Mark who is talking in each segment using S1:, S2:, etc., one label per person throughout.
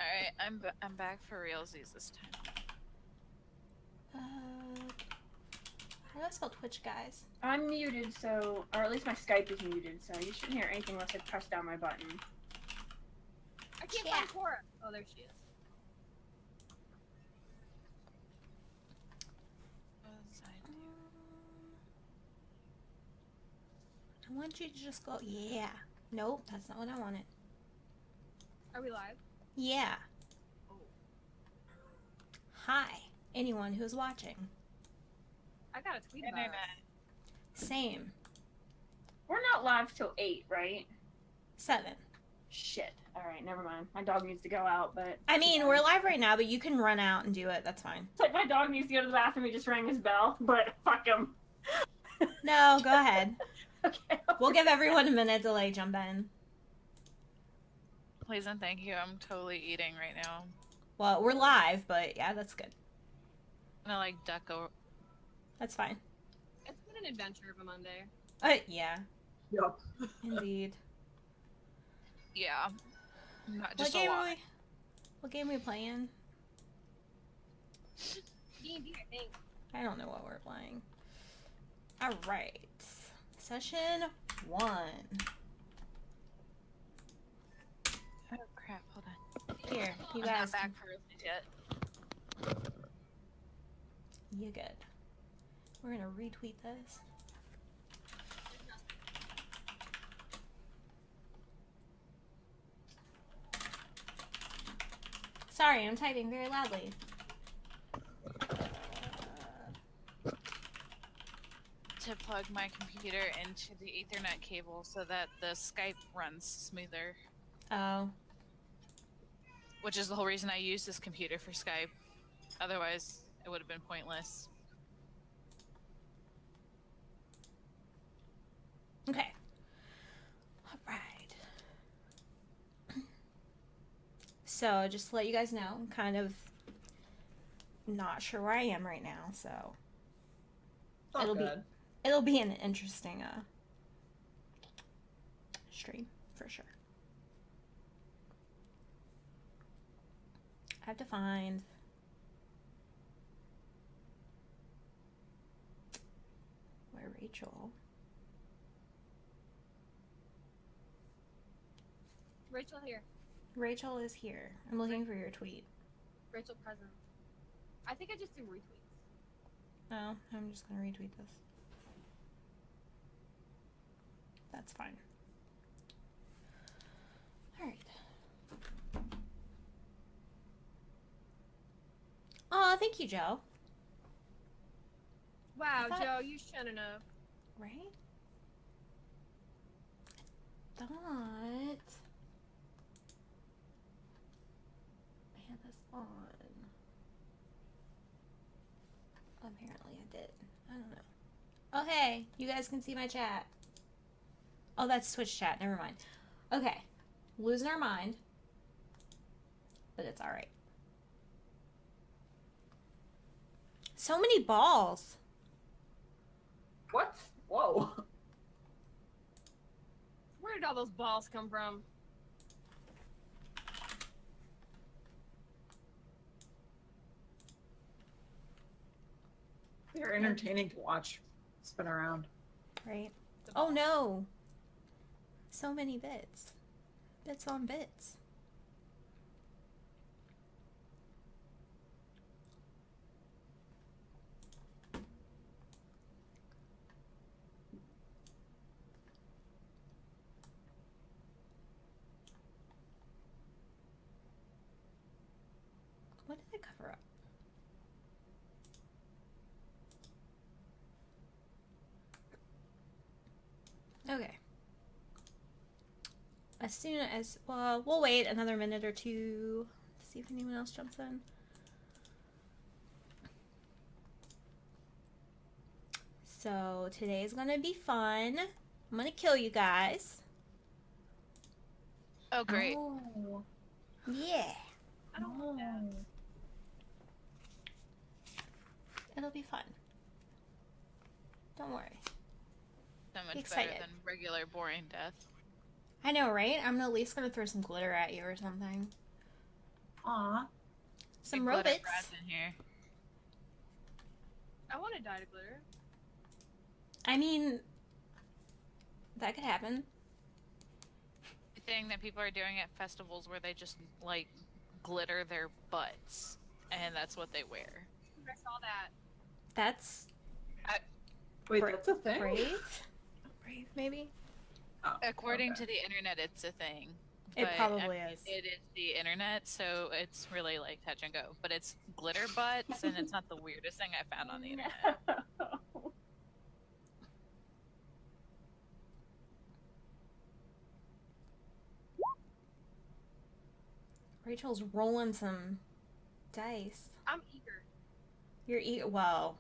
S1: Alright, I'm back for realsies this time.
S2: How do I spell Twitch, guys?
S3: I'm muted, so, or at least my Skype is muted, so you shouldn't hear anything unless I press down my button.
S4: I can't find Cora. Oh, there she is.
S1: What does I do?
S2: I want you to just go, yeah. Nope, that's not what I wanted.
S4: Are we live?
S2: Yeah.
S4: Oh.
S2: Hi, anyone who's watching.
S4: I got a tweet about
S1: Internet.
S4: it.
S2: Same.
S3: We're not live till 8, right?
S2: 7.
S3: Shit. Alright, never mind. My dog needs to go out, but...
S2: I mean, we're live right now, but you can run out and do it. That's fine.
S3: It's like my dog needs to go to the bathroom. He just rang his bell, but fuck him.
S2: No, go ahead.
S3: Okay.
S2: We'll give everyone a minute to, like, jump in.
S1: Please and thank you. I'm totally eating right now.
S2: Well, we're live, but yeah, that's good.
S1: I'm gonna, like, duck over.
S2: That's fine.
S4: It's been an adventure of a Monday.
S2: Yeah.
S3: Yup.
S2: Indeed.
S1: Yeah. Not
S2: What
S1: just a
S2: game
S1: lot.
S2: what game are we playing?
S4: D&D, I think.
S2: I don't know what we're playing. Alright. Session 1.
S1: Oh crap, hold on.
S2: Here, you
S1: I'm
S2: guys.
S1: not back for realsies yet.
S2: You good. We're gonna retweet this. Sorry, I'm typing very loudly.
S1: To plug my computer into the Ethernet cable so that the Skype runs smoother.
S2: Oh.
S1: Which is the whole reason I use this computer for Skype. Otherwise, it would have been pointless.
S2: Okay. Alright. So, just to let you guys know, I'm kind of not sure where I am right now, so it'll be an interesting stream for sure. I have to find where
S4: Rachel here.
S2: Rachel is here. I'm looking for your tweet.
S4: Rachel present. I think I just do retweets.
S2: No, I'm just gonna retweet this. That's fine. Alright. Aw, thank you, Joe.
S4: Wow,
S2: thought-
S4: Joe, you shouldn't have.
S2: Right? Thought I had this on. Apparently I did. I don't know. Oh, hey, you guys can see my chat. Oh, that's Twitch chat. Never mind. Okay. Losing our mind. But it's alright. So many balls.
S3: What? Whoa.
S4: Where did all those balls come from?
S5: They're entertaining to watch spin around.
S2: Right? Oh no! So many bits. Bits on bits. What did I cover up? Okay. As soon as, well, we'll wait another minute or two to see if anyone else jumps in. So today's gonna be fun. I'm gonna kill you guys.
S1: Oh great.
S5: Oh,
S2: Yeah.
S4: I don't want that.
S2: It'll be fun. Don't worry.
S1: So much
S2: Excited.
S1: better than regular boring death.
S2: I know, right? I'm at least gonna throw some glitter at you or something.
S5: Aw.
S2: Some
S1: Glitter
S2: robots.
S1: Brad's in here.
S4: I want to die to glitter.
S2: I mean, that could happen.
S1: The thing that people are doing at festivals where they just like glitter their butts, and that's what they wear.
S4: I saw that.
S2: That's
S5: Wait,
S2: Bra-
S5: that's a thing?
S2: brave. Brave, maybe?
S5: Oh,
S1: According
S5: okay.
S1: to the internet, it's a thing.
S2: It
S1: But,
S2: probably
S1: I mean,
S2: is.
S1: It is the internet, so it's really like touch and go. But it's glitter butts, and it's not the weirdest thing I found on the internet.
S3: No.
S2: Rachel's rolling some dice.
S4: I'm eager.
S2: You're well.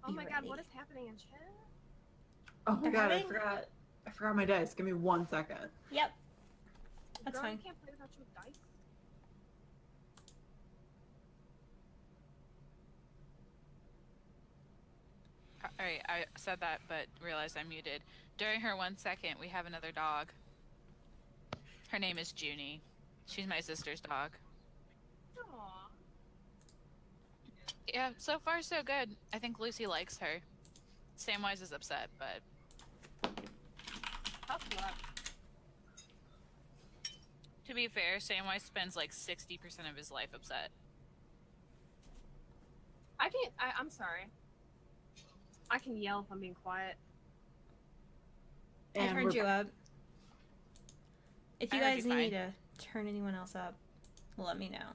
S4: Oh
S2: Be
S4: my god,
S2: ready.
S4: what is happening in chat?
S5: Oh my
S2: They're
S5: god,
S2: having-
S5: I forgot my dice. Give me 1 second.
S2: Yep. That's
S4: Girl,
S2: fine.
S4: You can't play without your dice.
S1: Alright, I said that, but realized I muted. During her 1 second, we have another dog. Her name is Junie. She's my sister's dog.
S4: Aww.
S1: Yeah, so far so good. I think Lucy likes her. Samwise is upset, but
S4: Tough luck.
S1: to be fair, Samwise spends like 60% of his life upset.
S4: I'm sorry. I can yell if I'm being quiet.
S2: I turned you up. If you
S1: I heard
S2: guys
S1: you
S2: need me to turn anyone else up, let me know.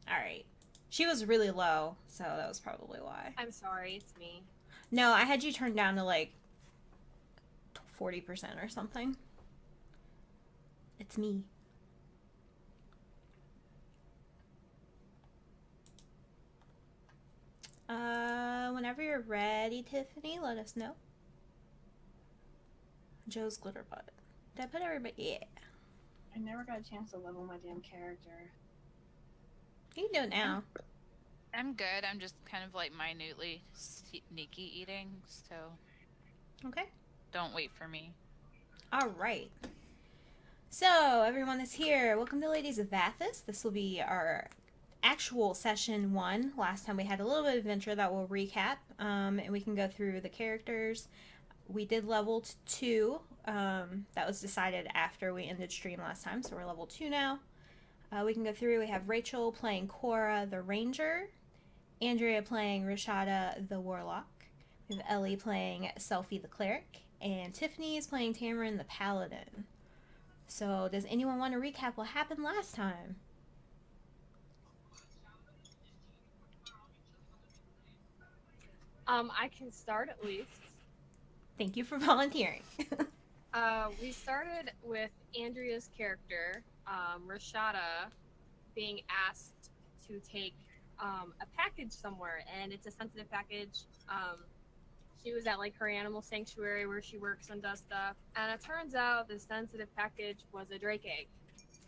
S2: Alright. She was really low, so that was probably why.
S4: I'm sorry, it's me.
S2: No, I had you turned down to like 40% or something. It's me. Whenever you're ready, Tiffany, let us know. Joe's glitter butt. Did I put everybody? Yeah.
S3: I never got a chance to level my damn character.
S2: You can do it now.
S1: I'm good. I'm just kind of like minutely sneaky eating, so
S2: Okay.
S1: don't wait for me.
S2: All right. So, everyone that's here, welcome to Ladies of Vathis. This will be our actual session 1. Last time we had a little bit of adventure that we'll recap, and we can go through the characters. We did level 2. That was decided after we ended stream last time, so we're level 2 now. We can go through. We have Rachel playing Cora the Ranger, Andrea playing Rashada the Warlock, we have Ellie playing Selphie the Cleric, and Tiffany is playing Tamarin the Paladin. So, does anyone want to recap what happened last time?
S4: I can start at least.
S2: Thank you for volunteering.
S4: We started with Andrea's character, Rashada, being asked to take a package somewhere, and it's a sensitive package. She was at like her animal sanctuary where she works and does stuff, and it turns out the sensitive package was a drake egg.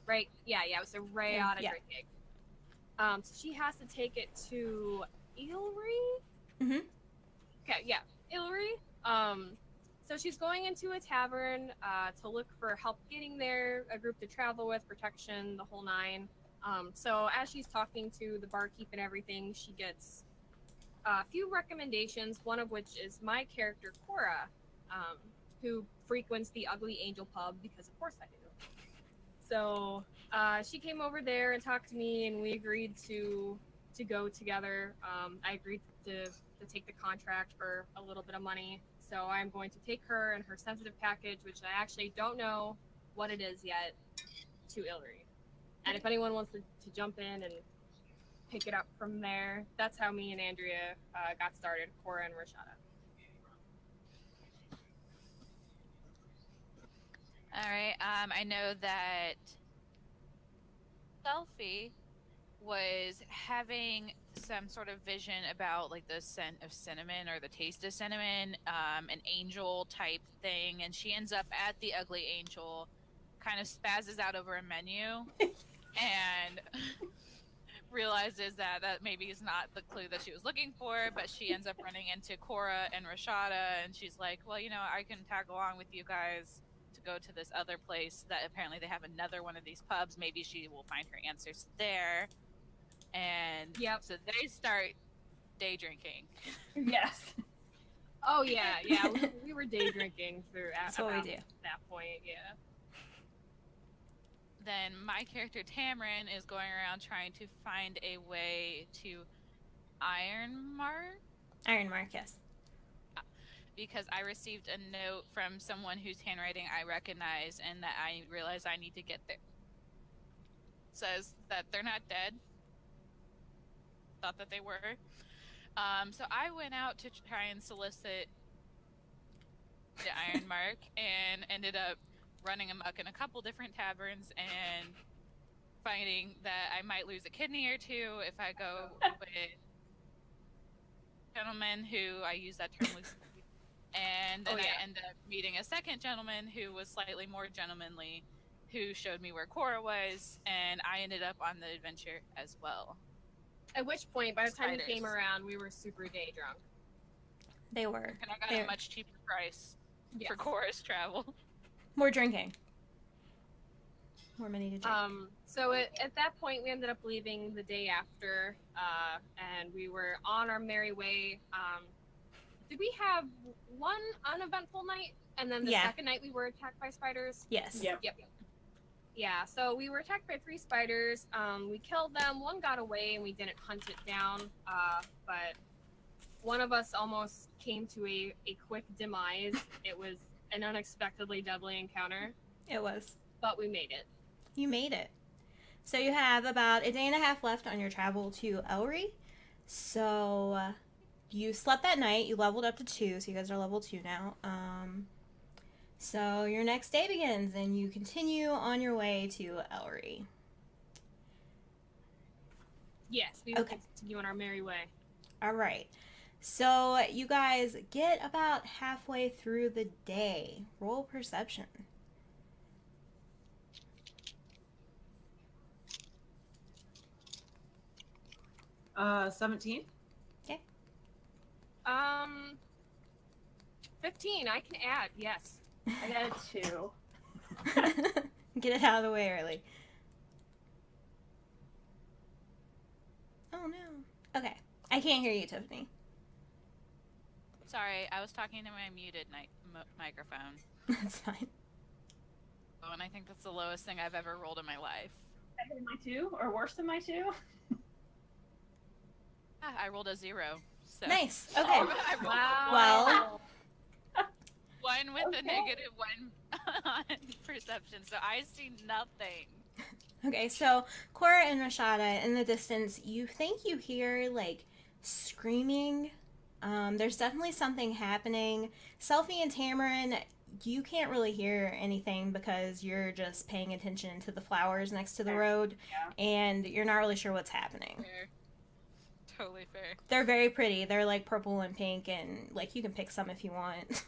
S4: Right? Yeah, it was a Rayada
S2: Yeah.
S4: drake egg. So she has to take it to Ilri.
S2: Mhm.
S4: Okay, yeah, Ilri. So she's going into a tavern to look for help getting there, a group to travel with, protection, the whole nine. So as she's talking to the barkeep and everything, she gets a few recommendations, one of which is my character, Cora, who frequents the Ugly Angel pub, because of course I do. So she came over there and talked to me, and we agreed to go together. I agreed to take the contract for a little bit of money. So I'm going to take her and her sensitive package, which I actually don't know what it is yet, to Ilri. And if anyone wants to jump in and pick it up from there, that's how me and Andrea got started, Cora and Rashada.
S1: All right. I know that Selphie was having some sort of vision about like the scent of cinnamon or the taste of cinnamon, an angel type thing, and she ends up at the Ugly Angel, kind of spazzes out over a menu, and realizes that maybe is not the clue that she was looking for, but she ends up running into Cora and Rashada, and she's like, well, I can tag along with you guys to to go to this other place that apparently they have another one of these pubs. Maybe she will find her answers there. And so they start day drinking.
S3: Yes.
S4: Oh yeah, we were day drinking through
S2: That's what we do.
S4: that point. Yeah.
S1: Then my character Tamarin is going around trying to find a way to Ironmark,
S2: yes.
S1: because I received a note from someone whose handwriting I recognize and that I realize I need to get there. Says that they're not dead. Thought that they were. So I went out to try and solicit the Ironmark and ended up running amok in a couple different taverns and finding that I might lose a kidney or two if I go with gentlemen who I use that term loosely. And then I end up meeting a second gentleman who was slightly more gentlemanly, who showed me where Cora was, and I ended up on the adventure as well.
S4: At which point, by the time we came around, we were super day drunk.
S2: They were.
S1: And I got a much cheaper price for Cora's travel.
S2: More drinking. More money to drink.
S4: So at that point, we ended up leaving the day after, and we were on our merry way. Did we have one uneventful night, and then the second night we were attacked by spiders?
S2: Yes.
S3: Yep.
S4: Yeah, so we were attacked by 3 spiders. We killed them. One got away, and we didn't hunt it down. But one of us almost came to a quick demise. It was an unexpectedly deadly encounter.
S2: It was.
S4: But we made it.
S2: You made it. So you have about a day and a half left on your travel to Elry. So you slept that night. You leveled up to 2, so you guys are level 2 now. So your next day begins, and you continue on your way to Elry.
S4: Yes, we will continue on our merry way.
S2: All right. So you guys get about halfway through the day. Roll perception.
S5: 17.
S2: Okay.
S4: 15. I can add. Yes.
S3: I got a 2.
S2: Get it out of the way early. Oh no. Okay. I can't hear you, Tiffany.
S1: Sorry, I was talking to my muted microphone.
S2: That's fine.
S1: Oh, and I think that's the lowest thing I've ever rolled in my life.
S3: Better than my 2, or worse than my 2?
S1: I rolled a 0. So.
S2: Nice. Okay.
S1: Wow.
S2: Well.
S1: 1 with a negative 1 on perception, so I see nothing.
S2: Okay, so Cora and Rashada, in the distance, you think you hear, like, screaming. There's definitely something happening. Selphie and Tamarin, you can't really hear anything because you're just paying attention to the flowers next to the road, and you're not really sure what's happening.
S1: Fair. Totally fair.
S2: They're very pretty. They're, like, purple and pink, and, like, you can pick some if you want.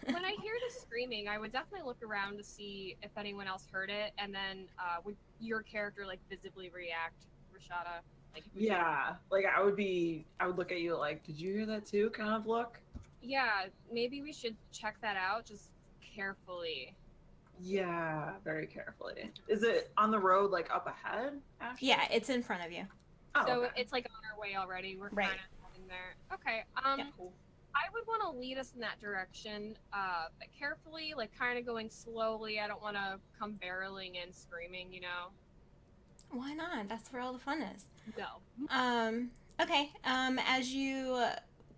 S4: When I hear the screaming, I would definitely look around to see if anyone else heard it, and then would your character like visibly react, Rashada? Like,
S5: like I would look at you like, did you hear that too? Kind of look.
S4: Yeah, maybe we should check that out just carefully.
S5: Yeah, very carefully. Is it on the road, like up ahead, Ashley?
S2: Yeah, it's in front of you.
S5: Oh,
S4: so
S5: okay.
S4: it's like on our way already. We're
S2: Right.
S4: kind of heading there. Okay.
S2: Yeah.
S3: Cool.
S4: I would want to lead us in that direction, but carefully, like kind of going slowly. I don't want to come barreling in screaming, you know?
S2: Why not? That's where all the fun is.
S4: No.
S2: Okay. As you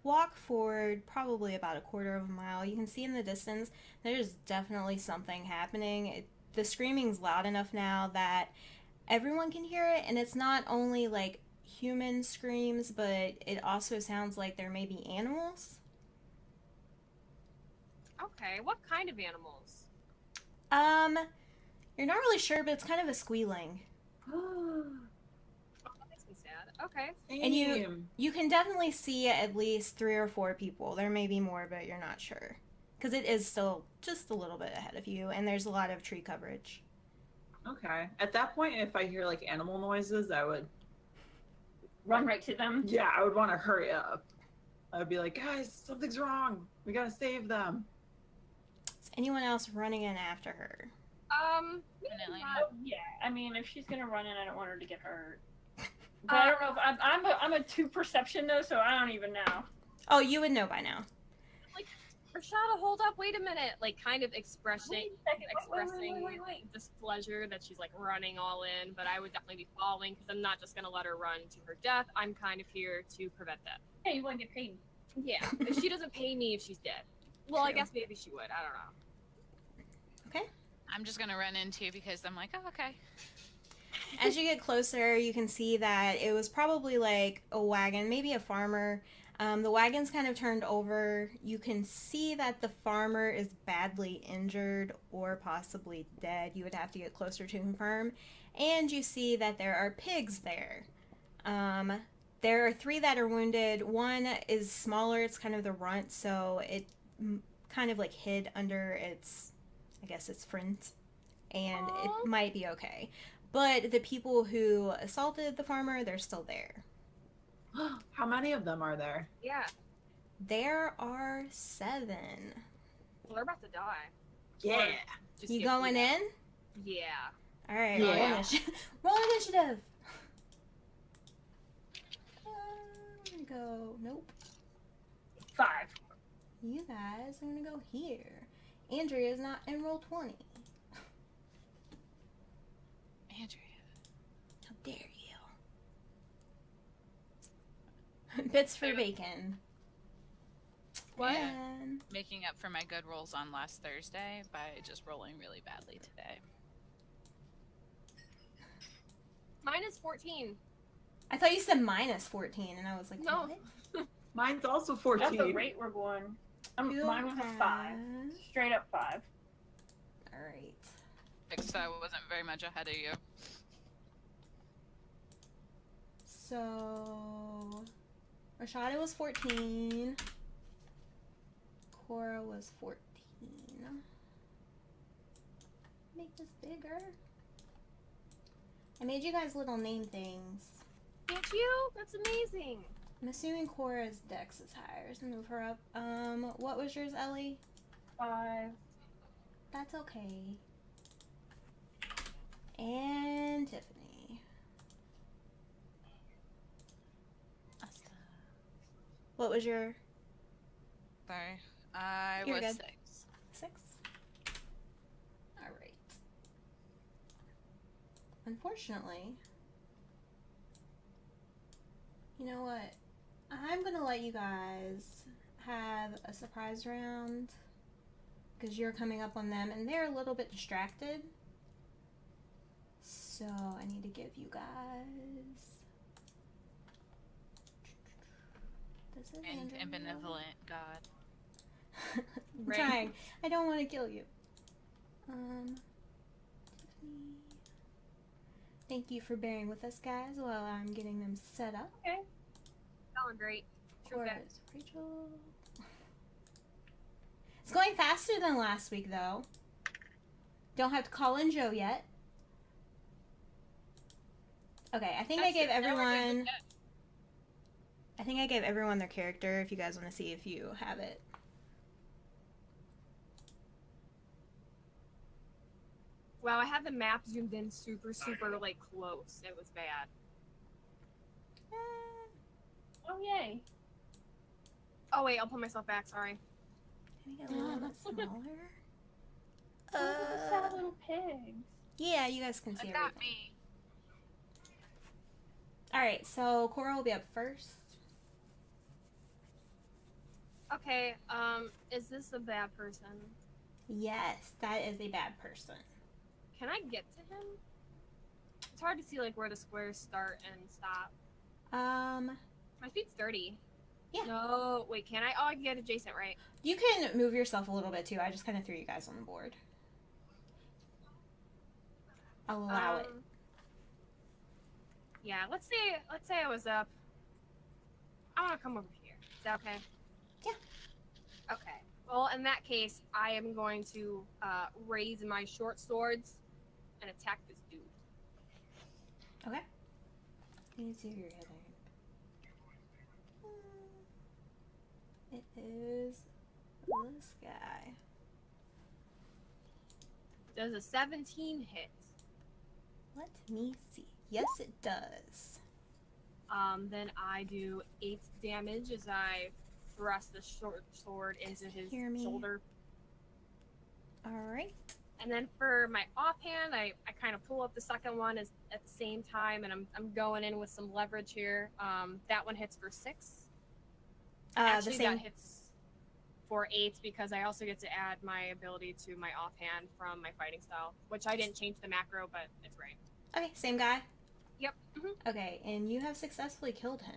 S2: walk forward probably about a quarter of a mile, you can see in the distance there's definitely something happening. The screaming's loud enough now that everyone can hear it, and it's not only like human screams, but it also sounds like there may be animals.
S4: Okay, what kind of animals?
S2: You're not really sure, but it's kind of a squealing.
S4: Oh, that makes me sad. Okay.
S2: And you can definitely see at least 3 or 4 people. There may be more, but you're not sure. Because it is still just a little bit ahead of you, and there's a lot of tree coverage.
S5: Okay. At that point, if I hear like animal noises, I would
S3: Run right to them.
S5: Yeah, I would want to hurry up. I would be like, guys, something's wrong. We gotta save them.
S2: Anyone else running in after her?
S1: Definitely.
S3: Oh, yeah. I mean, if she's gonna run in, I don't want her to get hurt. But I don't know if I'm a 2 perception though, so I don't even know.
S2: Oh, you would know by now.
S4: Like, Rashada, hold up, wait a minute. Like, kind of expressing
S3: Wait a second. Wait.
S4: displeasure that she's like running all in, but I would definitely be following because I'm not just gonna let her run to her death. I'm kind of here to prevent that.
S3: Hey, you want to get paid?
S4: Yeah, if she doesn't pay me if she's dead. Well, I
S2: True.
S4: guess maybe she would. I don't know.
S2: Okay.
S1: I'm just gonna run into because I'm like, oh, okay.
S2: As you get closer, you can see that it was probably like a wagon, maybe a farmer. The wagon's kind of turned over. You can see that the farmer is badly injured or possibly dead. You would have to get closer to confirm. And you see that there are pigs there. There are 3 that are wounded. One is smaller. It's kind of the runt, so it kind of like hid under its, I guess, its front. And
S4: Aww.
S2: it might be okay. But the people who assaulted the farmer, they're still there.
S5: How many of them are there?
S4: Yeah,
S2: There are 7.
S4: well, they're about to die.
S5: Yeah.
S4: Just
S2: You
S4: get
S2: going
S4: beat up.
S2: in?
S4: Yeah.
S2: All right,
S5: Yeah.
S2: roll initiative. Roll initiative. I'm gonna go. Nope.
S3: 5.
S2: You guys, I'm gonna go here. Andrea's not in roll 20.
S1: Andrea.
S2: How dare you? Bits for bacon.
S4: What?
S2: And
S1: Making up for my good rolls on last Thursday by just rolling really badly today.
S4: Mine is 14.
S2: I thought you said minus 14, and I was like,
S4: No.
S2: what?
S5: Mine's also
S3: That's
S5: 14.
S3: the rate we're going.
S2: Who
S3: Mine was a 5.
S2: has-
S3: Straight up 5.
S2: All right.
S1: So I wasn't very much ahead of you.
S2: So, Rashada was 14. Cora was 14. Make this bigger. I made you guys little name things.
S4: Did you? That's amazing.
S2: I'm assuming Cora's dex is higher, so move her up. What was yours, Ellie?
S3: 5.
S2: That's okay. And Tiffany. What was your
S1: Sorry. I
S2: You're
S1: was
S2: good.
S1: 6.
S2: 6? Alright. Unfortunately, you know what? I'm gonna let you guys have a surprise round because you're coming up on them and they're a little bit distracted. So I need to give you guys
S1: And benevolent God.
S2: I'm
S4: Right.
S2: trying. I don't want to kill you. Tiffany. Thank you for bearing with us, guys, while I'm getting them set up.
S3: Okay.
S4: Going great. True
S2: Or
S4: fact.
S2: is Rachel? It's going faster than last week, though. Don't have to call in Joe yet. Okay, I think I gave everyone. I think I gave everyone their character. If you guys want to see if you have it.
S4: Wow, I had the map zoomed in super, like, close. It was bad.
S3: Oh, yay.
S4: Oh, wait, I'll put myself back, sorry.
S2: Can we get a little bit smaller?
S3: Look at the sad little pigs.
S2: Yeah, you guys can see
S1: Look at
S2: everything.
S1: me.
S2: Alright, so Cora will be up first.
S4: Okay, is this a bad person?
S2: Yes, that is a bad person.
S4: Can I get to him? It's hard to see, like, where the squares start and stop. My speed's 30.
S2: Yeah.
S4: No, wait, can I? Oh, I can get adjacent, right?
S2: You can move yourself a little bit too. I just kind of threw you guys on the board. I'll allow it.
S4: Yeah, let's say I was up. I want to come over here. Is that okay?
S2: Yeah.
S4: Okay. Well, in that case, I am going to raise my short swords and attack this dude.
S2: Okay. Let me see who you're hitting. It is this guy.
S4: Does a 17 hit?
S2: Let me see. Yes, it does.
S4: Then I do 8 damage as I thrust the short sword into his
S2: Hear me.
S4: shoulder.
S2: All right.
S4: And then for my offhand, I kind of pull up the second one at the same time, and I'm going in with some leverage here. That one hits for 6. Actually,
S2: the same.
S4: that hits for 8 because I also get to add my ability to my offhand from my fighting style, which I didn't change the macro, but it's right.
S2: Okay, same guy.
S4: Yep.
S2: Okay, and you have successfully killed him.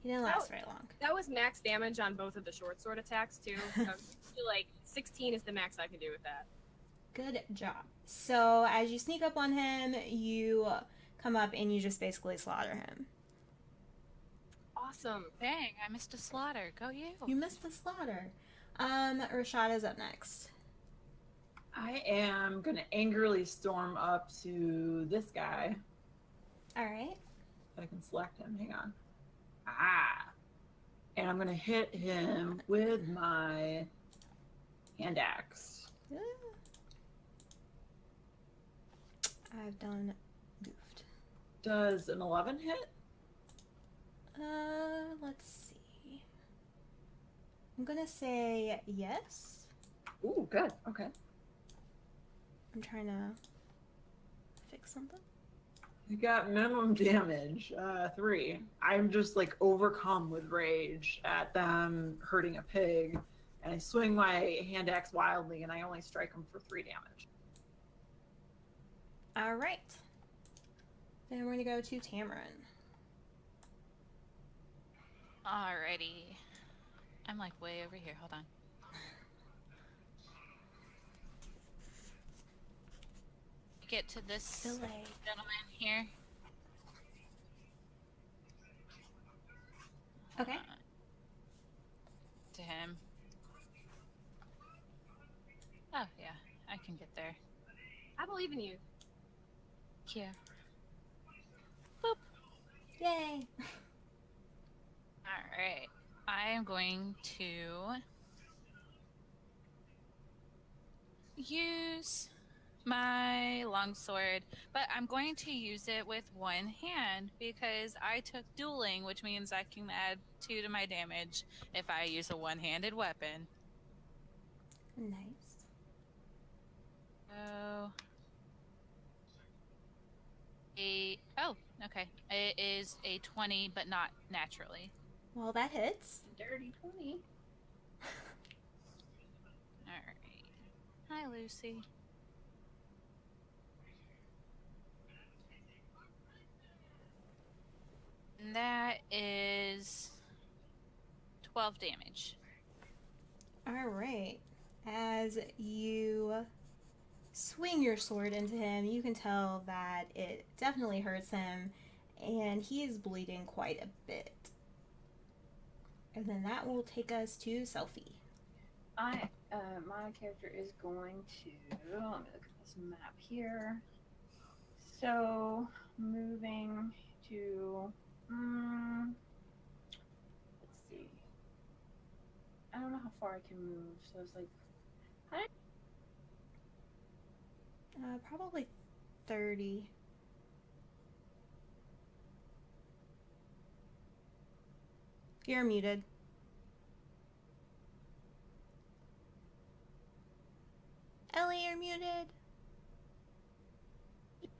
S2: He didn't last very long.
S4: That was max damage on both of the short sword attacks too. So I feel like 16 is the max I can do with that.
S2: Good job. So as you sneak up on him, you come up and you just basically slaughter him.
S4: Awesome.
S1: Dang, I missed a slaughter. Go you.
S2: You missed the slaughter. Rashada's up next.
S5: I am gonna angrily storm up to this guy.
S2: All right.
S5: If I can select him. Hang on. And I'm gonna hit him with my hand axe.
S2: I've done goofed.
S5: Does an 11 hit?
S2: Let's see. I'm gonna say yes.
S5: Ooh, good. Okay.
S2: I'm trying to fix something.
S5: You got minimum damage, 3. I'm just like overcome with rage at them hurting a pig, and I swing my hand axe wildly, and I only strike them for 3 damage.
S2: All right. Then we're gonna go to Tamarin.
S1: Alrighty. I'm like way over here. Hold on. Get to this
S2: Delay.
S1: gentleman here.
S2: Okay.
S1: To him. Oh, yeah. I can get there.
S4: I believe in you.
S1: Yeah.
S2: Yay.
S1: Alright. I am going to use my longsword, but I'm going to use it with one hand because I took dueling, which means I can add 2 to my damage if I use a one-handed weapon.
S2: Nice.
S1: Oh. Okay. It is a 20, but not naturally.
S2: Well, that hits.
S3: Dirty 20.
S1: Alright. Hi, Lucy. And that is 12 damage.
S2: All right. As you swing your sword into him, you can tell that it definitely hurts him, and he is bleeding quite a bit. And then that will take us to Selfie.
S3: My character is going to, let me look at this map here. So, moving to, let's see. I don't know how far I can move, so it's like,
S2: Probably 30. You're muted. Ellie, you're muted.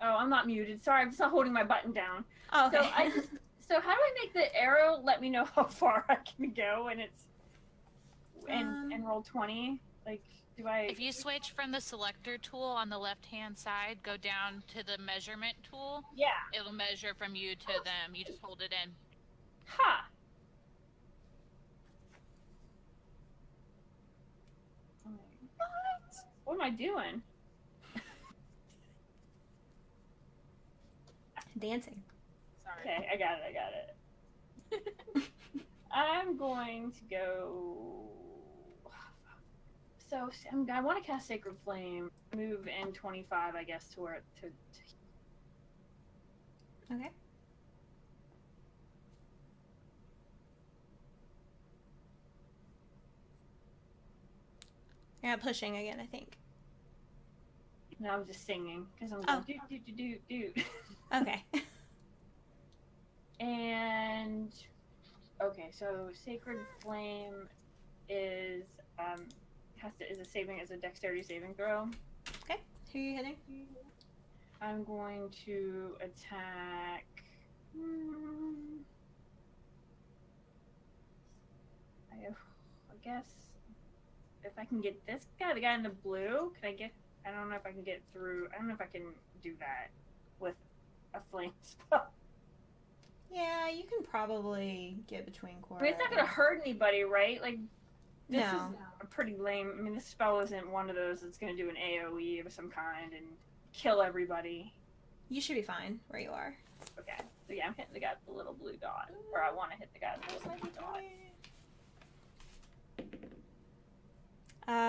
S3: oh, I'm not muted. Sorry, I'm just not holding my button down.
S2: Oh, okay.
S3: So how do I make the arrow let me know how far I can go when it's and roll 20? Like, do I?
S1: If you switch from the selector tool on the left-hand side, go down to the measurement tool.
S3: Yeah.
S1: It'll measure from you to them. You just hold it in.
S3: Ha. What am I doing?
S2: Dancing.
S4: Sorry.
S3: Okay, I got it. I'm going to go. So I want to cast Sacred Flame. Move in 25, I guess, to where to.
S2: Okay. You're not pushing again, I think.
S3: No, I'm just singing because I'm
S2: Oh.
S3: going do do do do do.
S2: Okay.
S3: And okay, so Sacred Flame is is a dexterity saving throw.
S2: Okay. Who are you hitting?
S3: I'm going to attack. I guess if I can get this guy, the guy in the blue, can I get? I don't know if I can get through. I don't know if I can do that with a flame spell.
S2: Yeah, you can probably get between Cora.
S3: I mean, it's not gonna hurt anybody, right? Like, this
S2: No.
S3: is a pretty lame. I mean, this spell isn't one of those that's gonna do an AOE of some kind and kill everybody.
S2: You should be fine where you are.
S3: Okay, so yeah, I'm hitting the guy with the little blue dot, or I want to hit the guy with the little blue dot.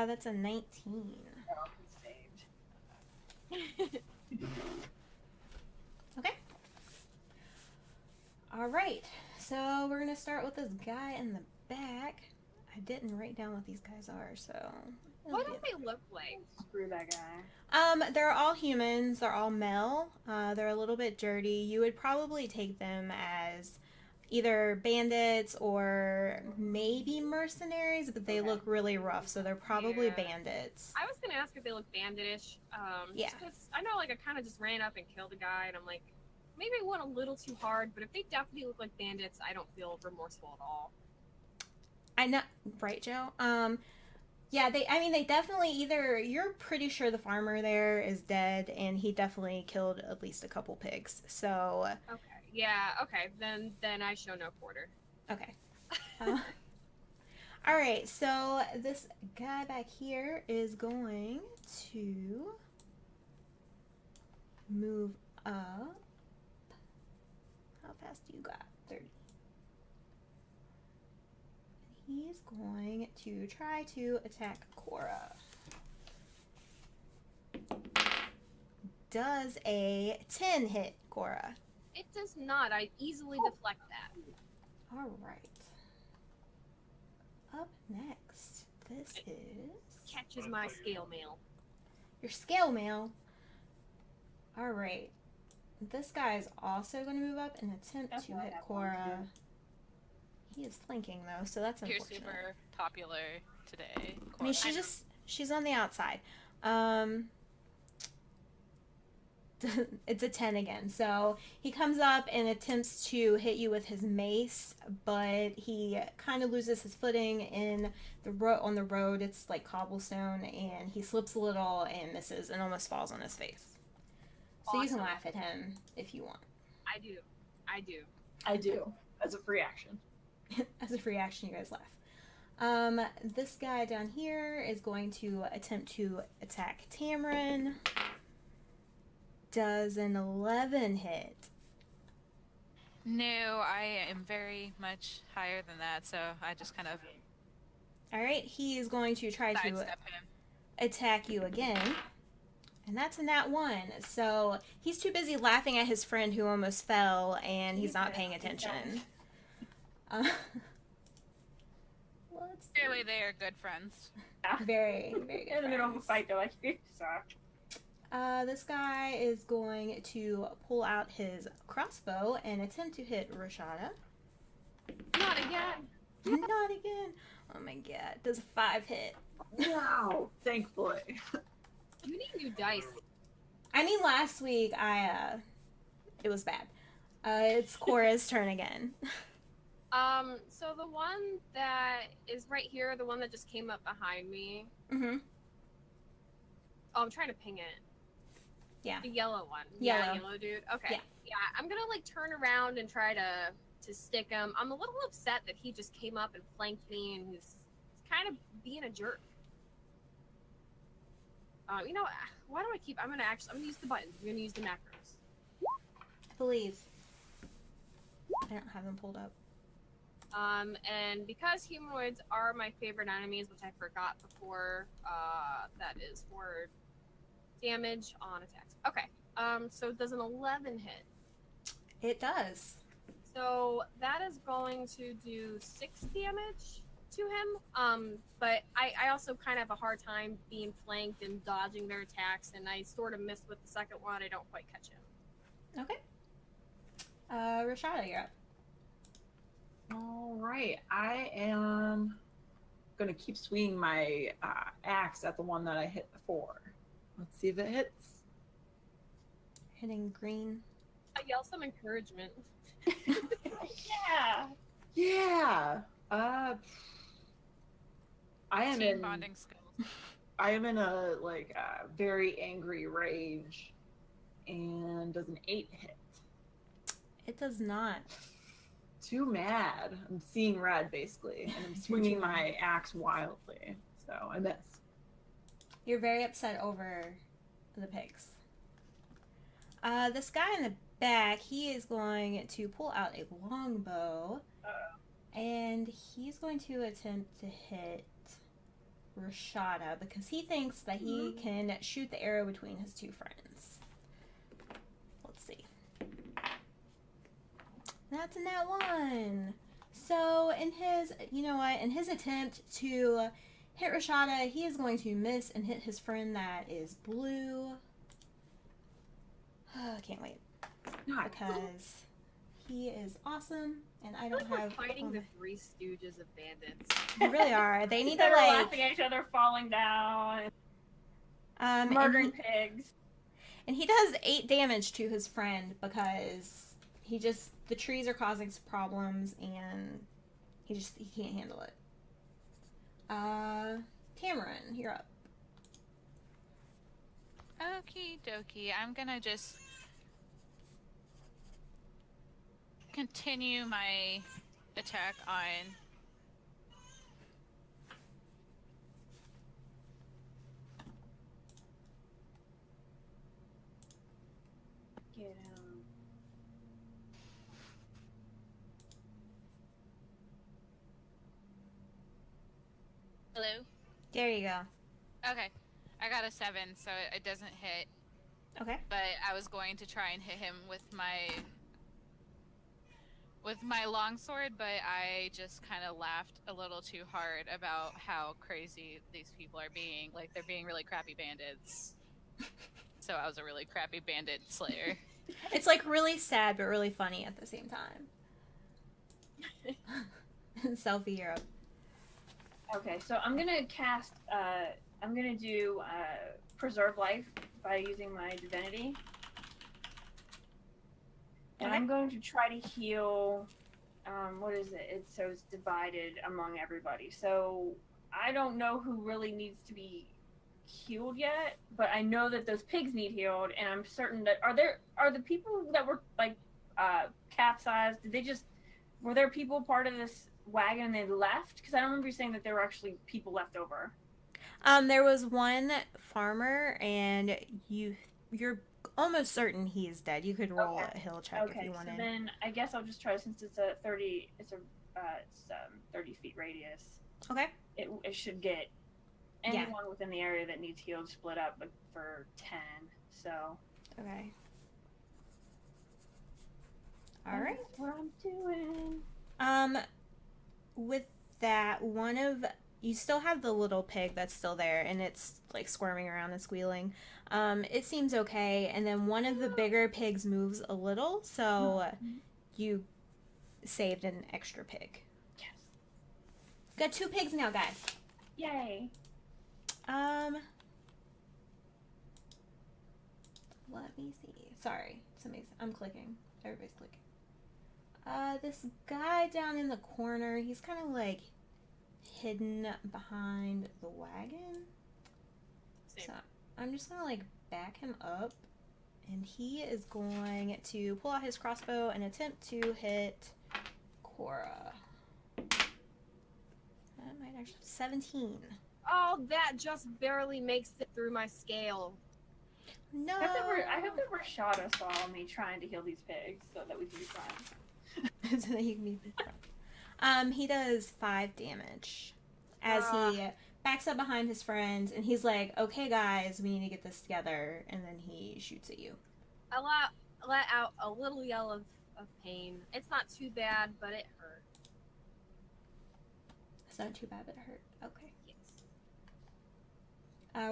S2: That's a 19.
S3: Oh, he's saved.
S2: Okay. All right. So we're gonna start with this guy in the back. I didn't write down what these guys are, so.
S4: What do they look like?
S3: Screw that guy.
S2: They're all humans. They're all male. They're a little bit dirty. You would probably take them as either bandits or maybe mercenaries, but they look really rough, so they're probably
S4: Yeah.
S2: bandits.
S4: I was gonna ask if they look banditish.
S2: Yeah.
S4: Because I know, like, I kind of just ran up and killed a guy, and I'm like, maybe I went a little too hard. But if they definitely look like bandits, I don't feel remorseful at all.
S2: I know, right, Joe? Yeah, they definitely either, you're pretty sure the farmer there is dead, and he definitely killed at least a couple pigs, so.
S4: Okay. Yeah. Okay. Then I show no quarter.
S2: Okay. All right, so this guy back here is going to move up. How fast do you got? 30. He's going to try to attack Cora. Does a 10 hit Cora?
S4: It does not. I easily deflect that.
S2: All right. Up next, this is
S4: Catches my scale mail.
S2: your scale mail. All right. This guy is also going to move up and attempt
S3: That's
S2: to
S3: what I
S2: hit
S3: have one,
S2: Cora. He is flanking though, so that's
S1: You're
S2: unfortunate.
S1: super popular today.
S2: I mean,
S1: Cora.
S2: she's on the outside. It's a 10 again. So he comes up and attempts to hit you with his mace, but he kind of loses his footing in the on the road. It's like cobblestone, and he slips a little and misses and almost falls on his face. So you can
S4: Awesome.
S2: laugh at him if you want.
S4: I do.
S5: I do. As a free action.
S2: As a free action, you guys laugh. This guy down here is going to attempt to attack Tamarin. Does an 11 hit?
S1: No, I am very much higher than that, so I just kind of
S2: All right, he is going to try to
S1: sidestep him.
S2: attack you again. And that's a nat 1. So he's too busy laughing at his friend who almost fell, and he's not paying attention. Let's see.
S1: Clearly, they are good friends.
S2: Very, very good.
S3: In the middle of a
S2: friends.
S3: fight, they're like, you suck.
S2: This guy is going to pull out his crossbow and attempt to hit Rashada.
S4: Not again.
S2: Not again. Oh my god. Does a 5 hit?
S5: Wow. Thankfully.
S4: You need new dice.
S2: I mean, last week it was bad. It's Cora's turn again.
S4: So the one that is right here, the one that just came up behind me.
S2: Mm-hmm.
S4: Oh, I'm trying to ping it.
S2: Yeah.
S4: The yellow one.
S2: Yellow.
S4: Yeah, yellow dude. Okay.
S2: Yeah.
S4: Yeah, I'm gonna like turn around and try to stick him. I'm a little upset that he just came up and flanked me, and he's kind of being a jerk. You know, why do I keep? I'm gonna use the buttons. I'm gonna use the macros.
S2: I believe. I don't have them pulled up.
S4: And because humanoids are my favorite enemies, which I forgot before, that is for damage on attacks. Okay. So does an 11 hit?
S2: It does.
S4: So that is going to do 6 damage. to him. But I also kind of have a hard time being flanked and dodging their attacks, and I sort of missed with the second one. I don't quite catch him.
S2: Okay. Rashada, you're up.
S5: All right, I am gonna keep swinging my axe at the one that I hit before. Let's see if it hits.
S2: Hitting green.
S4: I yell some encouragement.
S3: Yeah.
S5: Yeah. I am
S1: Team
S5: in.
S1: bonding skills.
S5: I am in a very angry rage, and does an 8 hit?
S2: It does not.
S5: Too mad. I'm seeing red basically, and I'm swinging my axe wildly, so I miss.
S2: You're very upset over the pigs. This guy in the back, he is going to pull out a longbow, and he's going to attempt to hit Rashada because he thinks that he can shoot the arrow between his two friends. Let's see. That's a nat 1. So in his, in his attempt to hit Rashada, he is going to miss and hit his friend that is blue. I can't wait. Because he is awesome, and I don't have.
S4: We're fighting the Three Stooges of bandits.
S2: They really are. They need to
S3: They're laughing at each other, falling down, murdering pigs.
S2: And he does 8 damage to his friend because the trees are causing some problems, and he can't handle it. Tamarin, you're up.
S1: Okie dokie. I'm gonna just continue my attack on
S3: Get him.
S1: Hello?
S2: There you go.
S1: Okay. I got a 7, so it doesn't hit.
S2: Okay.
S1: But I was going to try and hit him with my longsword, but I just kind of laughed a little too hard about how crazy these people are being. Like, they're being really crappy bandits. So I was a really crappy bandit slayer.
S2: It's like really sad but really funny at the same time. Selfie, you're up.
S3: Okay, so I'm gonna cast. I'm gonna do preserve life by using my divinity, and I'm going to try to heal. What is it? It's divided among everybody. So I don't know who really needs to be healed yet, but I know that those pigs need healed, and I'm certain that are the people that were like capsized. Were there people part of this wagon and they left? Because I don't remember you saying that there were actually people left over.
S2: There was one farmer, and you're almost certain he is dead. You could roll a hill check if you wanted.
S3: So then I guess I'll just try, since it's a 30 feet radius.
S2: Okay.
S3: It should get anyone within the area that needs healed split up for 10. So.
S2: Okay. All right.
S3: That's what I'm doing.
S2: With that, you still have the little pig that's still there, and it's like squirming around and squealing. It seems okay, and then one of the bigger pigs moves a little, so you saved an extra pig.
S3: Yes.
S2: Got 2 pigs now, guys.
S3: Yay.
S2: Let me see. Sorry, I'm clicking. Everybody's clicking. This guy down in the corner, he's kind of like hidden behind the wagon.
S4: Same.
S2: So I'm just gonna like back him up, and he is going to pull out his crossbow and attempt to hit Cora. That might actually 17.
S4: Oh, that just barely makes it through my scale.
S2: No.
S3: I hope that Rashada saw me trying to heal these pigs so that we can be friends.
S2: So that you can be he does 5 damage as he backs up behind his friends, and he's like, okay guys, we need to get this together, and then he shoots at you.
S4: I let out a little yell of pain. It's not too bad, but it hurt.
S2: It's not too bad, but it hurt. Okay.
S4: Yes.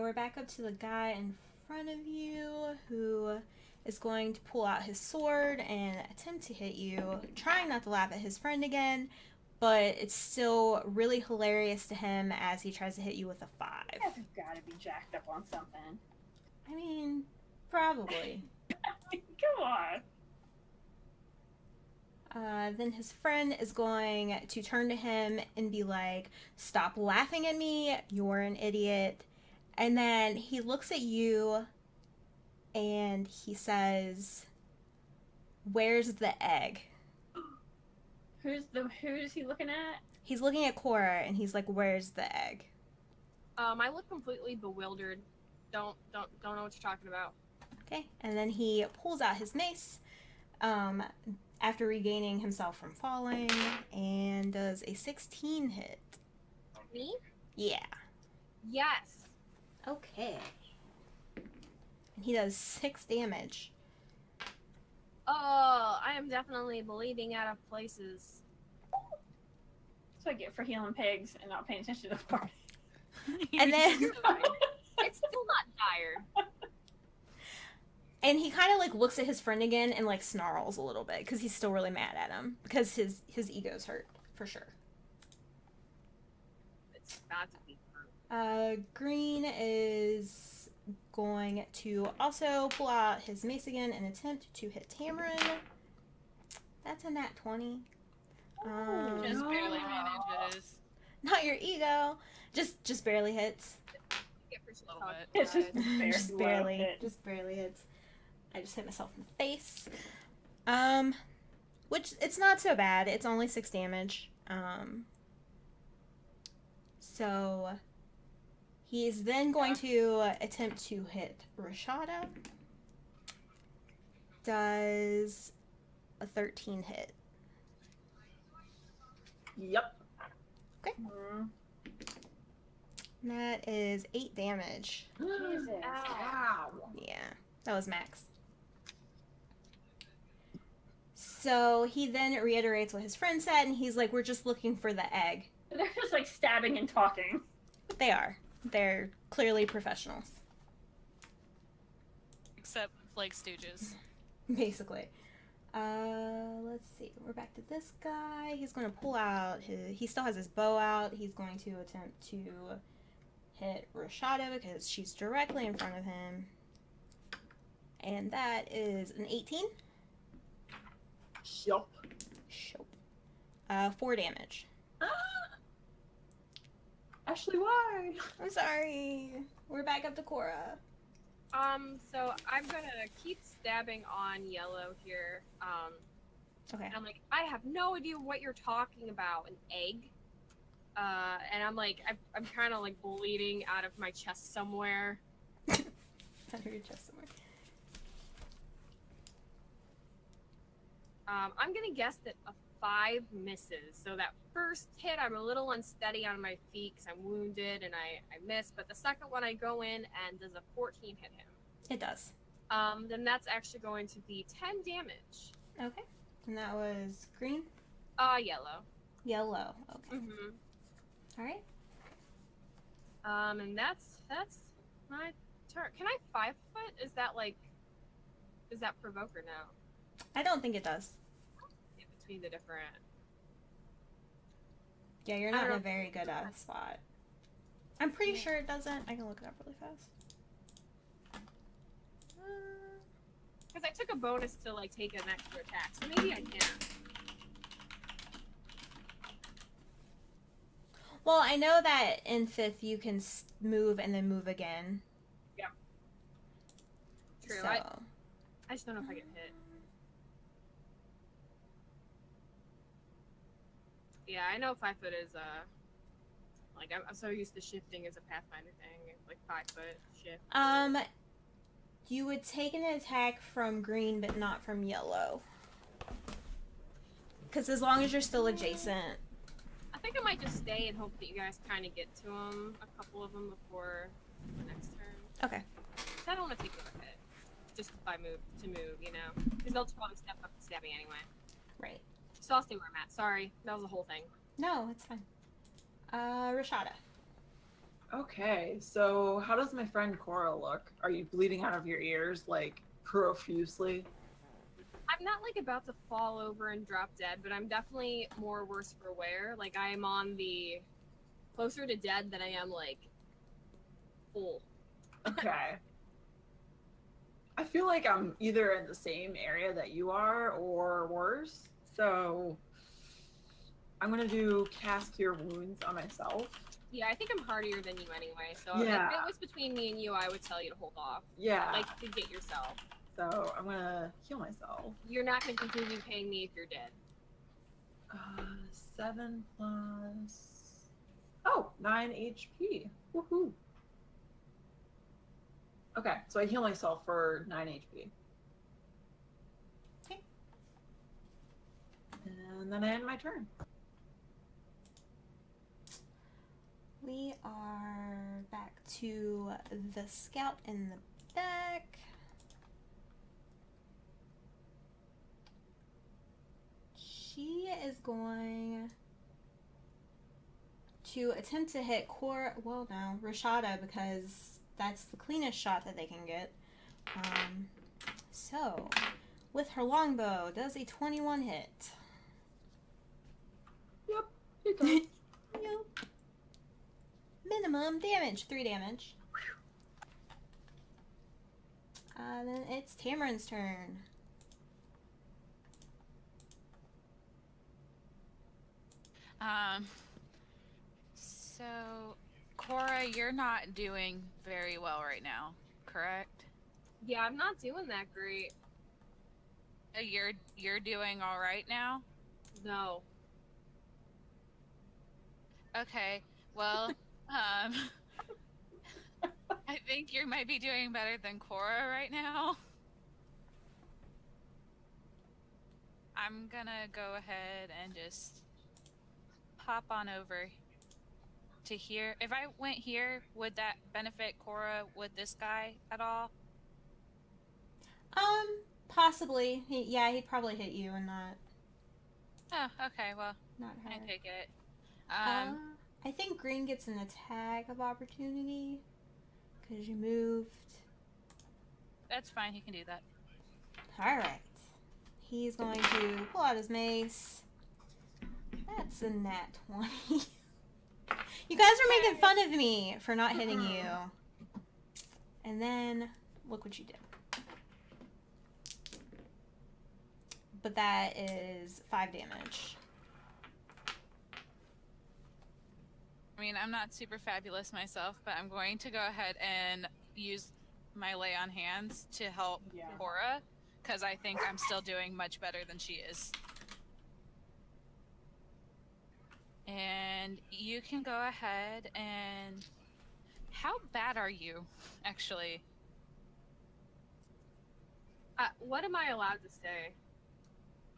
S2: We're back up to the guy in front of you who is going to pull out his sword and attempt to hit you, trying not to laugh at his friend again, but it's still really hilarious to him as he tries to hit you with a 5.
S3: You guys have got to be jacked up on something.
S2: I mean, probably.
S3: Come on.
S2: Then his friend is going to turn to him and be like, "Stop laughing at me, you're an idiot." And then he looks at you and he says, "Where's the egg?"
S3: Who is he looking at?
S2: He's looking at Cora and he's like, "Where's the egg?"
S4: I look completely bewildered. Don't know what you're talking about.
S2: Okay, and then he pulls out his mace after regaining himself from falling and does a 16 hit.
S4: Me?
S2: Yeah.
S4: Yes.
S2: Okay. And he does 6 damage.
S4: Oh, I am definitely bleeding out of places.
S3: That's what I get for healing pigs and not paying attention to the party.
S2: And then
S4: It's still not dire.
S2: and he kind of like looks at his friend again and like snarls a little bit because he's still really mad at him because his ego's hurt for sure.
S4: It's about to be hurt.
S2: Green is going to also pull out his mace again and attempt to hit Tamarin. That's a nat 20.
S1: Just barely manages.
S2: Not your ego. Just barely hits.
S4: Get for
S1: A little bit.
S3: It's just very
S2: Just
S3: low
S2: barely.
S3: hit.
S2: Just barely hits. I just hit myself in the face. Which it's not so bad. It's only 6 damage. So he is then going to attempt to hit Rashada. Does a 13 hit.
S5: Yep.
S3: Mm.
S2: That is 8 damage.
S3: Jesus.
S5: Ow.
S2: Yeah, that was max. So he then reiterates what his friend said, and he's like, "We're just looking for the egg."
S3: They're just like stabbing and talking.
S2: They are. They're clearly professionals,
S1: Except Flake Stooges.
S2: basically. Let's see. We're back to this guy. He's going to pull out his... He still has his bow out. He's going to attempt to hit Rashada because she's directly in front of him. And that is an 18.
S5: Yup.
S2: Shope. 4 damage.
S5: Ashley, why?
S2: I'm sorry. We're back up to Cora.
S4: So I'm gonna keep stabbing on yellow here.
S2: Okay.
S4: And I'm like, I have no idea what you're talking about. An egg. And I'm like, I'm kind of like bleeding out of my chest somewhere.
S2: Under your chest somewhere.
S4: I'm gonna guess that a 5 misses. So that first hit, I'm a little unsteady on my feet because I'm wounded and I miss. But the second one, I go in and does a 14 hit him.
S2: It does.
S4: Then that's actually going to be 10 damage.
S2: Okay. And that was green?
S4: Yellow.
S2: Yellow. Okay.
S4: Mm-hmm.
S2: All right.
S4: And that's my turn. Can I 5 foot? Is that provoke or no?
S2: I don't think it does.
S4: In between the different.
S2: Yeah, you're
S4: I
S2: not
S4: don't
S2: in a
S4: know.
S2: very good spot. I'm pretty
S4: Yeah.
S2: sure it doesn't. I can look it up really fast.
S4: Because I took a bonus to like take an extra attack, so maybe I can.
S2: Well, I know that in 5th you can move and then move again.
S4: Yeah. True.
S2: So.
S4: I just don't know if I get hit. Yeah, I know 5 foot is like I'm so used to shifting as a Pathfinder thing, like 5 foot shift.
S2: You would take an attack from green, but not from yellow. Because as long as you're still adjacent.
S4: I think I might just stay and hope that you guys kind of get to them, a couple of them before the next turn.
S2: Okay.
S4: 'Cause I don't want to take another hit, just by move, you know, because they'll just want to step up and stab me anyway.
S2: Right.
S4: So I'll stay where I'm at. Sorry, that was the whole thing.
S2: No, it's fine. Rashada.
S5: Okay, so how does my friend Cora look? Are you bleeding out of your ears, like, profusely?
S4: I'm not like about to fall over and drop dead, but I'm definitely more worse for wear. Like I'm on the closer to dead than I am like full.
S5: Okay. I feel like I'm either in the same area that you are or worse, so I'm gonna do Cast Cure Wounds on myself.
S4: Yeah, I think I'm hardier than you anyway. So
S5: Yeah.
S4: if it was between me and you, I would tell you to hold off.
S5: Yeah.
S4: Like to get yourself.
S5: So I'm gonna heal myself.
S4: You're not going to continue paying me if you're dead.
S5: 7 plus... Oh, 9 HP. Woohoo. Okay, so I heal myself for 9 HP.
S2: Okay.
S5: And then I end my turn.
S2: We are back to the scout in the back. She is going to attempt to hit Rashada, because that's the cleanest shot that they can get. So, with her longbow, does a 21 hit?
S5: Yep, it does.
S2: Yep. Minimum damage, 3 damage. Then it's Tamarin's turn.
S1: So, Cora, you're not doing very well right now, correct?
S4: Yeah, I'm not doing that great.
S1: You're doing all right now?
S4: No.
S1: Okay. Well, I think you might be doing better than Cora right now. I'm gonna go ahead and just pop on over to here. If I went here, would that benefit Cora with this guy at all?
S2: Possibly. He'd probably hit you and not
S1: Oh, okay. Well,
S2: her.
S1: I take it.
S2: I think Green gets an attack of opportunity because you moved.
S1: That's fine. He can do that.
S2: All right. He's going to pull out his mace. That's a nat 20. You guys are making fun of me for not hitting you. And then, look what you did. But that is 5 damage.
S1: I mean, I'm not super fabulous myself, but I'm going to go ahead and use my lay on hands to help Cora, because I think I'm still doing much better than she is. And you can go ahead and... How bad are you, actually?
S4: What am I allowed to say?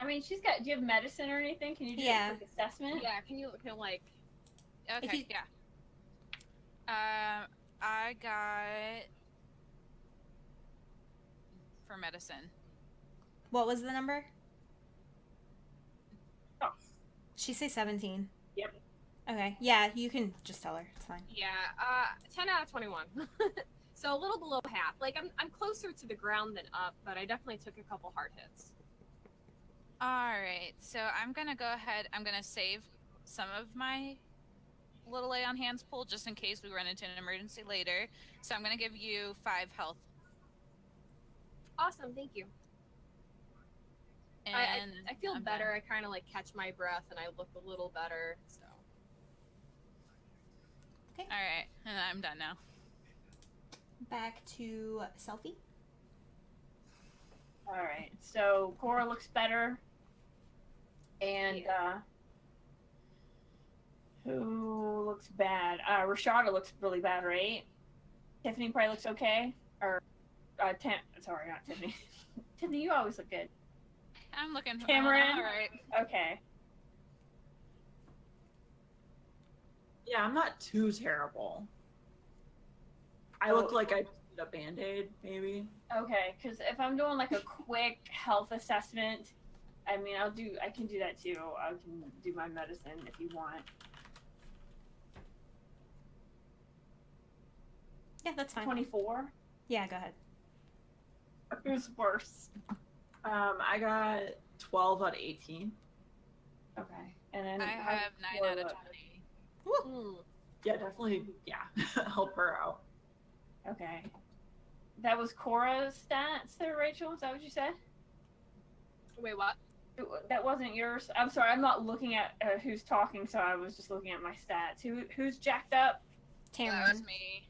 S3: I mean, she's got. Do you have medicine or anything? Can you do a quick assessment?
S4: Yeah, can you like...
S1: Okay, yeah. I got... For medicine.
S2: What was the number?
S3: Oh.
S2: She say 17.
S3: Yep.
S2: Okay. Yeah, you can just tell her. It's fine.
S4: Yeah, 10 out of 21. So a little below half. Like, I'm closer to the ground than up, but I definitely took a couple hard hits.
S1: Alright, so I'm gonna go ahead, I'm gonna save some of my little lay on hands pool just in case we run into an emergency later. So I'm gonna give you 5 health.
S4: Awesome, thank you.
S1: And
S4: I feel
S1: I'm
S4: better.
S1: done.
S4: I kind of like catch my breath and I look a little better, so.
S2: Okay.
S1: Alright, and I'm done now.
S2: Back to Selfie.
S3: All right. So Cora looks better, and who looks bad? Rashada looks really bad, right? Tiffany probably looks okay. Or sorry, not Tiffany. Tiffany, you always look good.
S1: I'm looking for
S3: Tamarin?
S1: Alright.
S3: Okay.
S5: Yeah, I'm not too terrible. I look like I just need a band-aid, maybe.
S3: Okay, because if I'm doing like a quick health assessment, I mean, I can do that too. I can do my medicine if you want.
S2: Yeah, that's fine.
S3: 24.
S2: Yeah, go ahead.
S3: Who's worse?
S5: I got 12 out of 18.
S3: Okay. And then
S1: I have 9 out of 20.
S2: Woo.
S5: Yeah, definitely. Yeah, help her out.
S3: Okay. That was Cora's stats there, Rachel? Is that what you said?
S4: Wait, what?
S3: That wasn't yours? I'm sorry, I'm not looking at who's talking, so I was just looking at my stats. Who's jacked up?
S2: Tamron.
S1: That was me.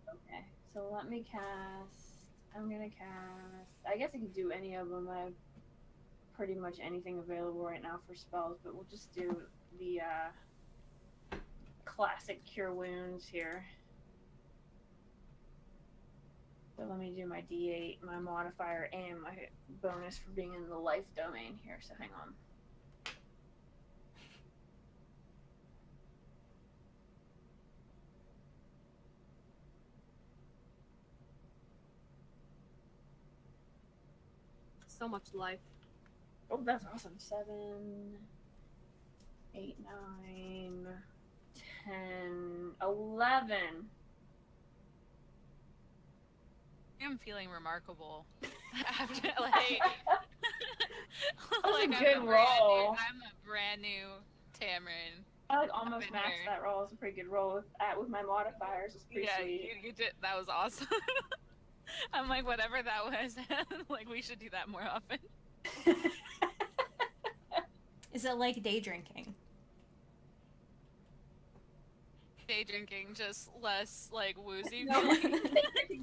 S3: Okay, so let me cast. I'm gonna cast. I guess I could do any of them. I have pretty much anything available right now for spells, but we'll just do the classic Cure Wounds here. So let me do my D8, my modifier, and my bonus for being in the life domain here. So hang on.
S4: So much life.
S3: Oh, that's awesome. 7, 8, 9, 10, 11.
S1: I'm feeling remarkable. After like,
S3: was a
S1: I'm
S3: good
S1: brand
S3: roll.
S1: I'm a brand new Tamron.
S3: I like almost
S1: in
S3: matched
S1: here.
S3: that roll. It's a pretty good roll with my modifiers. It's pretty
S1: Yeah,
S3: sweet.
S1: you did. That was awesome. I'm like, whatever that was, like we should do that more often.
S2: Is it like day drinking?
S1: Day drinking, just less like woozy.
S3: No,
S1: feeling.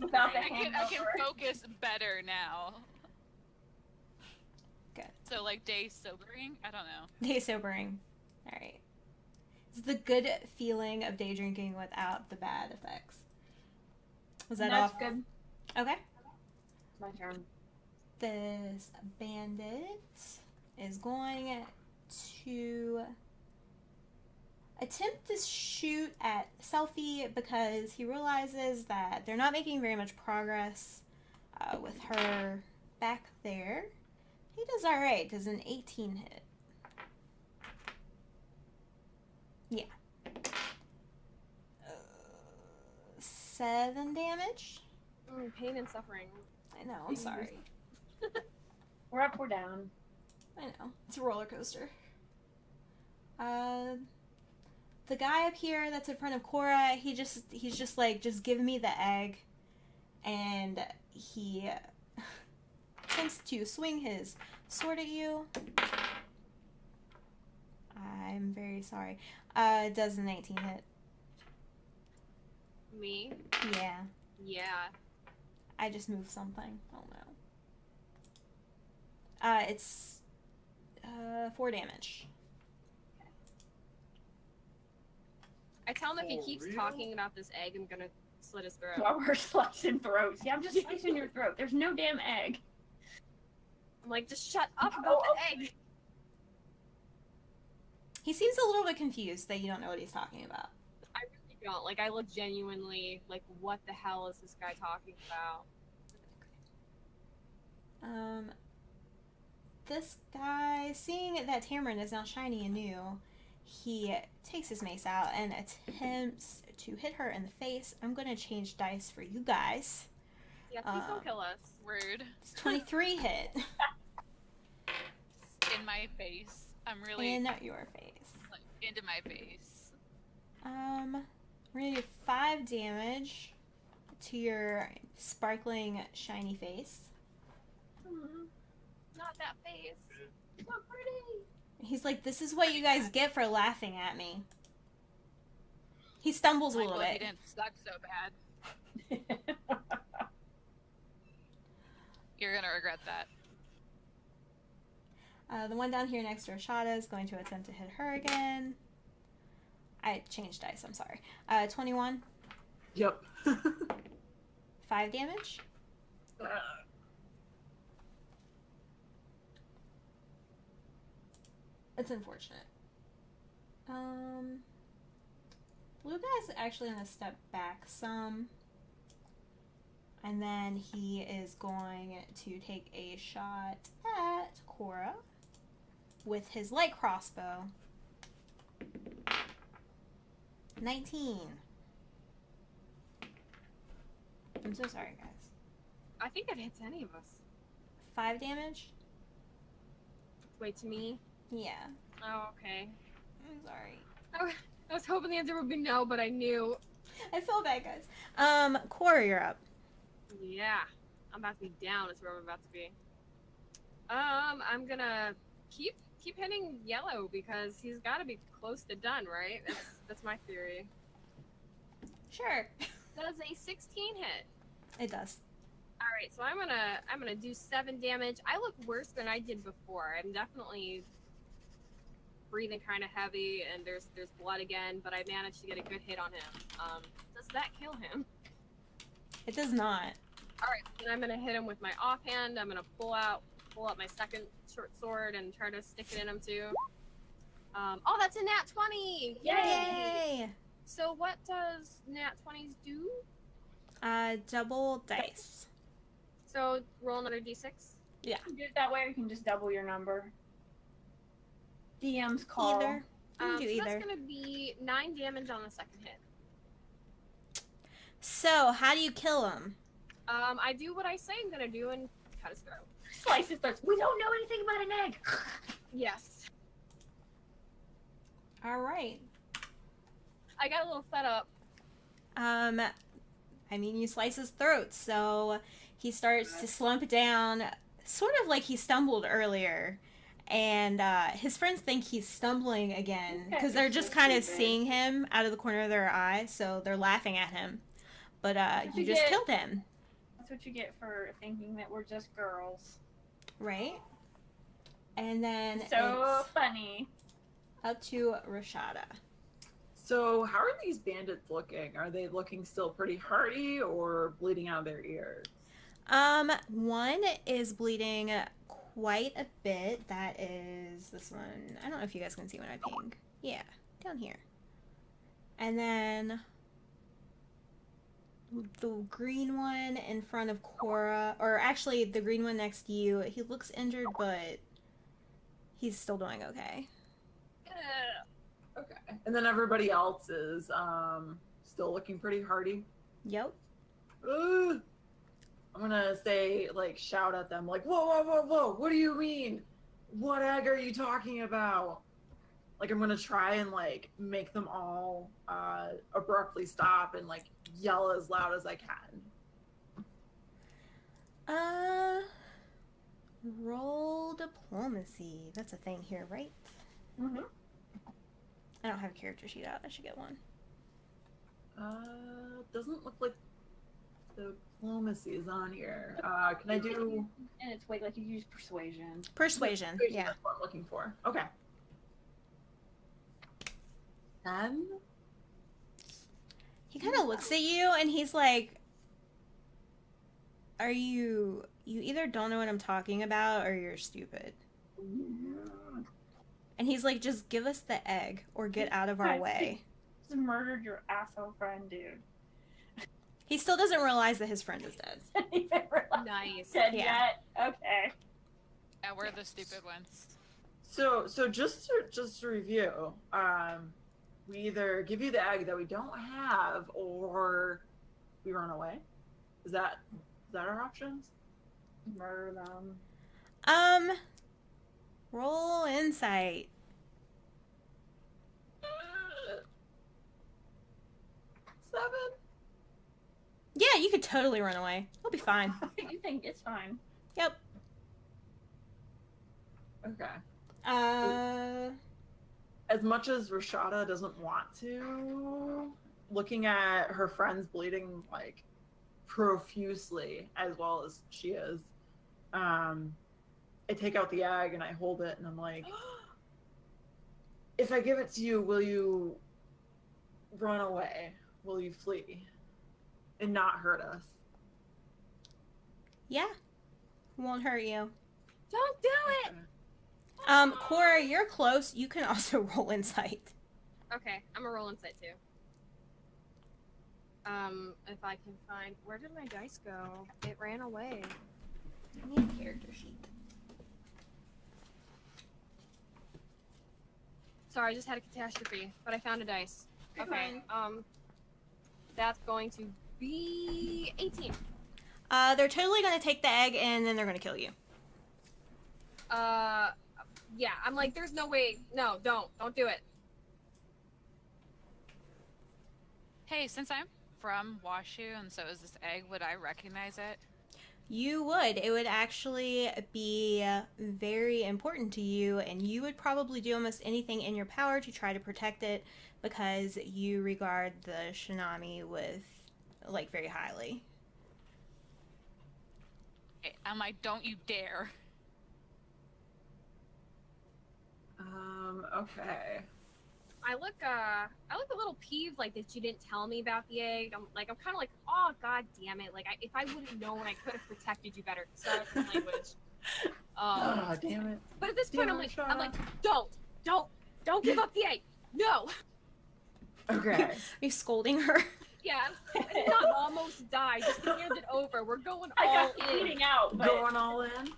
S3: without the
S1: I can
S3: hangover.
S1: focus better now.
S2: Good.
S1: So like day sobering? I don't know.
S2: Day sobering. All right. It's the good feeling of day drinking without the bad effects. Was that
S3: That's
S2: off?
S3: good.
S2: Okay.
S3: It's my turn.
S2: This bandit is going to attempt to shoot at Selfie because he realizes that they're not making very much progress with her back there. He does alright. Does an 18 hit? Yeah. 7 damage?
S4: Pain and suffering.
S2: I know, I'm sorry.
S3: We're up, we're down.
S2: I know. It's a roller coaster. The guy up here that's in front of Cora, he's just like, just give me the egg. And he attempts to swing his sword at you. I'm very sorry. Does a 19 hit?
S4: Me?
S2: Yeah.
S4: Yeah.
S2: I just moved something. Oh no. It's 4 damage.
S4: I tell him if he
S5: For
S4: keeps
S5: real?
S4: talking about this egg, I'm gonna slit his throat.
S3: While we're slicing throats. Yeah, I'm just slicing your throat. There's no damn egg.
S4: I'm like, just shut up about the egg.
S2: He seems a little bit confused that you don't know what he's talking about.
S4: I really don't. Like, I look genuinely like, what the hell is this guy talking about?
S2: This guy, seeing that Tamron is now shiny and new, he takes his mace out and attempts to hit her in the face. I'm going to change dice for you guys.
S4: Yeah, please don't kill us.
S1: Rude.
S2: It's 23 hit
S1: In my face. I'm really
S2: in your face.
S1: like, into my face.
S2: We're going to do 5 damage to your sparkling shiny face.
S4: Not that face.
S3: So pretty.
S2: He's like, this is what you guys get for laughing at me. He stumbles a
S1: Like,
S2: little
S1: well,
S2: bit.
S1: he didn't suck so bad. You're gonna regret that.
S2: The one down here next to Rashada is going to attempt to hit her again. I changed dice, I'm sorry. 21,
S5: Yep.
S2: 5 damage. It's unfortunate. Blue guy's actually gonna step back some. And then he is going to take a shot at Cora with his light crossbow. 19. I'm so sorry, guys.
S4: I think it hits any of us.
S2: 5 damage?
S4: Wait, to me?
S2: Yeah.
S4: Oh, okay.
S2: I'm sorry.
S4: I was hoping the answer would be no, but I knew.
S2: I feel bad, guys. Cora, you're up.
S4: Yeah. I'm about to be down is where I'm about to be. I'm gonna keep hitting yellow because he's gotta be close to done, right? That's my theory.
S2: Sure.
S4: Does a 16 hit?
S2: It does.
S4: Alright, so I'm gonna do 7 damage. I look worse than I did before. I'm definitely breathing kind of heavy, and there's blood again, but I managed to get a good hit on him. Does that kill him?
S2: It does not.
S4: Alright, then I'm gonna hit him with my offhand. I'm gonna pull out my second short sword and try to stick it in him too. Oh, that's a nat 20!
S2: Yay!
S4: So what does nat 20s do?
S2: Double dice.
S4: So roll another d6.
S3: You can do it that way, or you can just double your number. DM's call.
S2: Either. You can do
S4: So
S2: either.
S4: that's gonna be 9 damage on the second hit.
S2: So, how do you kill him?
S4: I do what I say I'm gonna do and cut his throat.
S3: Slice his throat. We don't know anything about an egg.
S4: Yes.
S2: All right.
S4: I got a little fed up.
S2: I mean, you slice his throat, so he starts to slump down, sort of like he stumbled earlier. And his friends think he's stumbling again because they're just kind of seeing him out of the corner of their eye, so they're laughing at him. But you just killed him.
S3: That's what you get for thinking that we're just girls.
S2: Right? And then
S3: So
S2: it's
S3: funny.
S2: up to Rashada.
S5: So, how are these bandits looking? Are they looking still pretty hardy or bleeding out of their ears?
S2: One is bleeding quite a bit. That is this one. I don't know if you guys can see when I ping. Yeah, down here. And then the green one in front of Cora, or actually the green one next to you, he looks injured, but he's still doing okay.
S5: Okay. And then everybody else is still looking pretty hardy.
S2: Yep.
S5: Ugh. I'm gonna say, like, shout at them, like, whoa, whoa, whoa, whoa, what do you mean? What egg are you talking about? Like, I'm gonna try and, like, make them all abruptly stop and, like, yell as loud as I can.
S2: Roll diplomacy. That's a thing here, right?
S3: Mm-hmm.
S2: I don't have a character sheet out. I should get one.
S5: Doesn't look like diplomacy is on here. Can I do...
S3: And it's like you use persuasion.
S2: Persuasion, yeah.
S5: That's what I'm looking for. Okay. 10?
S2: He kind of looks at you and he's like, are you either don't know what I'm talking about or you're stupid. And he's like, just give us the egg or get out of our way.
S3: Just murdered your asshole friend, dude.
S2: He still doesn't realize that his friend is dead.
S3: Didn't even realize
S4: Nice.
S3: dead
S2: Yeah.
S3: yet. Okay.
S1: Yeah, we're the stupid ones.
S5: So just to review, we either give you the egg that we don't have, or we run away. Is that our options?
S3: Murder them.
S2: Roll insight.
S5: 7.
S2: Yeah, you could totally run away. We'll be fine.
S3: You think it's fine.
S2: Yep.
S5: Okay. As much as Rashada doesn't want to, looking at her friends bleeding like profusely as well as she is, I take out the egg and I hold it and I'm like, if I give it to you, will you run away? Will you flee and not hurt us?
S2: Yeah. Won't hurt you.
S4: Don't do it!
S2: Cora, you're close. You can also roll insight.
S4: Okay, I'm gonna roll insight too. If I can find... Where did my dice go? It ran away.
S2: I need a character sheet.
S4: Sorry, I just had a catastrophe, but I found a dice. Okay. That's going to be 18.
S2: They're totally gonna take the egg and then they're gonna kill you.
S4: Yeah, I'm like, there's no way. No, don't do it.
S1: Hey, since I'm from Washu and so is this egg, would I recognize it?
S2: You would. It would actually be very important to you, and you would probably do almost anything in your power to try to protect it because you regard the Shinami with, like, very highly.
S1: I'm like, don't you dare.
S5: Okay.
S4: I look a little peeved, like, that you didn't tell me about the egg. I'm kind of like, oh, god damn it. Like, if I would have known, I could have protected you better. Sorry for the language.
S5: Oh, damn it.
S4: But at this point,
S5: Damn
S4: I'm
S5: it,
S4: like,
S5: Shauna.
S4: don't give up the egg. No.
S5: Okay.
S2: Are you scolding her?
S4: Yeah, it's not almost die. Just hand it over. We're going
S3: I
S4: all
S3: got
S4: in.
S3: bleeding out, but
S5: Going all in?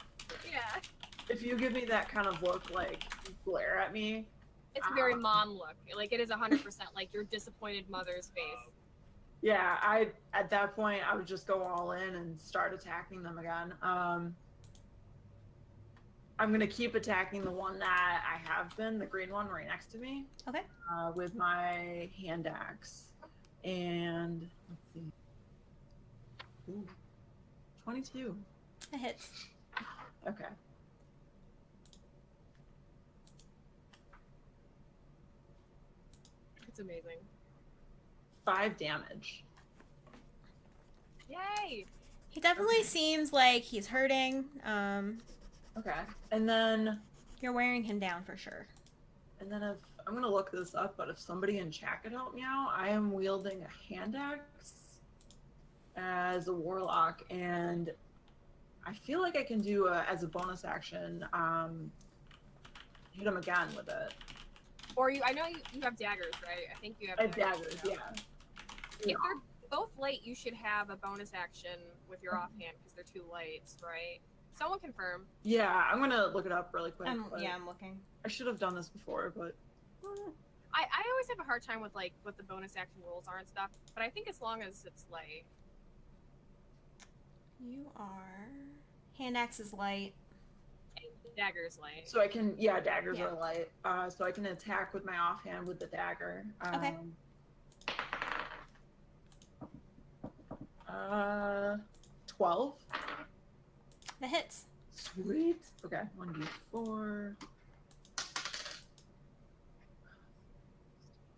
S4: Yeah.
S5: If you give me that kind of look, like, glare at me.
S4: It's a very mom look. Like, it is 100% like your disappointed mother's face.
S5: Yeah, at that point, I would just go all in and start attacking them again. I'm gonna keep attacking the one that I have been, the green one right next to me.
S2: Okay.
S5: With my hand axe. And, let's see. Ooh, 22.
S2: That hits.
S5: Okay.
S4: It's amazing.
S5: 5 damage.
S4: Yay!
S2: He definitely
S5: Okay.
S2: seems like he's hurting.
S5: Okay. And then
S2: You're wearing him down for sure.
S5: if I'm gonna look this up, but if somebody in chat could help me out, I am wielding a hand axe as a warlock, and I feel like I can do as a bonus action, hit him again with it.
S4: Or I know you have daggers, right? I think you have
S5: I have daggers, yeah.
S4: If they're both light, you should have a bonus action with your offhand because they're two lights, right? Someone confirm.
S5: Yeah, I'm gonna look it up really quick. but
S2: I'm looking.
S5: I should have done this before, but
S4: I always have a hard time with like what the bonus action rules are and stuff, but I think as long as it's light.
S2: You are. Hand axe is light.
S4: And dagger's light.
S5: so I can, daggers
S2: Yeah.
S5: are light, so I can attack with my offhand with the dagger.
S2: Okay.
S5: 12.
S2: That hits.
S5: Sweet. Okay, 1d4.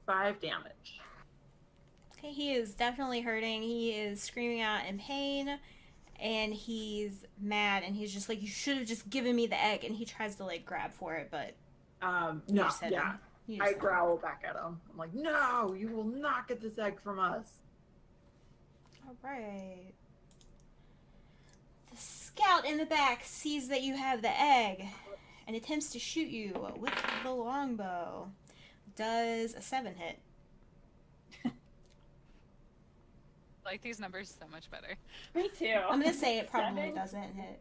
S5: 5 damage.
S2: Okay, he is definitely hurting. He is screaming out in pain, and he's mad, and he's just like, you should have just given me the egg. And he tries to like grab for it, but
S5: No,
S2: just hit him. You just
S5: I
S2: hit him.
S5: growl back at him. I'm like, no, you will not get this egg from us.
S2: All right. The scout in the back sees that you have the egg and attempts to shoot you with the longbow. Does a 7 hit?
S1: Like these numbers so much better.
S3: me too.
S2: I'm gonna say it probably
S3: 7?
S2: doesn't hit.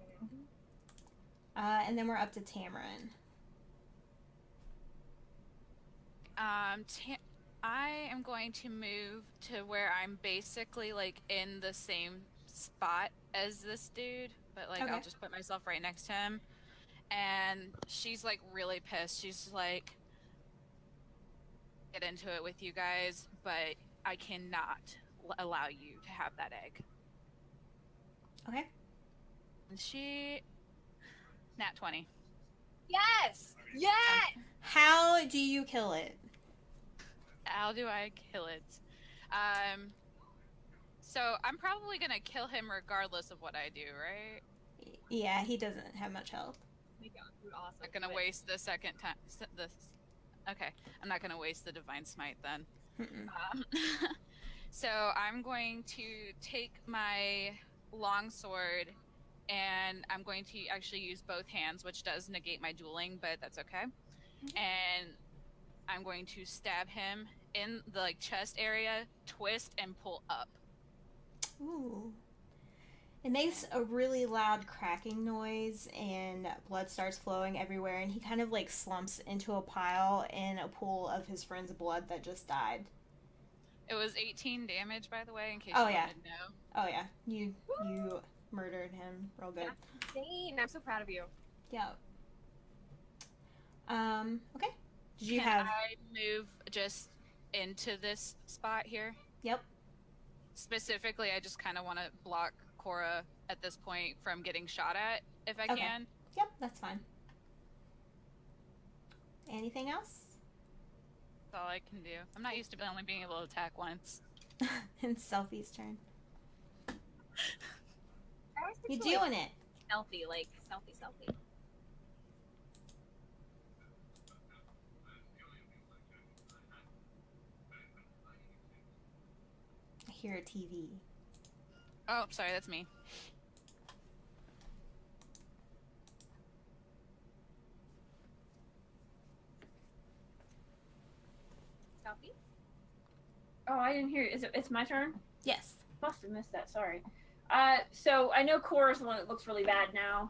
S2: And then we're up to Tamarin.
S1: I am going to move to where I'm basically like in the same spot as this dude, but like
S2: Okay.
S1: I'll just put myself right next to him. And she's like really pissed. She's like, get into it with you guys, but I cannot allow you to have that egg.
S2: Okay.
S1: And she, nat 20.
S4: Yes! Yes!
S2: How do you kill it?
S1: How do I kill it? So I'm probably gonna kill him regardless of what I do, right?
S2: Yeah, he doesn't have much health.
S4: Oh my God, dude, awesome.
S1: Not gonna waste the second time. Okay, I'm not gonna waste the divine smite then.
S2: Mm-mm.
S1: So I'm going to take my longsword and I'm going to actually use both hands, which does negate my dueling, but that's okay. And I'm going to stab him in the like chest area, twist and pull up.
S2: Ooh. It makes a really loud cracking noise and blood starts flowing everywhere, and he kind of like slumps into a pile in a pool of his friend's blood that just died.
S1: It was 18 damage, by the way, in case
S2: Oh,
S1: you
S2: yeah.
S1: wanted to know.
S2: Oh yeah, you murdered him real good.
S4: That's insane. I'm so proud of you.
S2: Yeah. Okay. Did you
S1: Can
S2: have?
S1: I move just into this spot here?
S2: Yep.
S1: Specifically, I just kind of want to block Cora at this point from getting shot at, if I
S2: Okay.
S1: can.
S2: Yep, that's fine. Anything else?
S1: That's all I can do. I'm not used to only being able to attack once.
S2: It's Selfie's turn.
S4: I always
S2: You
S4: picture,
S2: doing it?
S4: Selfie, like selfie.
S2: I hear a TV.
S1: Oh, sorry, that's me.
S4: Selfie.
S3: Oh, I didn't hear. It's my turn.
S2: Yes.
S3: Must have missed that. Sorry. So I know Cora's the one that looks really bad now.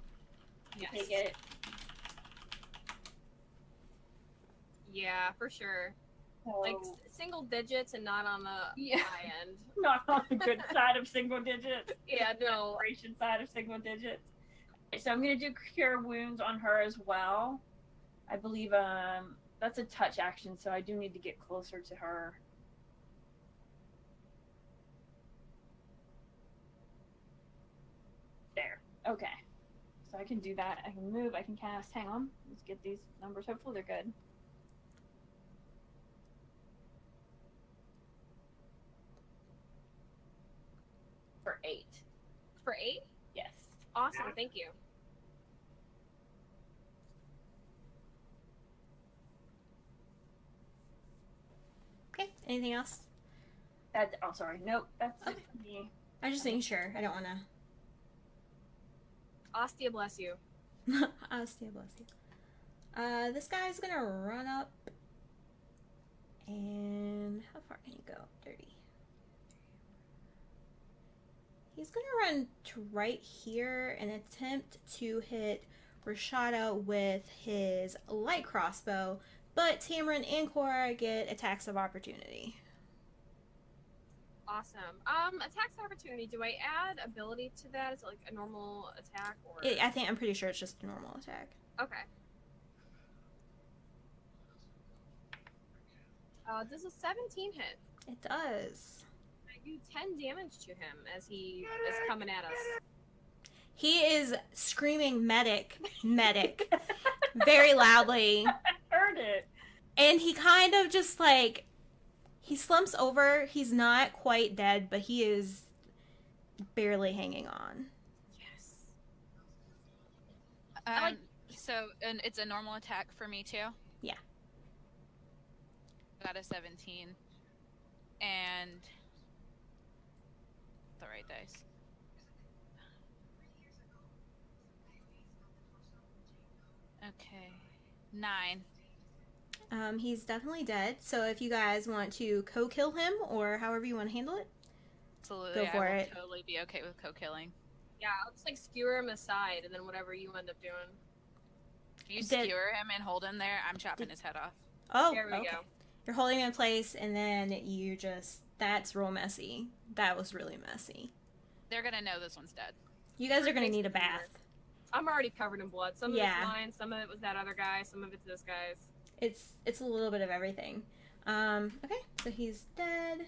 S4: Yes.
S3: Take it.
S4: Yeah, for sure.
S3: So,
S4: Like single digits and not on the
S3: Yeah.
S4: high end.
S3: not on the good side of single digits.
S4: Yeah, no.
S3: Operation side of single digits. So I'm gonna do cure wounds on her as well. I believe that's a touch action, so I do need to get closer to her. There. Okay. So I can do that. I can move. I can cast. Hang on. Let's get these numbers. Hopefully they're good. For 8.
S4: For 8?
S3: Yes.
S4: Awesome, thank you.
S2: Okay. Anything else?
S3: That. Oh, sorry. Nope. That's
S2: Okay.
S3: it for me.
S2: I'm just making sure. I don't want
S4: Ostia bless you.
S2: to. I'll stay bless you. This guy's gonna run up. And how far can he go? 30. He's gonna run to right here and attempt to hit Rashada with his light crossbow, but Tamarin and Cora get attacks of opportunity.
S4: Awesome. Attacks of opportunity. Do I add ability to that? Is it like a normal attack or?
S2: I'm pretty sure it's just a normal attack.
S4: Okay. Does a 17 hit?
S2: It does.
S4: I do 10 damage to him as he is coming at us.
S2: He is screaming medic, medic, very loudly.
S3: I heard it.
S2: And he kind of just like, he slumps over. He's not quite dead, but he is barely hanging on.
S4: Yes.
S1: So, and it's a normal attack for me too?
S2: Yeah.
S1: Got a 17. And the right dice. Okay. 9.
S2: He's definitely dead. So if you guys want to co-kill him or however you want to handle it,
S1: Absolutely.
S2: Go for
S1: I will
S2: it.
S1: totally be okay with co-killing.
S4: Yeah, I'll just like skewer him aside and then whatever you end up doing.
S1: If you
S2: Did-
S1: skewer him and hold him there, I'm chopping his head off.
S2: oh,
S4: There we
S2: okay.
S4: go.
S2: You're holding him in place, and then you just, that's real messy. That was really messy.
S1: They're gonna know this one's dead.
S2: You guys are going to need a bath.
S4: I'm already covered in blood. Some of
S2: Yeah.
S4: it's mine, some of it was that other guy, some of it's this guy's.
S2: It's a little bit of everything. Okay, so he's dead.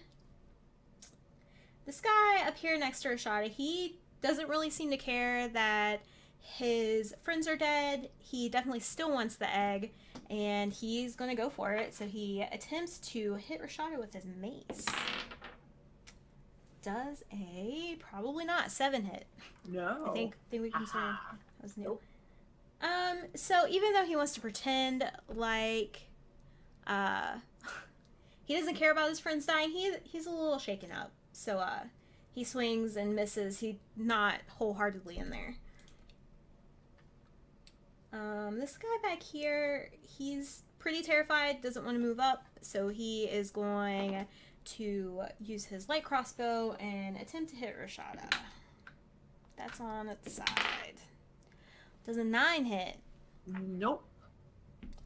S2: This guy up here next to Rashada, he doesn't really seem to care that his friends are dead. He definitely still wants the egg, and he's going to go for it. So he attempts to hit Rashada with his mace. Does a probably not 7 hit.
S5: No.
S2: I think we can say that was new.
S5: Nope.
S2: So even though he wants to pretend like he doesn't care about his friends dying, he's a little shaken up. So he swings and misses. He's not wholeheartedly in there. This guy back here, he's pretty terrified, doesn't want to move up, so he is going to use his light crossbow and attempt to hit Rashada. That's on its side. Does a 9 hit?
S5: Nope.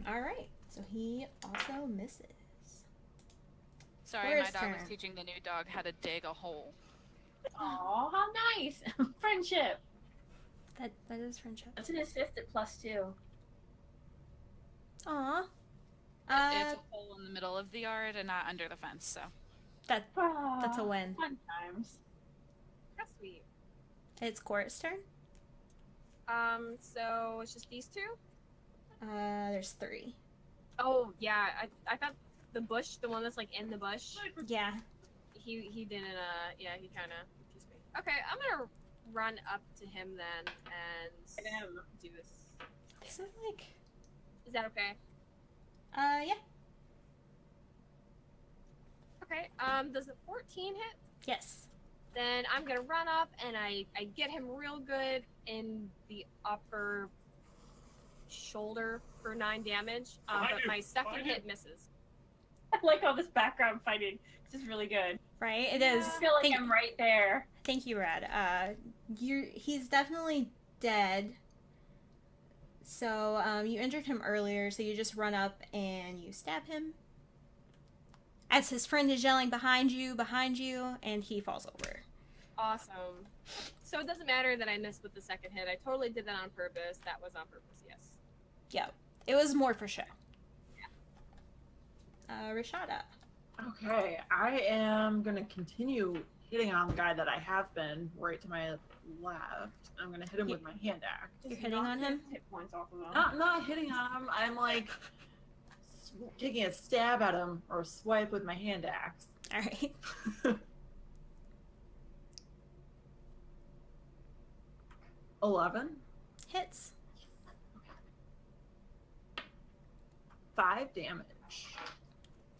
S2: Alright, so he also misses.
S1: Sorry,
S2: Cora's
S1: my dog was
S2: turn.
S1: teaching the new dog how to dig a hole.
S3: Oh, how nice! Friendship.
S2: That is friendship.
S3: That's an assist at +2.
S2: Aw.
S1: It's a hole in the middle of the yard and not under the fence, so.
S2: That's a win.
S3: Fun times.
S4: That's sweet.
S2: It's Cora's turn.
S4: So it's just these two?
S2: There's 3.
S4: Oh, yeah. I thought the bush, the one that's like in the bush,
S2: Yeah.
S4: he didn't, yeah, he kind of confused me. Okay, I'm gonna run up to him then and do this.
S2: This is like.
S4: Is that okay?
S2: Yeah.
S4: Okay, does a 14 hit?
S2: Yes.
S4: Then I'm gonna run up and I get him real good in the upper shoulder for 9 damage, but my second hit misses.
S3: I like all this background fighting. This is really good.
S2: Right. It is.
S3: I feel like I'm right there.
S2: Thank you, Rad. He's definitely dead. So, you injured him earlier, so you just run up and you stab him. As his friend is yelling behind you, and he falls over.
S4: Awesome. So it doesn't matter that I missed with the second hit. I totally did that on purpose. That was on purpose, yes.
S2: Yep. It was more for show. Rashada.
S5: Okay, I am gonna continue hitting on the guy that I have been right to my left. I'm gonna hit him with my hand axe.
S2: You're hitting on him?
S3: Hit points off of him.
S5: Not hitting on him. I'm like taking a stab at him or a swipe with my hand axe.
S2: All right.
S5: 11.
S2: Hits.
S5: 5 damage.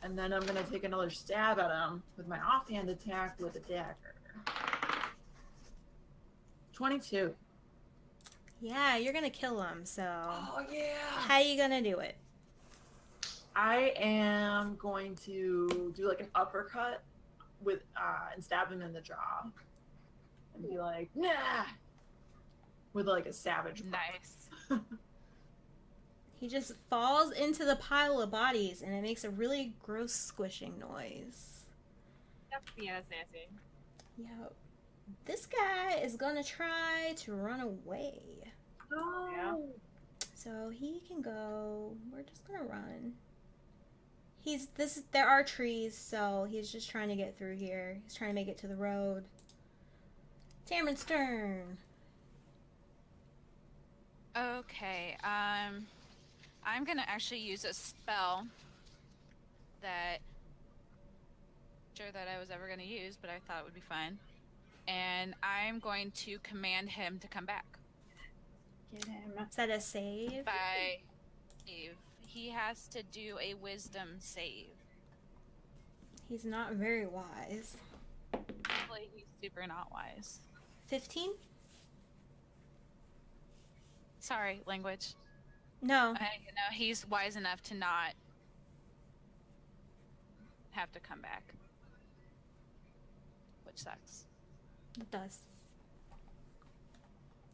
S5: And then I'm gonna take another stab at him with my offhand attack with a dagger. 22.
S2: Yeah, you're gonna kill him, so.
S5: Oh yeah!
S2: How you gonna do it?
S5: I am going to do like an uppercut with and stab him in the jaw. And be like, nah! With like a savage bark.
S1: Nice.
S2: He just falls into the pile of bodies, and it makes a really gross squishing noise.
S4: Yeah, that's nasty.
S2: Yep. This guy is gonna try to run away.
S5: Oh.
S3: Yeah.
S2: So he can go. We're just gonna run. There are trees, so he's just trying to get through here. He's trying to make it to the road. Tamron's turn.
S1: Okay, I'm gonna actually use a spell that sure that I was ever gonna use, but I thought it would be fun. And I'm going to command him to come back.
S3: Get him.
S2: Is that a save?
S1: By save. He has to do a wisdom save.
S2: He's not very wise.
S1: Actually, he's super not wise.
S2: 15?
S1: Sorry, language.
S2: No.
S1: He's wise enough to not have to come back. Which sucks.
S2: It does.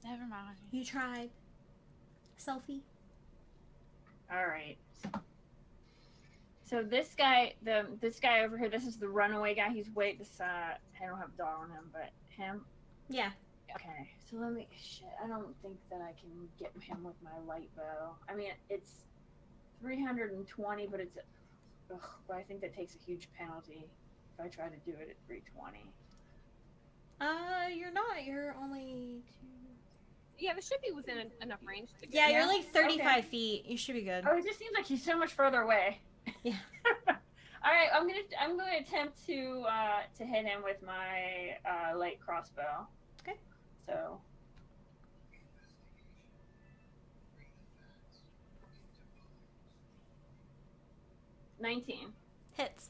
S1: Never mind.
S2: You tried. Selfie.
S3: All right. So this guy over here, this is the runaway guy. He's I don't have dog on him, but him.
S2: Yeah.
S3: Okay, so I don't think that I can get him with my light bow. I mean, it's 320, but but I think that takes a huge penalty if I try to do it at 320.
S2: You're not. You're only 2.
S4: Yeah, this should be within enough range to
S2: Yeah,
S3: Yeah?
S2: you're like 35
S3: Okay.
S2: feet. You should be good.
S3: Oh, it just seems like he's so much further away.
S2: Yeah.
S3: All right, I'm gonna attempt to hit him with my light crossbow.
S2: Okay.
S3: So. $19.
S2: Hits.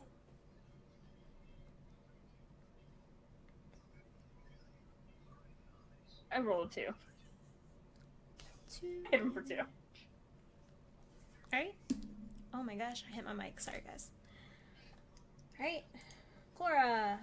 S3: I rolled 2.
S2: 2.
S3: Hit him for 2.
S2: Alright. Oh my gosh, I hit my mic. Sorry, guys. Alright. Cora.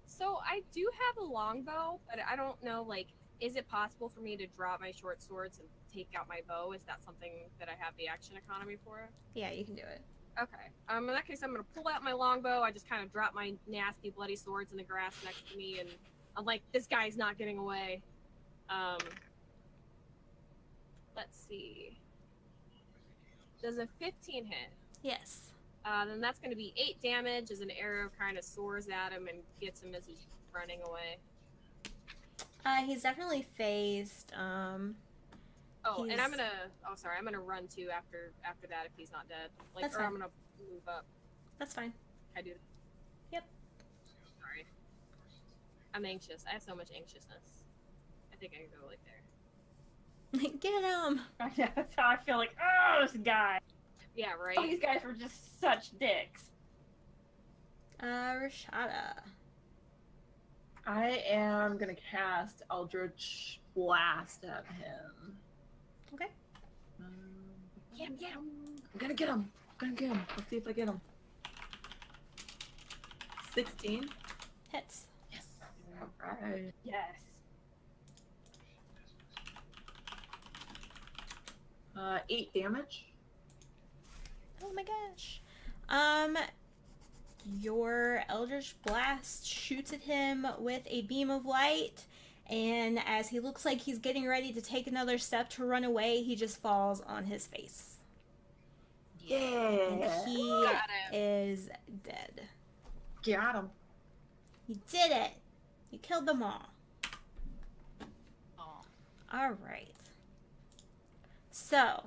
S4: So I do have a longbow, but I don't know, like, is it possible for me to drop my short swords and take out my bow? Is that something that I have the action economy for?
S2: Yeah, you can do it.
S4: Okay. In that case, I'm gonna pull out my longbow. I just kind of drop my nasty, bloody swords in the grass next to me, and I'm like, this guy's not getting away. Let's see. Does a 15 hit?
S2: Yes.
S4: Then that's going to be 8 damage as an arrow kind of soars at him and gets him as he's running away.
S2: He's definitely phased.
S4: Oh,
S2: he's...
S4: and I'm gonna run too after that if he's not dead. Like,
S2: That's
S4: or
S2: fine.
S4: I'm gonna move up.
S2: That's fine.
S4: Can I do that?
S2: Yep.
S4: Sorry. I'm anxious. I have so much anxiousness. I think I can go like there.
S2: Get him!
S3: Yeah, that's how I feel like, oh, this guy.
S4: Yeah, right.
S3: Oh, these guys were just such dicks.
S2: Rashada.
S5: I am gonna cast Eldritch Blast at him.
S2: Okay.
S3: Get him, get him.
S5: I'm gonna get him. Let's see if I get him. 16.
S2: Hits.
S5: Yes. Alright.
S3: Yes.
S5: 8 damage.
S2: Oh my gosh. Your Eldritch Blast shoots at him with a beam of light, and as he looks like he's getting ready to take another step to run away, he just falls on his face.
S5: Yeah.
S2: And he
S1: Got him.
S2: is dead.
S5: Got him.
S2: You did it! You killed them all.
S1: Oh.
S2: Alright. So,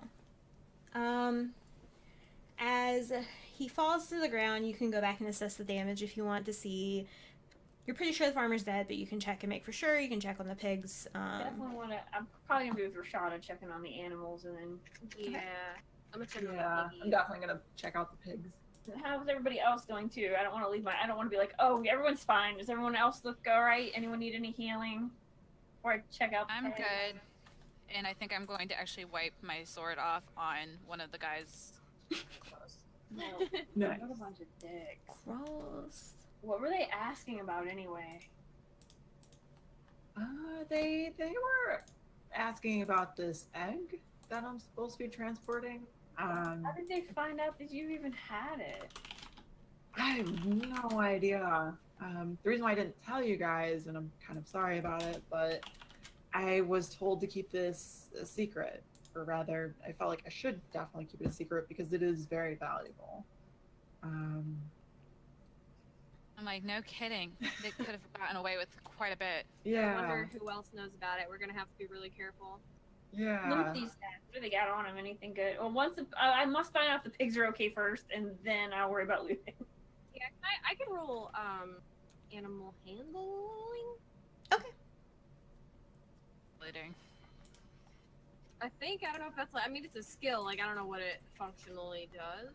S2: as he falls to the ground, you can go back and assess the damage if you want to see. You're pretty sure the farmer's dead, but you can check and make for sure. You can check on the pigs.
S3: Definitely want to. I'm probably gonna be with Rashada checking on the animals, and then
S4: Yeah. I'm gonna check on
S5: Yeah,
S4: the
S5: I'm
S4: piggies.
S5: definitely gonna check out the pigs.
S3: how's everybody else doing too? I don't want to leave my. I don't want to be like, oh, everyone's fine. Does everyone else look all right? Anyone need any healing? Before I check out. The
S1: I'm
S3: pigs?
S1: good. And I think I'm going to actually wipe my sword off on one of the guys close.
S3: No,
S5: Nice.
S3: what a bunch of dicks.
S2: Gross.
S3: What were they asking about anyway?
S5: They were asking about this egg that I'm supposed to be transporting.
S3: How did they find out that you even had it?
S5: I have no idea. The reason why I didn't tell you guys, and I'm kind of sorry about it, but I was told to keep this a secret, or rather, I felt like I should definitely keep it a secret because it is very valuable.
S1: I'm like, no kidding. They could have gotten away with quite a bit.
S4: I
S5: Yeah,
S4: wonder who else knows about it. We're gonna have to be really careful.
S5: yeah.
S3: Loot these guys. What do they got on them? Anything good? Well, I must find out if the pigs are okay first, and then I'll worry about looting.
S4: Yeah, I can roll animal handling.
S1: Looting.
S4: I think I don't know if that's like, I mean it's a skill. Like I don't know what it functionally does.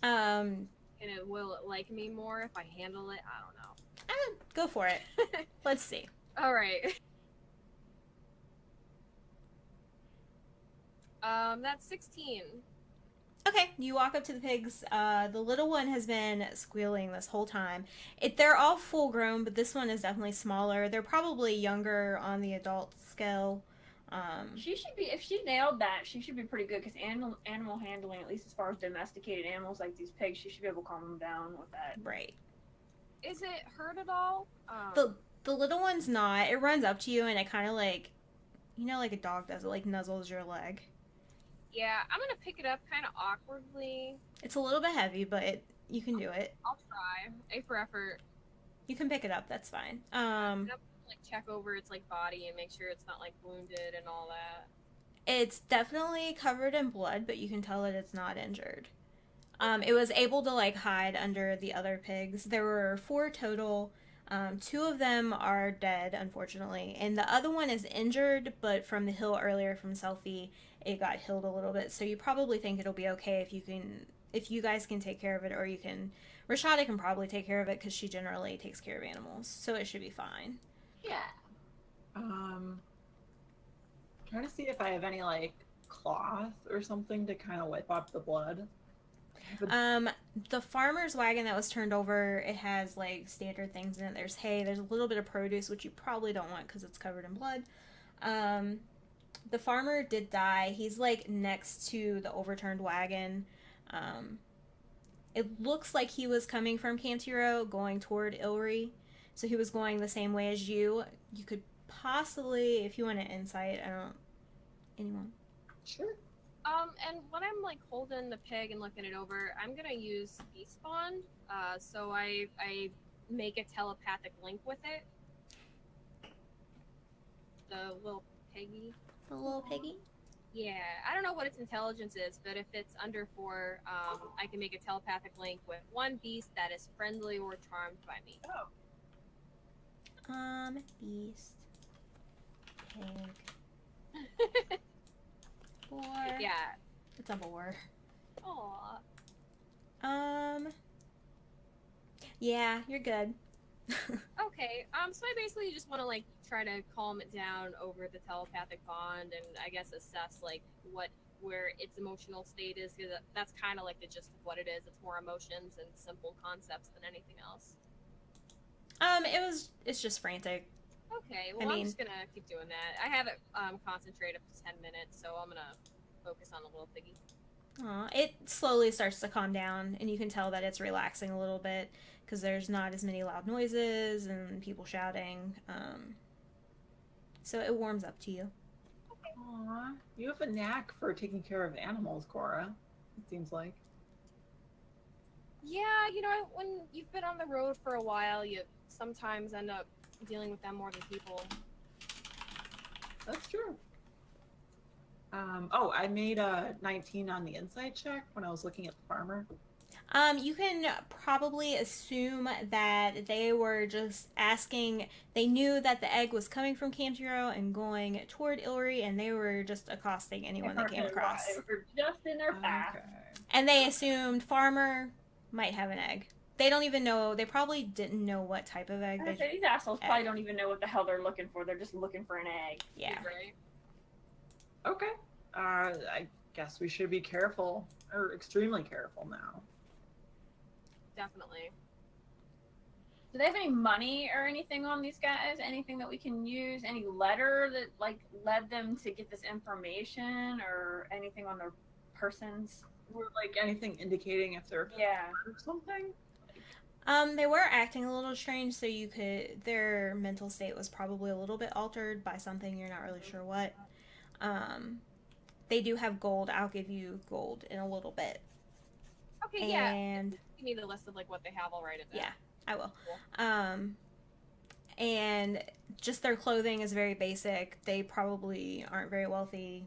S2: Um,
S4: And will it like me more if I handle it? I don't know.
S2: go for it. Let's see.
S4: All right. That's 16.
S2: Okay, you walk up to the pigs. The little one has been squealing this whole time. They're all full grown, but this one is definitely smaller. They're probably younger on the adult scale.
S3: She should be, if she nailed that, she should be pretty good, because animal handling, at least as far as domesticated animals like these pigs, she should be able to calm them down with that.
S2: Right.
S4: Is it hurt at all?
S2: The little one's not. It runs up to you and it kind of like, you know, like a dog does. It like nuzzles your leg.
S4: Yeah, I'm gonna pick it up kind of awkwardly.
S2: It's a little bit heavy, but you can do it.
S4: I'll try. A for effort.
S2: You can pick it up. That's fine.
S4: And I'm gonna, like check over its like body and make sure it's not like wounded and all that.
S2: It's definitely covered in blood, but you can tell that it's not injured. It was able to like hide under the other pigs. There were 4 total. 2 of them are dead, unfortunately, and the other one is injured, but from the hill earlier from Selfie, it got healed a little bit. So you probably think it'll be okay if you guys can take care of it, or you can. Rashada can probably take care of it because she generally takes care of animals, so it should be fine.
S3: Yeah.
S5: Trying to see if I have any like cloth or something to kind of wipe off the blood.
S2: The farmer's wagon that was turned over, it has like standard things in it. There's hay, there's a little bit of produce, which you probably don't want because it's covered in blood. The farmer did die. He's like next to the overturned wagon. It looks like he was coming from Cantiro going toward Ilri. So he was going the same way as you. You could possibly, if you want an insight, I don't. Anyone?
S5: Sure.
S4: And when I'm like holding the pig and looking it over, I'm gonna use Beast Bond. So I make a telepathic link with it. The little piggy.
S2: The little piggy?
S4: Yeah, I don't know what its intelligence is, but if it's under 4, I can make a telepathic link with one beast that is friendly or charmed by me.
S3: Oh.
S2: Beast. Pig. 4.
S4: Yeah.
S2: It's a 4.
S4: Aw.
S2: Yeah, you're good.
S4: Okay. So I basically just want to like try to calm it down over the telepathic bond, and I guess assess like where its emotional state is, because that's kind of like the gist of what it is. It's more emotions and simple concepts than anything else.
S2: It's just frantic.
S4: Okay. Well, I'm just gonna keep doing that. I have it concentrate up to 10 minutes, so I'm gonna focus on the little piggy.
S2: It slowly starts to calm down, and you can tell that it's relaxing a little bit because there's not as many loud noises and people shouting. So it warms up to you.
S5: Aw, you have a knack for taking care of animals, Cora. It seems like.
S4: Yeah, you know, when you've been on the road for a while, you sometimes end up dealing with them more than people.
S5: That's true. Oh, I made a 19 on the inside check when I was looking at the farmer.
S2: You can probably assume that they were just asking. They knew that the egg was coming from Cantiro and going toward Ilri, and they were just accosting anyone they came across.
S3: They were just in their path.
S5: Okay.
S2: And they assumed farmer might have an egg. They don't even know. They probably didn't know what type of egg.
S3: These assholes probably don't even know what the hell they're looking for. They're just looking for an egg.
S2: Yeah.
S4: Right?
S5: Okay. I guess we should be careful, or extremely careful now.
S4: Definitely.
S3: Do they have any money or anything on these guys? Anything that we can use? Any letter that like led them to get this information, or anything on their persons?
S5: Or like anything indicating if they're
S3: Yeah.
S5: or something?
S2: They were acting a little strange, so their mental state was probably a little bit altered by something, you're not really sure what. They do have gold. I'll give you gold in a little bit.
S4: Okay, yeah.
S2: And
S4: Give me the list of like what they have. I'll write it down.
S2: yeah, I will.
S4: Cool.
S2: And just their clothing is very basic. They probably aren't very wealthy.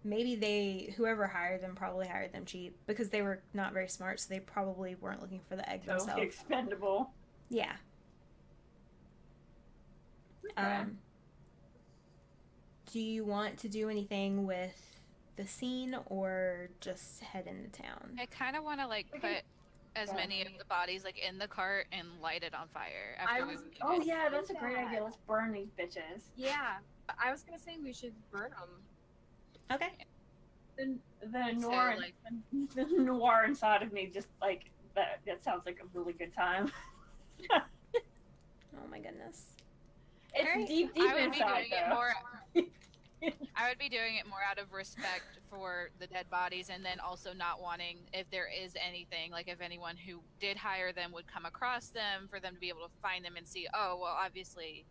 S2: Maybe whoever hired them probably hired them cheap because they were not very smart, so they probably weren't looking for the egg
S3: So
S2: themselves.
S3: expendable.
S2: Yeah.
S3: Okay.
S2: Do you want to do anything with the scene or just head into town?
S1: I kind of want to like put as many of the bodies like in the cart and light it on fire.
S3: Oh yeah, that's a great idea. Let's burn these bitches.
S4: Yeah. I was gonna say we should burn them.
S2: Okay.
S3: The noir,
S1: like-
S3: the noir inside of me just like that. That sounds like a really good time.
S2: Oh my goodness.
S3: It's
S1: Alright,
S3: deep
S1: I would be
S3: inside
S1: doing it
S3: though.
S1: more. I would be doing it more out of respect for the dead bodies, and then also not wanting, if there is anything, like if anyone who did hire them would come across them, for them to be able to find them and see, oh, well, obviously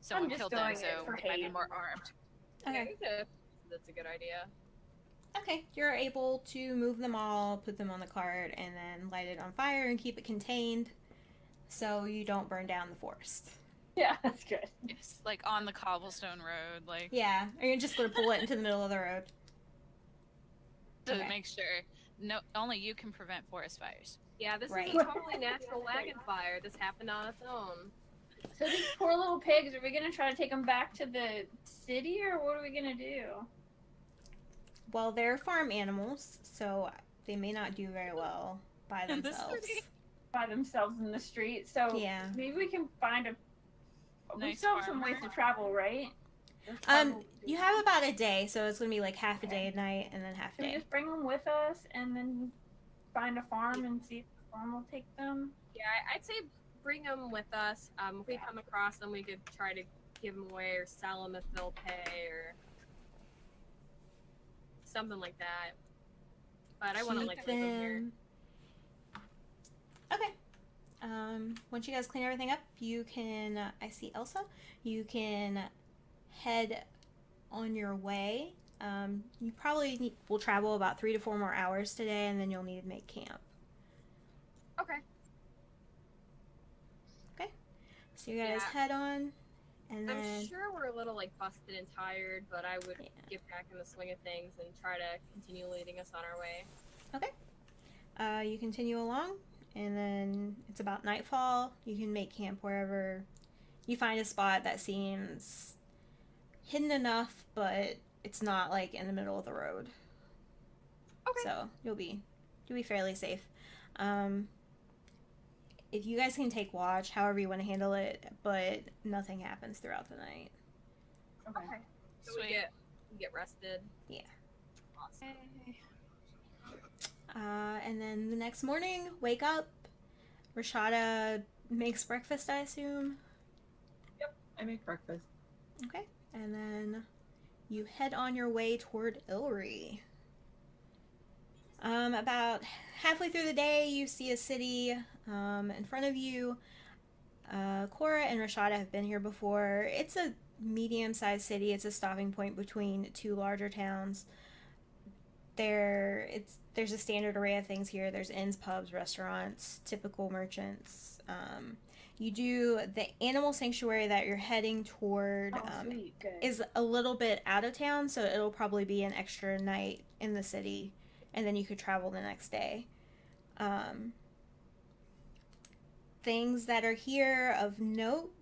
S1: someone
S3: just
S1: killed them,
S3: doing
S1: so
S3: it for
S1: they might be
S3: hate.
S1: more armed.
S2: Okay.
S4: Yeah, that's a good idea.
S2: Okay. You're able to move them all, put them on the cart, and then light it on fire and keep it contained so you don't burn down the forest.
S3: Yeah, that's good.
S1: Yes, like on the cobblestone road, like
S2: Yeah. Or you're just going to pull it into the middle of the road.
S1: to
S2: Okay.
S1: make sure only you can prevent forest fires.
S4: Yeah, this
S2: Right.
S4: is a totally natural wagon fire. This happened on its own.
S3: So these poor little pigs, are we gonna try to take them back to the city, or what are we gonna do?
S2: Well, they're farm animals, so they may not do very well by
S1: In the
S2: themselves.
S1: city.
S3: By themselves in the street. So
S2: Yeah.
S3: maybe we can find we
S1: Nice
S3: still have some
S1: farmer.
S3: ways to travel, right? There's travel-
S2: You have about a day, so it's going to be like half a day at night and then half a
S3: Should we
S2: day.
S3: just bring them with us and then find a farm and see if the farm will take them?
S4: Yeah, I'd say bring them with us. If we come across them, we could try to give them away or sell them if they'll pay or something like that. But I want to like leave them here.
S2: Okay. Once you guys clean everything up, you can. I see Elsa. You can head on your way. You probably will travel about 3 to 4 more hours today, and then you'll need to make camp.
S4: Okay.
S2: So you guys
S4: Yeah.
S2: head on, and then
S4: I'm sure we're a little like busted and tired, but I would get back in the swing of things and try to continue leading us on our way.
S2: you continue along, and then it's about nightfall. You can make camp wherever you find a spot that seems hidden enough, but it's not like in the middle of the road.
S4: Okay.
S2: So you'll be fairly safe. If you guys can take watch, however you want to handle it, but nothing happens throughout the night.
S4: Okay. So
S1: Sweet.
S4: we get rested.
S2: Yeah.
S4: Awesome.
S2: And then the next morning, wake up. Rashada makes breakfast, I assume.
S5: Yep, I make breakfast.
S2: Okay. And then you head on your way toward Ilri. About halfway through the day, you see a city in front of you. Cora and Rashada have been here before. It's a medium-sized city. It's a stopping point between 2 larger towns. There's a standard array of things here. There's inns, pubs, restaurants, typical merchants. The animal sanctuary that you're heading toward
S3: Sweet. Good.
S2: is a little bit out of town, so it'll probably be an extra night in the city, and then you could travel the next day. Things that are here of note,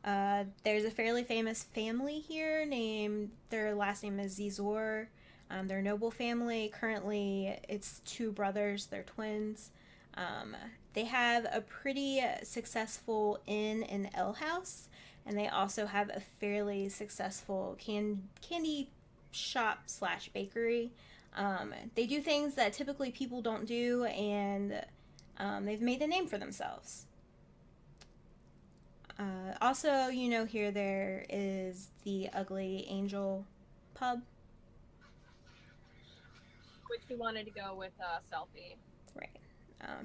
S2: there's a fairly famous family here their last name is Zizor. They're a noble family. Currently, it's 2 brothers. They're twins. They have a pretty successful inn and ale house, and they also have a fairly successful candy shop / bakery. They do things that typically people don't do, and they've made a name for themselves. Also, here there is the Ugly Angel pub.
S4: Which we wanted to go with Selfie.
S2: Right.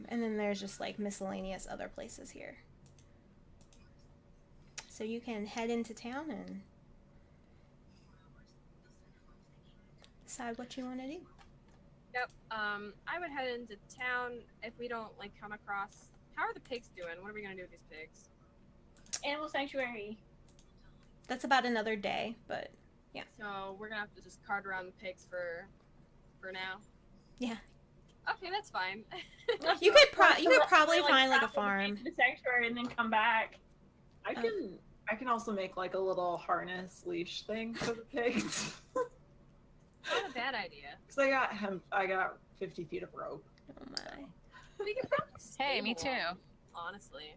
S2: And then there's just like miscellaneous other places here. So you can head into town and decide what you want to do.
S4: Yep. I would head into town if we don't like come across. How are the pigs doing? What are we gonna do with these pigs?
S3: Animal sanctuary.
S2: That's about another day, but
S4: So we're gonna have to just cart around the pigs for now.
S2: Yeah.
S4: Okay, that's fine.
S2: you could probably find like a
S3: travel
S2: farm.
S3: to the sanctuary and then come back.
S5: I can also make like a little harness leash thing for the pigs.
S4: Not a bad idea.
S5: Because I got 50 feet of rope.
S2: Oh my.
S4: We could probably
S1: Hey, me
S4: stable
S1: too.
S4: them, honestly.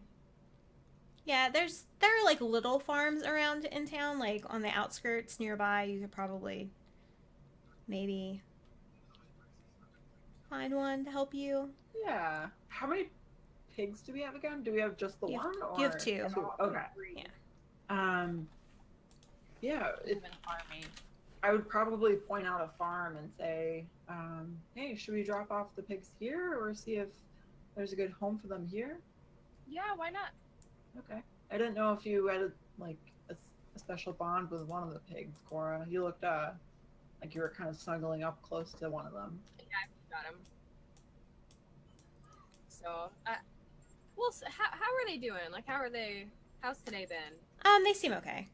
S2: Yeah, there are like little farms around in town, like on the outskirts nearby. You could probably maybe find one to help you.
S5: Yeah. How many pigs do we have again? Do we have just the
S2: You have-
S5: one? Or
S2: you have 2.
S5: Okay.
S2: Yeah.
S5: Yeah. If
S1: Even farming.
S5: I would probably point out a farm and say, hey, should we drop off the pigs here or see if there's a good home for them here?
S4: Yeah, why not?
S5: Okay. I didn't know if you had a special bond with one of the pigs, Cora. You looked like you were kind of snuggling up close to one of them.
S4: Got him. So, how are they doing? Like, how's today been?
S2: They seem okay.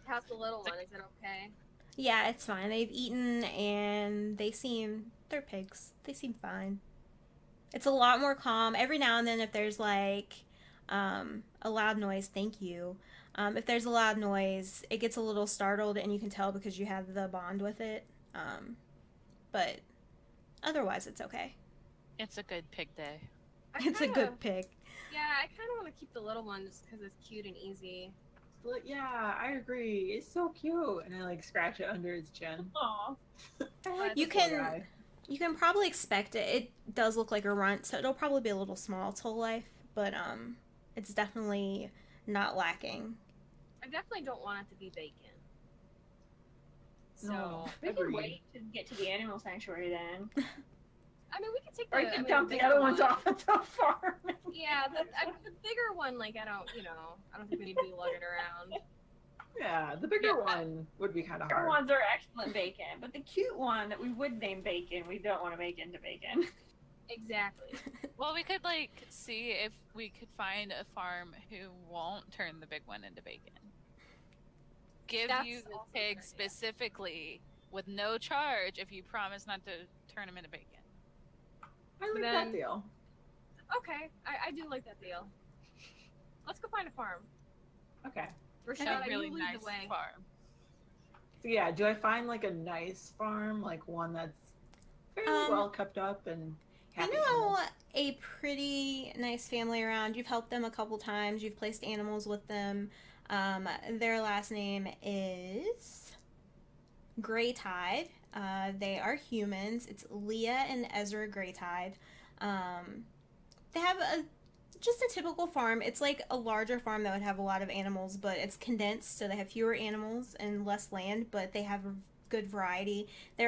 S4: How's the little one? Is it okay?
S2: Yeah, it's fine. They've eaten and they're pigs. They seem fine. It's a lot more calm. Every now and then if there's like a loud noise, thank you. If there's a loud noise, it gets a little startled and you can tell because you have the bond with it. But otherwise it's okay.
S1: It's a good pig day.
S2: It's a good pig.
S4: Yeah, I kind of want to keep the little one just because it's cute and easy.
S5: But yeah, I agree. It's so cute. And I like scratch it under its chin.
S3: Aw.
S5: I like
S2: You
S5: this little
S2: can-
S5: guy.
S2: You can probably expect it. It does look like a runt, so it'll probably be a little small its whole life, but it's definitely not lacking.
S4: I definitely don't want it to be bacon. So,
S5: No.
S3: We can
S5: Agreed.
S3: wait to get to the animal sanctuary then.
S4: I mean, we could take
S3: Or
S4: the.
S3: you
S4: I
S3: can
S4: mean,
S3: dump the
S4: bigger
S3: other ones
S4: one.
S3: off at the farm.
S4: Yeah, the bigger one, like, I don't think we need to be lugging around.
S5: Yeah, the bigger one would be kind of
S3: Bigger
S5: hard.
S3: ones are excellent bacon, but the cute one that we would name Bacon, we don't want to make into bacon.
S4: Exactly.
S1: Well, we could like see if we could find a farm who won't turn the big one into bacon. Give
S4: That's
S1: you the
S4: also a
S1: pig
S4: good idea.
S1: specifically with no charge if you promise not to turn them into bacon.
S5: I like
S4: Then-
S5: that deal.
S4: Okay, I do like that deal. Let's go find a farm.
S5: Okay.
S4: Rashada,
S1: A really
S4: you lead
S1: nice
S4: the way.
S1: farm.
S5: So yeah, do I find like a nice farm, like one that's fairly well kept up and happy
S2: You know
S5: animals?
S2: a pretty nice family around. You've helped them a couple times. You've placed animals with them. Their last name is Greytide. They are humans. It's Leah and Ezra Greytide. They have just a typical farm. It's like a larger farm that would have a lot of animals, but it's condensed, so they have fewer animals and less land, but they have a good variety. They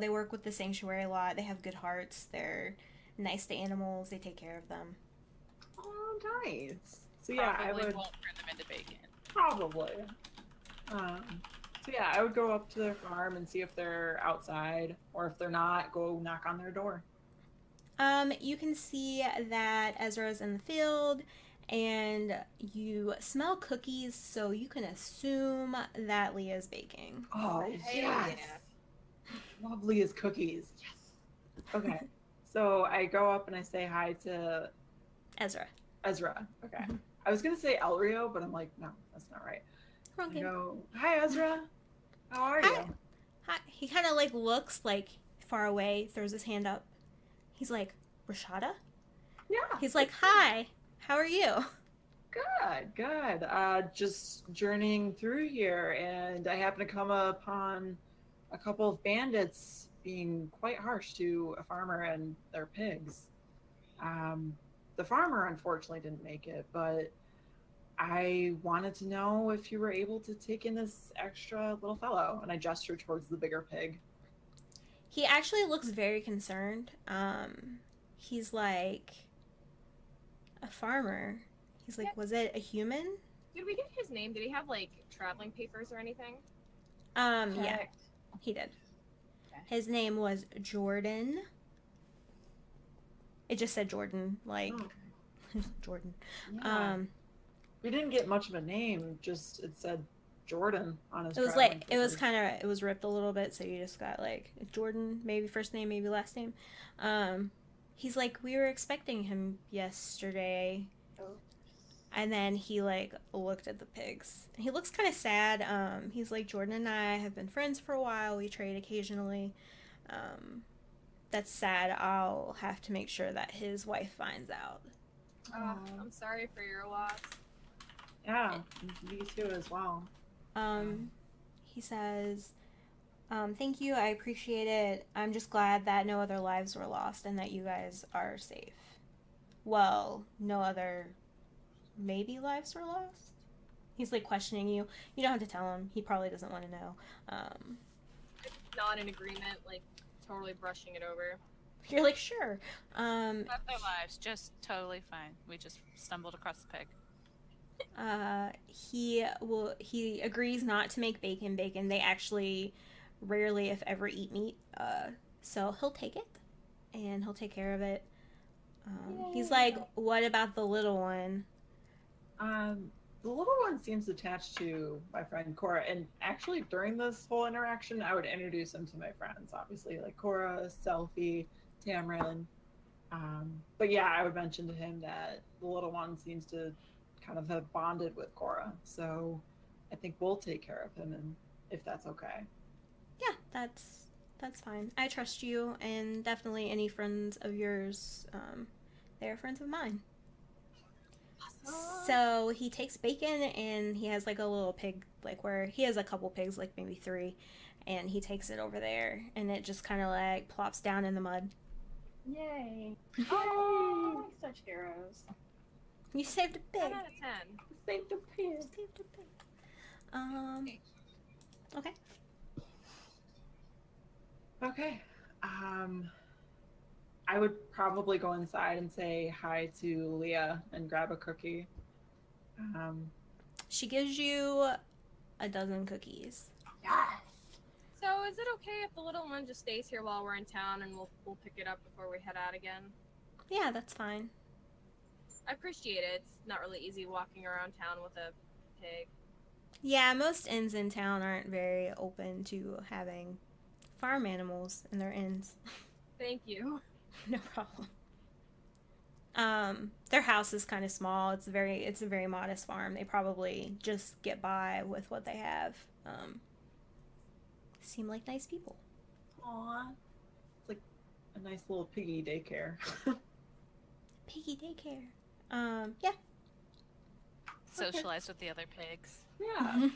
S2: work with the sanctuary a lot. They have good hearts. They're nice to animals. They take care of them.
S5: Oh, nice. So yeah,
S1: Probably
S5: I would
S1: won't turn them into bacon.
S5: probably. So yeah, I would go up to their farm and see if they're outside, or if they're not, go knock on their door.
S2: You can see that Ezra's in the field, and you smell cookies, so you can assume that Leah's baking.
S5: Oh,
S4: Hell
S5: yes. Lovely as cookies. Yes. Okay. So I go up and I say hi to
S2: Ezra.
S5: Ezra. Okay.
S2: Mhm.
S5: I was gonna say El Rio, but I'm like, no, that's not right.
S2: Wrong
S5: I
S2: game.
S5: go, hi Ezra. How are
S2: Hi.
S5: you?
S2: Hi. He kind of like looks like far away, throws his hand up. He's like, Rashada?
S5: Yeah.
S2: He's like, hi. How are you?
S5: Good, good. Just journeying through here, and I happen to come upon a couple of bandits being quite harsh to a farmer and their pigs. The farmer unfortunately didn't make it, but I wanted to know if you were able to take in this extra little fellow, and I gestured towards the bigger pig.
S2: He actually looks very concerned. He's like, a farmer. He's like, was it a human?
S4: Did we get his name? Did he have like traveling papers or anything?
S2: Yeah,
S3: Correct.
S2: he did.
S1: Okay.
S2: His name was Jordan. It just said Jordan, like
S5: Oh,
S2: Jordan.
S5: yeah. We didn't get much of a name, just it said Jordan on his
S2: It was
S5: traveling
S2: like it was
S5: papers.
S2: it was ripped a little bit, so you just got like Jordan, maybe first name, maybe last name. He's like, we were expecting him yesterday,
S3: Oh.
S2: and then he like looked at the pigs. He looks kind of sad. He's like, Jordan and I have been friends for a while. We trade occasionally. That's sad. I'll have to make sure that his wife finds out.
S4: I'm sorry for your loss.
S5: Yeah, me too as well.
S2: He says, thank you, I appreciate it. I'm just glad that no other lives were lost and that you guys are safe. Well, no other maybe lives were lost? He's like questioning you. You don't have to tell him. He probably doesn't want to know.
S4: Not in agreement, like totally brushing it over.
S2: You're like, sure.
S1: Not their lives, just totally fine. We just stumbled across the pig.
S2: He agrees not to make bacon. They actually rarely, if ever, eat meat. So he'll take it and he'll take care of it. He's like, what about the little one?
S5: The little one seems attached to my friend Cora, and actually during this whole interaction, I would introduce him to my friends, obviously, like Cora, Selfie, Tamrin. But yeah, I would mention to him that the little one seems to kind of have bonded with Cora, so I think we'll take care of him, and if that's okay.
S2: Yeah, that's fine. I trust you, and definitely any friends of yours, they're friends of mine. So he takes bacon, and he has like a little pig, like where he has a couple pigs, like maybe 3, and he takes it over there, and it just kind of like plops down in the mud.
S3: Yay. Oh, such heroes.
S2: You saved a
S4: 10
S2: pig.
S4: out of 10.
S5: Saved a pig.
S2: Saved a pig. Okay.
S5: Okay. I would probably go inside and say hi to Leah and grab a cookie.
S2: She gives you a dozen cookies.
S3: Yes.
S4: So is it okay if the little one just stays here while we're in town, and we'll pick it up before we head out again?
S2: Yeah, that's fine.
S4: I appreciate it. It's not really easy walking around town with a pig.
S2: Yeah, most inns in town aren't very open to having farm animals in their inns.
S4: Thank you.
S2: No problem. Their house is kind of small. It's a very modest farm. They probably just get by with what they have. Seem like nice people.
S5: Aw. It's like a nice little piggy daycare.
S2: Piggy daycare. Yeah.
S1: Socialize with the other pigs.
S5: Yeah.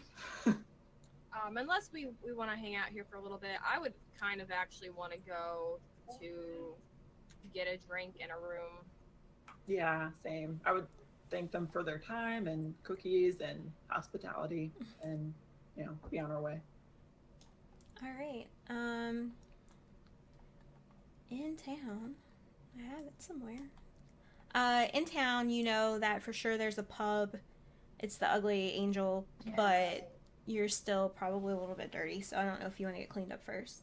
S4: Unless we want to hang out here for a little bit, I would kind of actually want to go to get a drink in a room.
S5: Yeah, same. I would thank them for their time and cookies and hospitality and, be on our way.
S2: All right. In town, I have it somewhere. In town, you know that for sure there's a pub. It's the Ugly Angel,
S3: Yes.
S2: but you're still probably a little bit dirty, so I don't know if you want to get cleaned up first.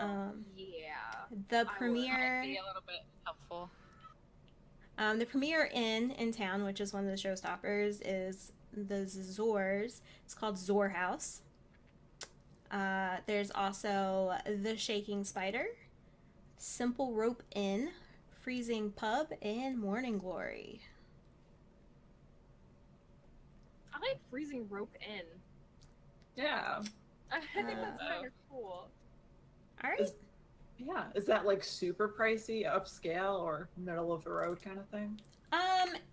S4: Yeah.
S2: The
S4: would.
S2: premiere,
S1: Might be a little bit helpful.
S2: the premiere inn in town, which is one of the showstoppers, is the Zors. It's called Zor House. There's also the Shaking Spider, Simple Rope Inn, Freezing Pub, and Morning Glory.
S4: I like Freezing Rope Inn.
S5: Yeah.
S4: I think that's kind of cool.
S2: All right.
S5: Is that like super pricey, upscale, or middle of the road kind of thing?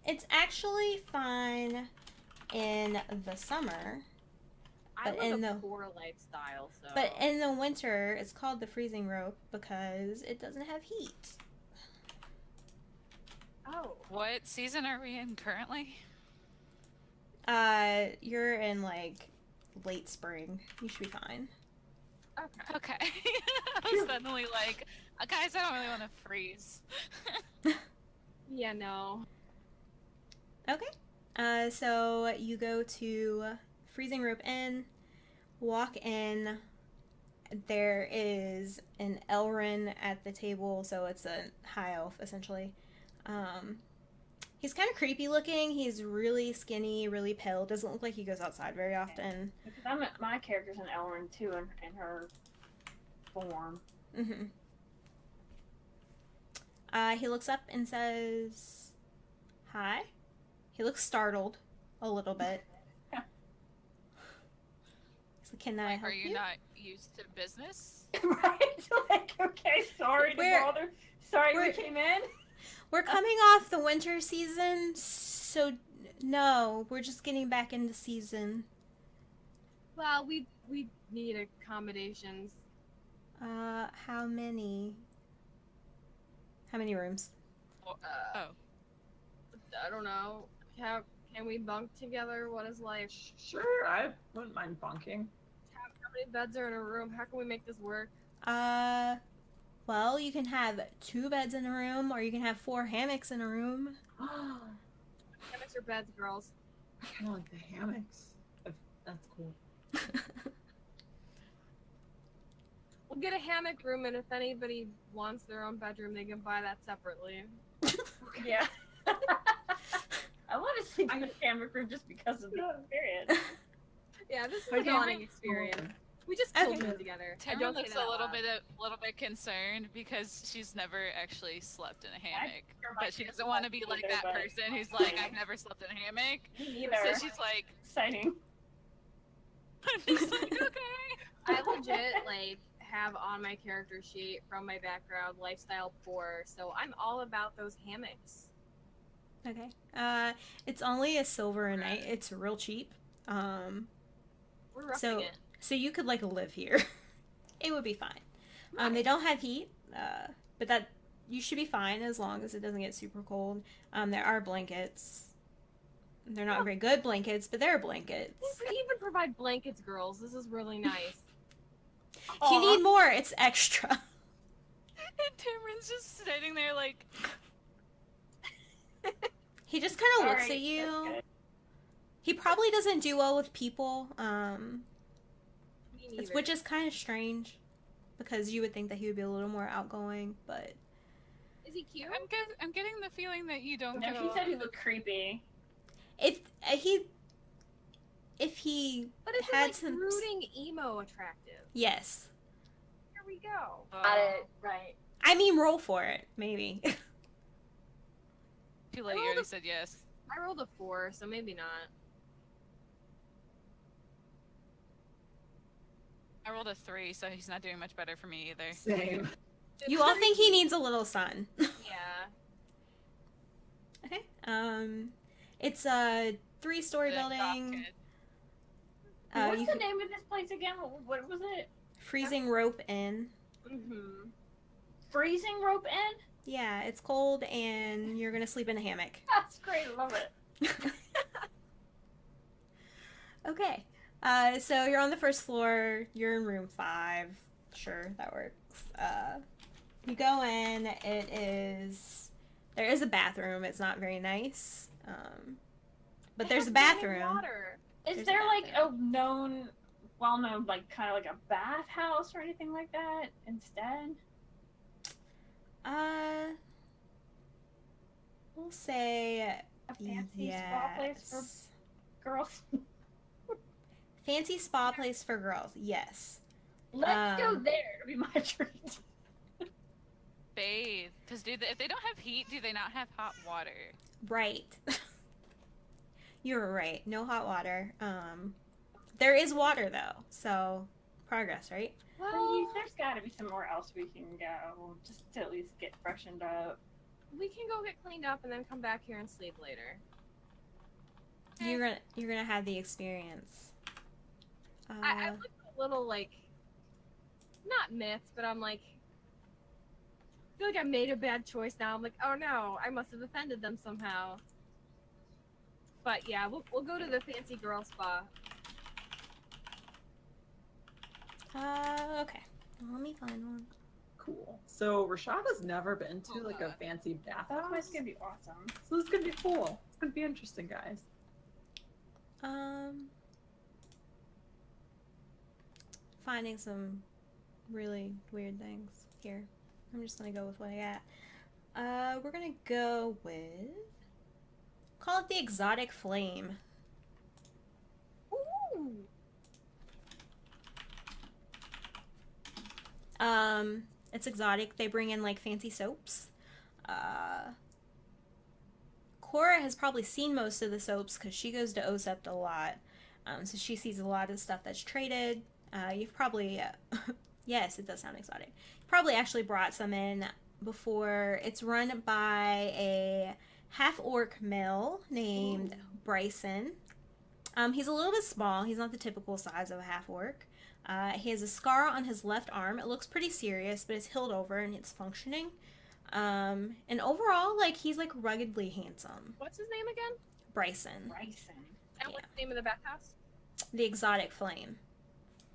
S2: It's actually fine in the summer,
S4: I
S2: But
S4: live
S2: in
S4: a
S2: the-
S4: poor lifestyle, so.
S2: but in the winter, it's called the Freezing Rope because it doesn't have heat.
S4: Oh.
S1: What season are we in currently?
S2: You're in like late spring. You should be fine.
S4: Okay.
S1: Okay. I was suddenly like, guys, I don't really want to freeze.
S4: Yeah, no.
S2: Okay. So you go to Freezing Rope Inn, walk in. There is an Elrin at the table, so it's a high elf essentially. He's kind of creepy looking. He's really skinny, really pale. Doesn't look like he goes outside very often.
S3: Because my character's an Elrin too, in her form.
S2: Mm-hmm. He looks up and says, "Hi." He looks startled a little bit. He's like, "Can I
S1: Like,
S2: help
S1: are you not used to business?
S3: Right? Like, okay, sorry to
S2: We're-
S3: bother. Sorry we
S2: we're-
S3: came in.
S2: We're coming off the winter season, so no, we're just getting back into season.
S4: Well, we need accommodations.
S2: How many? How many rooms?
S1: Oh,
S4: I don't know. Can we bunk together? What is life?
S5: Sure, I wouldn't mind bunking.
S4: How many beds are in a room? How can we make this work?
S2: Well, you can have 2 beds in a room, or you can have 4 hammocks in a room.
S4: Hammocks or beds, girls?
S5: I kind of like the hammocks. That's cool.
S4: We'll get a hammock room, and if anybody wants their own bedroom, they can buy that separately.
S3: Yeah. I want to sleep in the hammock room just because of the experience.
S4: Yeah, this is
S5: I
S4: a
S5: don't-
S4: bonding experience. We just killed
S2: Okay.
S4: them together. I
S1: Tamara
S4: don't say
S1: looks
S4: that
S1: a
S4: out
S1: little
S4: loud.
S1: bit concerned because she's never actually slept in a hammock.
S3: For my
S1: But she doesn't want to be like that
S3: but-
S1: person who's like, I've never slept in a hammock.
S3: Me neither.
S1: So she's like,
S3: Exciting.
S1: I'm just like, okay.
S4: I legit have on my character sheet from my background lifestyle poor, so I'm all about those hammocks.
S2: Okay. It's only a silver a night. It's real cheap.
S4: We're roughing
S2: So
S4: it.
S2: so you could like live here. It would be fine. They don't have heat, but that you should be fine as long as it doesn't get super cold. There are blankets. They're not very good blankets, but there are blankets.
S4: We even provide blankets, girls. This is really nice.
S2: If you need more, it's extra.
S1: And Timron's just sitting there like,
S2: He just kind of looks
S3: Alright,
S2: at you.
S3: that's good.
S2: He probably doesn't do well with people,
S4: Me neither.
S2: which is kind of strange because you would think that he would be a little more outgoing, but
S4: Is he cute?
S1: I'm getting the feeling that you don't
S3: No,
S1: get
S3: he
S1: along.
S3: said he looked creepy.
S2: if he
S4: But is
S2: had
S4: it like
S2: some
S4: brooding emo attractive?
S2: yes,
S4: Here we go.
S3: Right.
S2: I mean roll for it maybe.
S1: Too late, you already said yes.
S4: I rolled a 4, so maybe not.
S1: I rolled a 3, so he's not doing much better for me either.
S5: Same.
S2: You all think he needs a little sun.
S4: Yeah.
S2: Okay. It's a 3-story
S1: The
S2: building.
S1: dock
S2: You
S3: What's the
S2: can
S3: name of this place again? What was it?
S2: freezing rope in.
S4: Mm-hmm.
S3: Freezing Rope Inn?
S2: Yeah, it's cold and you're gonna sleep in a hammock.
S3: That's great. I love it.
S2: Okay. So you're on the first floor. You're in room 5. Sure, that works. You go in. There is a bathroom. It's not very nice. But
S4: It
S2: there's
S4: has
S2: a
S4: running
S2: bathroom.
S4: Water.
S3: Is
S2: There's
S3: there
S2: a
S3: like a well-known, like kind of like a bathhouse or anything like that instead?
S2: We'll say
S3: A fancy spa place for
S2: yes.
S3: girls?
S2: Fancy spa place for girls. Yes.
S3: Let's go there. It'll be my treat.
S1: Bathe. Because if they don't have heat, do they not have hot water?
S2: Right. You're right. No hot water. There is water though, so progress, right?
S4: Well,
S3: There's got to be somewhere else we can go, just to at least get freshened up.
S4: we can go get cleaned up and then come back here and sleep later.
S2: You're gonna have the experience.
S4: I looked a little like, not miffed, but I'm like, I feel like I made a bad choice now. I'm like, oh no, I must have offended them somehow. But yeah, we'll go to the fancy girl spa.
S2: Okay. Let me find one.
S5: Cool. So Rashada's never been to
S1: Oh,
S5: like a
S1: God.
S5: fancy
S3: That's
S5: bathhouse.
S3: why it's gonna be awesome.
S5: So this is gonna be cool. It's gonna be interesting, guys.
S2: Finding some really weird things here. I'm just gonna go with what I got. We're gonna go with call it the exotic flame.
S4: Ooh.
S2: It's exotic. They bring in like fancy soaps. Cora has probably seen most of the soaps because she goes to OSEPT a lot. So she sees a lot of stuff that's traded. You've probably, yes, it does sound exotic. Probably actually brought some in before. It's run by a half-orc male named Bryson. He's a little bit small. He's not the typical size of a half-orc. He has a scar on his left arm. It looks pretty serious, but it's healed over and it's functioning. And overall, like, he's like ruggedly handsome.
S4: What's his name again?
S2: Bryson.
S3: Bryson.
S4: And what's the name of the bathhouse?
S2: The exotic flame.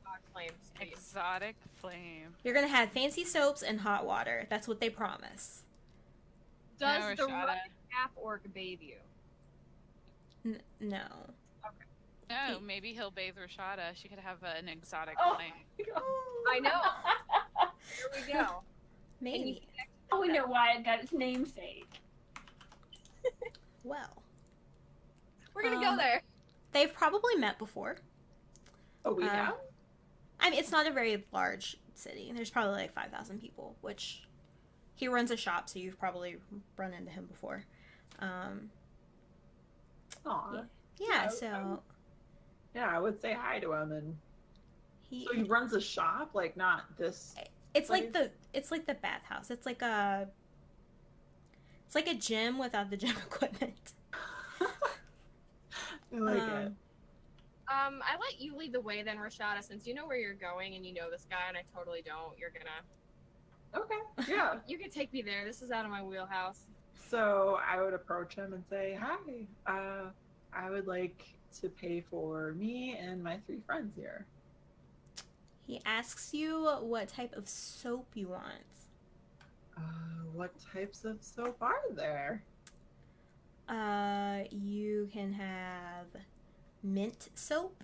S4: Dog Flames.
S1: Exotic flame.
S2: You're gonna have fancy soaps and hot water. That's what they promise.
S4: Does
S1: No,
S4: the
S1: Rashada.
S4: rugged half orc bathe you?
S2: No.
S1: Oh, maybe he'll bathe Rashada. She could have an exotic
S3: Oh.
S1: flame.
S4: I know. Here we go.
S2: Maybe.
S3: Oh, we know why it got its namesake.
S2: Well,
S4: We're gonna go there.
S2: they've probably met before.
S5: Oh, we have?
S2: I mean, it's not a very large city. There's probably like 5,000 people, which he runs a shop, so you've probably run into him before.
S5: Aw.
S2: Yeah,
S5: Yeah,
S2: so
S5: Yeah, I would say hi to him. And
S2: he
S5: so he runs a shop, like not this.
S2: it's like
S5: place?
S2: it's like the bathhouse. It's like a gym without the gym equipment.
S5: I like it.
S4: I let you lead the way then, Rashada, since you know where you're going and you know this guy and I totally don't. You're gonna.
S5: Okay. Yeah.
S4: You can take me there. This is out of my wheelhouse.
S5: So I would approach him and say, "Hi. I would like to pay for me and my 3 friends here."
S2: He asks you what type of soap you want.
S5: What types of soap are there?
S2: You can have mint soap.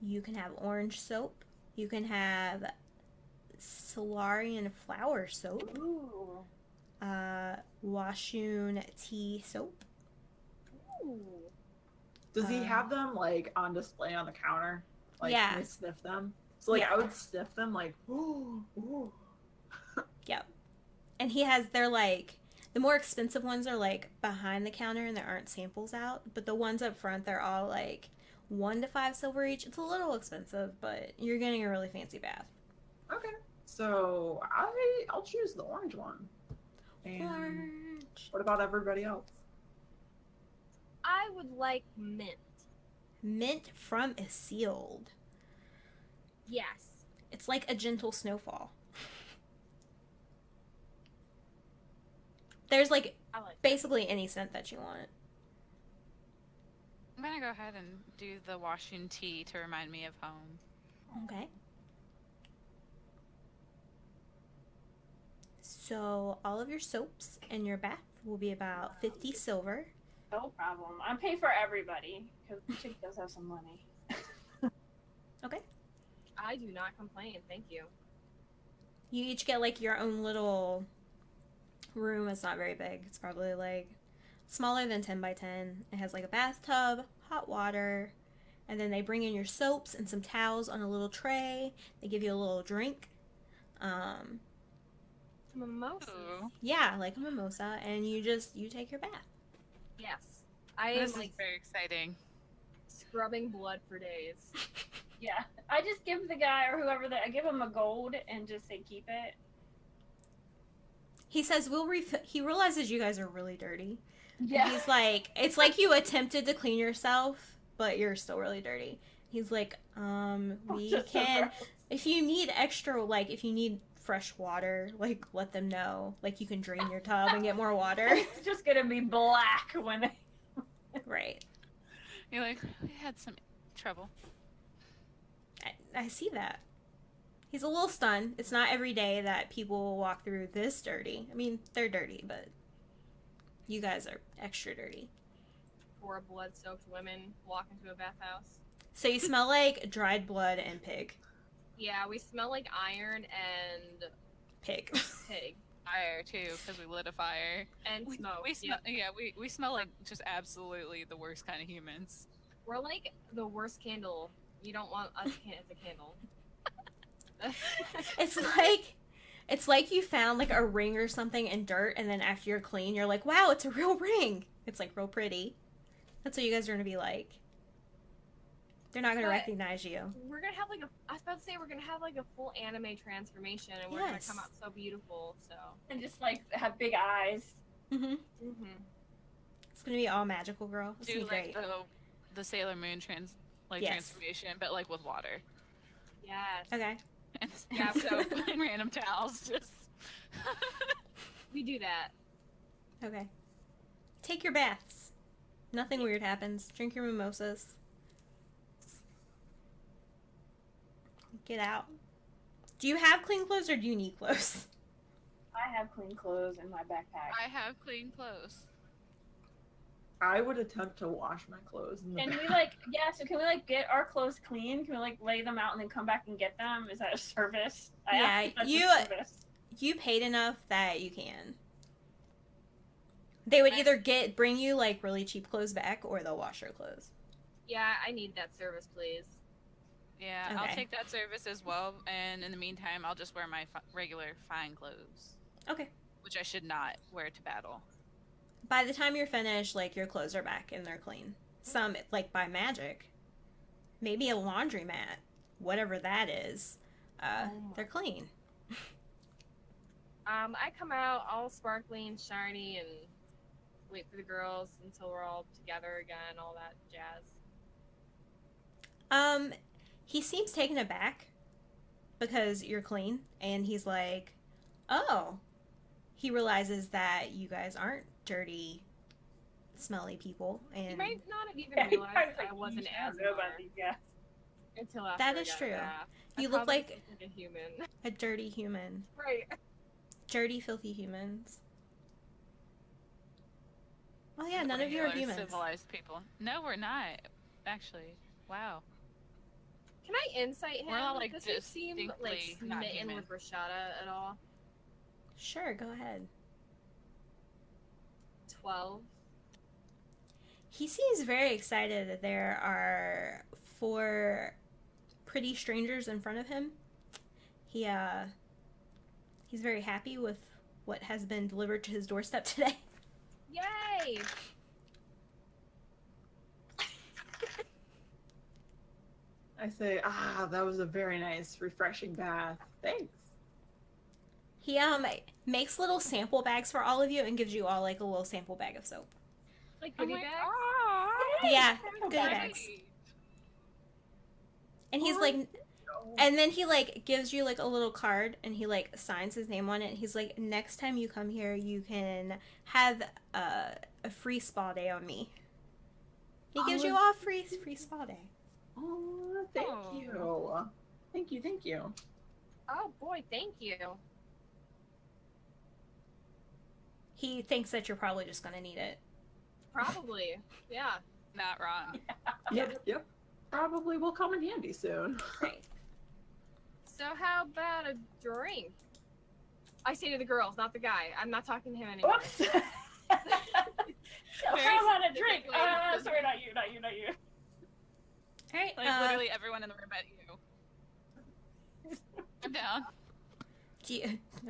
S2: You can have orange soap. You can have Solarian flower soap.
S3: Ooh.
S2: Washun tea soap.
S4: Ooh.
S5: Does he have them like on display on the counter? Like,
S2: Yeah.
S5: can I sniff them? So like,
S2: Yeah.
S5: I would sniff them like, ooh, ooh.
S2: Yep. And they're like, the more expensive ones are like behind the counter and there aren't samples out. But the ones up front, they're all like 1 to 5 silver each. It's a little expensive, but you're getting a really fancy bath.
S5: Okay. So I'll choose the orange one. And
S2: Orange.
S5: what about everybody else?
S4: I would like mint.
S2: Mint from is sealed.
S4: Yes.
S2: It's like a gentle snowfall. There's like
S4: I like that.
S2: basically any scent that you want.
S1: I'm gonna go ahead and do the washing tea to remind me of home.
S2: Okay. So all of your soaps and your bath will be about 50 silver.
S3: No problem. I'm paying for everybody because the chick does have some money.
S2: Okay.
S4: I do not complain. Thank you.
S2: You each get like your own little room. It's not very big. It's probably like smaller than 10 by 10. It has like a bathtub, hot water, and then they bring in your soaps and some towels on a little tray. They give you a little drink.
S4: Mimosas.
S1: Ooh,
S2: Yeah, like a mimosa, and you take your bath.
S4: Yes. I am
S1: this is
S4: like
S1: very exciting.
S4: scrubbing blood for days.
S3: Yeah, I just give the guy or whoever I give him a gold and just say keep it.
S2: He says we'll refill. He realizes you guys are really dirty.
S3: Yeah.
S2: He's like, it's like you attempted to clean yourself, but you're still really dirty. He's like, we
S3: Just so
S2: can,
S3: gross.
S2: if you need extra, like, if you need fresh water, like, let them know. Like, you can drain your tub and get more water.
S3: It's just gonna be black when they.
S2: Right.
S1: You're like, we had some trouble.
S2: I see that. He's a little stunned. It's not every day that people walk through this dirty. I mean, they're dirty, but you guys are extra dirty.
S4: 4 blood-soaked women walk into a bathhouse.
S2: So you smell like dried blood and pig.
S4: Yeah, we smell like iron and
S2: Pig.
S4: pig
S1: Fire too, because we lit a fire.
S4: and smoke.
S1: We smell,
S4: Yep.
S1: yeah, we smell like just absolutely the worst kind of humans.
S4: We're like the worst candle. You don't want us as a candle.
S2: It's like you found like a ring or something in dirt, and then after you're clean, you're like, wow, it's a real ring. It's like real pretty. That's what you guys are gonna be like. They're not gonna
S4: But-
S2: recognize you.
S4: We're gonna have like I was about to say we're gonna have like a full anime transformation, and we're
S2: Yes.
S4: gonna come out so beautiful. So.
S3: And just like have big eyes.
S2: Mm-hmm.
S4: Mm-hmm.
S2: It's gonna be all magical, girl. It's
S1: Do
S2: gonna be
S1: like
S2: great.
S1: the Sailor Moon
S2: Yes.
S1: transformation, but like with water
S4: Yes.
S2: Okay.
S1: and,
S4: Yeah.
S1: and soap and random towels. Just
S4: We do that.
S2: Okay. Take your baths. Nothing weird happens. Drink your mimosas. Get out. Do you have clean clothes or do you need clothes?
S3: I have clean clothes in my backpack.
S1: I have clean clothes.
S5: I would attempt to wash my clothes in the
S3: Can
S5: bath.
S3: we like so can we like get our clothes clean? Can we like lay them out and then come back and get them? Is that a service? I
S2: Yeah,
S3: asked if that's a
S2: you-
S3: service.
S2: You paid enough that you can. They would either bring you like really cheap clothes back, or they'll wash your clothes.
S4: Yeah, I need that service, please.
S1: Yeah,
S2: Okay.
S1: I'll take that service as well. And in the meantime, I'll just wear my regular fine clothes,
S2: Okay.
S1: which I should not wear to battle.
S2: By the time you're finished, like your clothes are back and they're clean. Some like by magic. Maybe a laundromat, whatever that is.
S4: my.
S2: They're clean.
S4: I come out all sparkly and shiny and wait for the girls until we're all together again, all that jazz.
S2: He seems taken aback because you're clean, and he's like, "Oh." He realizes that you guys aren't dirty, smelly people,
S4: You
S2: and
S4: might not have even
S3: Yeah,
S4: realized
S3: I was like,
S4: I wasn't
S3: "You
S4: as
S3: should know about
S4: smart
S3: these guys."
S4: until after
S2: That
S4: I
S2: is
S4: got
S2: true.
S4: a bath.
S2: You
S4: I
S2: look
S4: probably
S2: like
S4: look like a human.
S2: a dirty human.
S4: Right.
S2: Dirty, filthy humans. Oh yeah, none of you are
S1: Regular
S2: humans.
S1: civilized people. No, we're not. Actually, wow.
S4: Can I insight him?
S1: We're all, like,
S4: Does he seem like
S1: distinctly not
S4: smitten
S1: human.
S4: with Rashada at all?
S2: Sure, go ahead.
S4: 12.
S2: He seems very excited that there are 4 pretty strangers in front of him. He's very happy with what has been delivered to his doorstep today.
S4: Yay!
S5: I say, that was a very nice, refreshing bath. Thanks.
S2: He makes little sample bags for all of you and gives you all like a little sample bag of soap.
S4: Like goodie
S1: Oh my
S4: bags?
S1: God.
S2: Yeah,
S3: Sample
S2: goodie
S3: bags.
S2: bags. And he's like, and then he like gives you like a little card and he like signs his name on it. He's like, next time you come here, you can have a free spa day on me. He gives you all free spa day.
S5: Oh, thank you. Thank you.
S4: Oh boy, thank you.
S2: He thinks that you're probably just gonna need it.
S4: Probably. Yeah.
S1: Not wrong.
S5: Yep. Probably will come in handy soon.
S2: Right.
S4: So how about a drink? I say to the girls, not the guy. I'm not talking to him anymore.
S3: Whoops. So how about a drink?
S1: specifically-
S3: Sorry, not you.
S2: All right.
S1: Like literally everyone in the room but you. I'm down.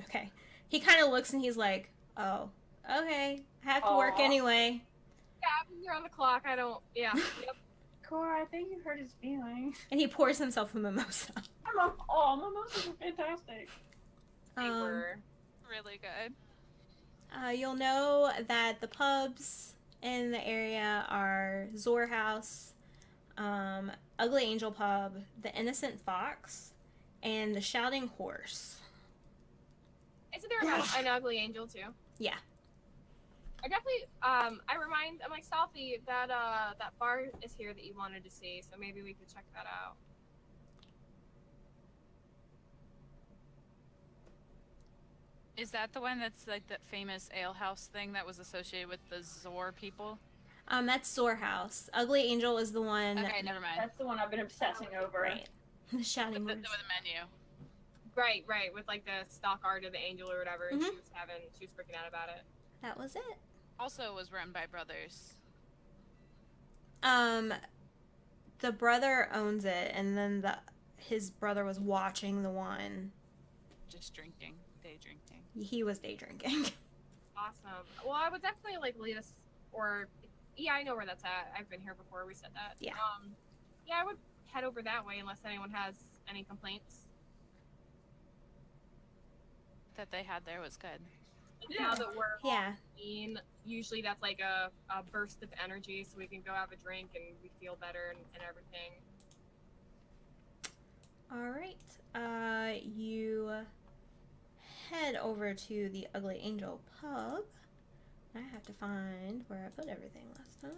S2: Okay. He kind of looks and he's like, oh, okay. I have to work
S3: Aw.
S2: anyway.
S4: Yeah, you're on the clock. I don't. Yeah. Yep.
S3: Cora, I think you hurt his feelings.
S2: And he pours himself a mimosa.
S3: Mimosas are fantastic.
S4: They were.
S1: Really good.
S2: You'll know that the pubs in the area are Zor House, Ugly Angel Pub, the Innocent Fox, and the Shouting Horse.
S4: Isn't there an ugly angel too?
S2: Yeah.
S4: I definitely. I'm like Salty. That bar is here that you wanted to see, so maybe we could check that out.
S1: Is that the one that's like that famous ale house thing that was associated with the Zor people?
S2: That's Zor House. Ugly Angel is the one.
S1: Okay, never mind.
S3: That's the one I've been obsessing over.
S2: Right. The Shouting
S1: The
S2: Horse.
S1: menu.
S4: Right, with like the stock art of the angel or whatever, and
S2: Mhm.
S4: she was freaking out about it.
S2: That was it.
S1: Also was run by brothers.
S2: The brother owns it, and then his brother was watching the one.
S1: Just drinking. Day drinking.
S2: He was day drinking.
S4: Awesome. Well, I would definitely like lead us, or yeah, I know where that's at. I've been here before. We said that.
S2: Yeah.
S4: Yeah, I would head over that way unless anyone has any complaints.
S1: That they had there was good.
S4: Now that we're
S2: Yeah.
S4: Halloween, usually that's like a burst of energy, so we can go have a drink and we feel better and everything.
S2: All right. You head over to the Ugly Angel pub. I have to find where I put everything last time.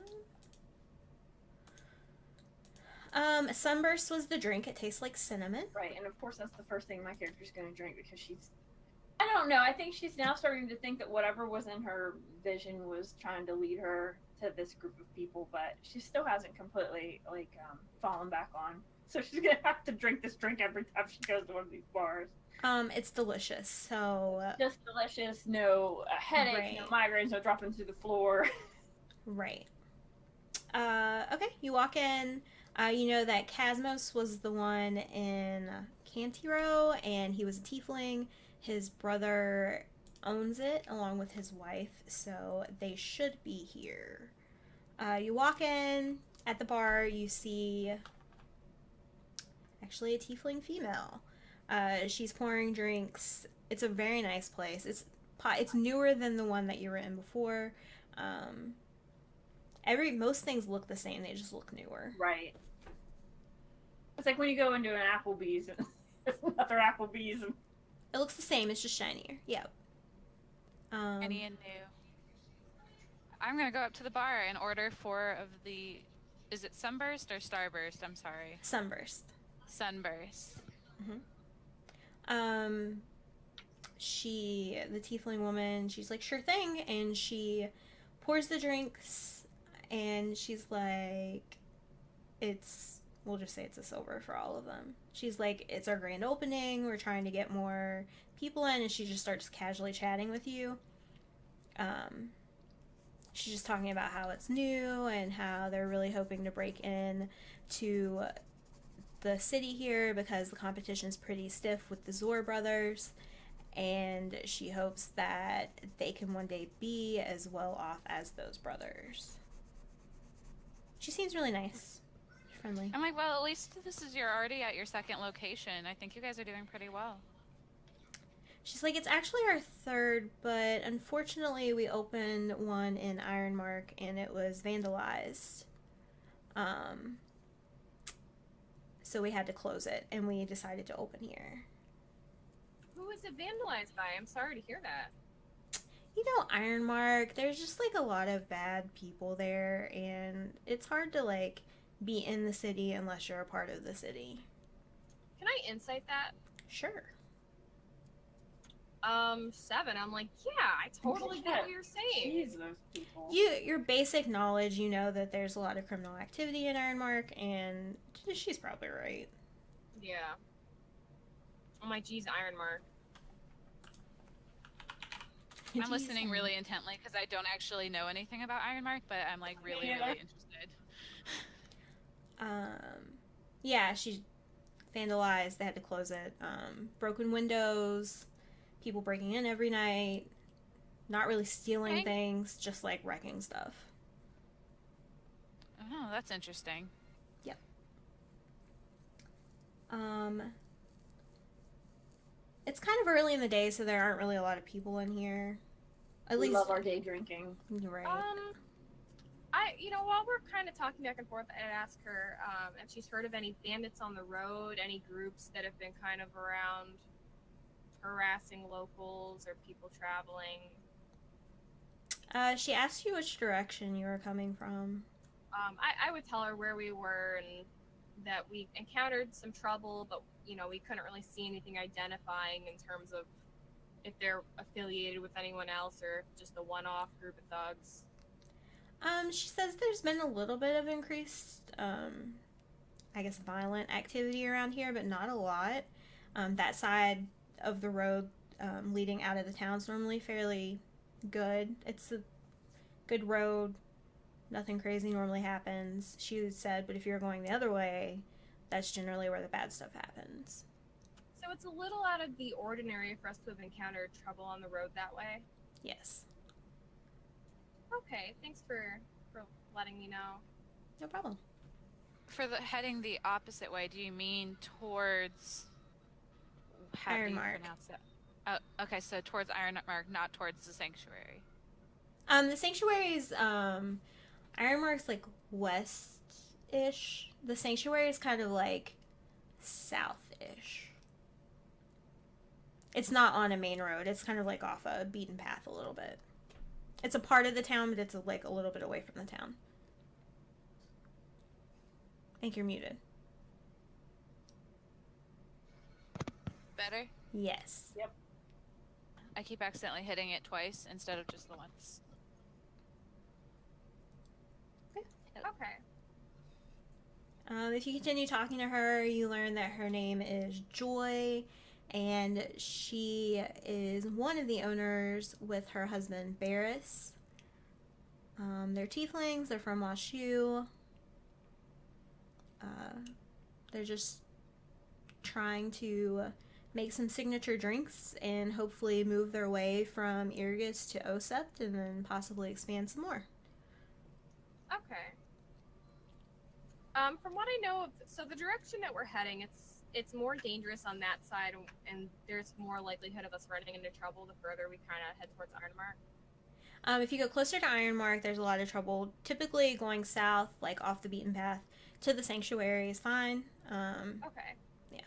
S2: Sunburst was the drink. It tastes like cinnamon.
S3: Right, and of course that's the first thing my character's going to drink because she's... I don't know, I think she's now starting to think that whatever was in her vision was trying to lead her to this group of people, but she still hasn't completely, fallen back on. So she's going to have to drink this drink every time she goes to one of these bars.
S2: It's delicious. So
S3: Just delicious, no headache, no migraines, no dropping through the floor.
S2: right. Okay, you walk in. You know that Casmos was the one in Cantiro, and he was a tiefling. His brother owns it along with his wife, so they should be here. You walk in. At the bar, you see actually a tiefling female. She's pouring drinks. It's a very nice place. It's newer than the one that you were in before. Most things look the same. They just look newer.
S3: Right. It's like when you go into an Applebee's and there's another Applebee's and...
S2: It looks the same. It's just shinier. Yep.
S1: Any and new. I'm gonna go up to the bar and order 4 of the. Is it Sunburst or Starburst? I'm sorry.
S2: Sunburst.
S1: Sunburst.
S2: the tiefling woman, she's like, sure thing, and she pours the drinks, and she's like, we'll just say it's a silver for all of them. She's like, it's our grand opening, we're trying to get more people in, and she just starts casually chatting with you. She's just talking about how it's new and how they're really hoping to break in to the city here because the competition is pretty stiff with the Zor brothers, and she hopes that they can one day be as well off as those brothers. She seems really nice, friendly.
S1: I'm like, well, at least you're already at your second location. I think you guys are doing pretty well.
S2: She's like, it's actually our third, but unfortunately we opened one in Ironmark and it was vandalized. So we had to close it and we decided to open here.
S4: Who was it vandalized by? I'm sorry to hear that.
S2: You know, Ironmark, there's just like a lot of bad people there, and it's hard to like be in the city unless you're a part of the city.
S4: Can I insight that?
S2: Sure.
S4: 7. I'm like, yeah, I totally get what you're saying.
S3: Jeez, those people.
S2: Your basic knowledge, you know that there's a lot of criminal activity in Ironmark, and she's probably right.
S4: Yeah. I'm like, geez, Ironmark.
S1: I'm listening really intently because I don't actually know anything about Ironmark, but I'm like really interested.
S2: Yeah, she vandalized. They had to close it. Broken windows, people breaking in every night, not really stealing things, just like wrecking stuff.
S1: Oh, that's interesting.
S2: Yep. It's kind of early in the day, so there aren't really a lot of people in here. At least
S3: love our day drinking.
S2: Right.
S4: While we're kind of talking back and forth, I'd ask her if she's heard of any bandits on the road, any groups that have been kind of around harassing locals or people traveling.
S2: She asked you which direction you were coming from.
S4: I would tell her where we were and that we encountered some trouble, but we couldn't really see anything identifying in terms of if they're affiliated with anyone else or just a one-off group of thugs.
S2: She says there's been a little bit of increased, I guess, violent activity around here, but not a lot. That side of the road leading out of the town's normally fairly good. It's a good road. Nothing crazy normally happens, she said, but if you're going the other way, that's generally where the bad stuff happens.
S4: So it's a little out of the ordinary for us to have encountered trouble on the road that way?
S2: Yes.
S4: Okay, thanks for letting me know.
S2: No problem.
S1: For heading the opposite way, do you mean towards... How do you pronounce that? Oh, okay, so towards Ironmark, not towards the Sanctuary.
S2: The Sanctuary's, Ironmark's like west-ish. The Sanctuary is kind of like south-ish. It's not on a main road. It's kind of like off a beaten path a little bit. It's a part of the town, but it's like a little bit away from the town. I think you're muted.
S1: Better?
S2: Yes.
S3: Yep.
S1: I keep accidentally hitting it twice instead of just the once.
S4: Okay.
S2: If you continue talking to her, you learn that her name is Joy, and she is one of the owners with her husband Barris. They're tieflings. They're from Washu. They're just trying to make some signature drinks and hopefully move their way from Irgis to Osept and then possibly expand some more.
S4: Okay. From what I know, so the direction that we're heading, it's more dangerous on that side, and there's more likelihood of us running into trouble the further we kind of head towards Ironmark.
S2: If you go closer to Ironmark, there's a lot of trouble. Typically, going south, like off the beaten path, to the Sanctuary is fine.
S4: Okay.
S2: Yeah.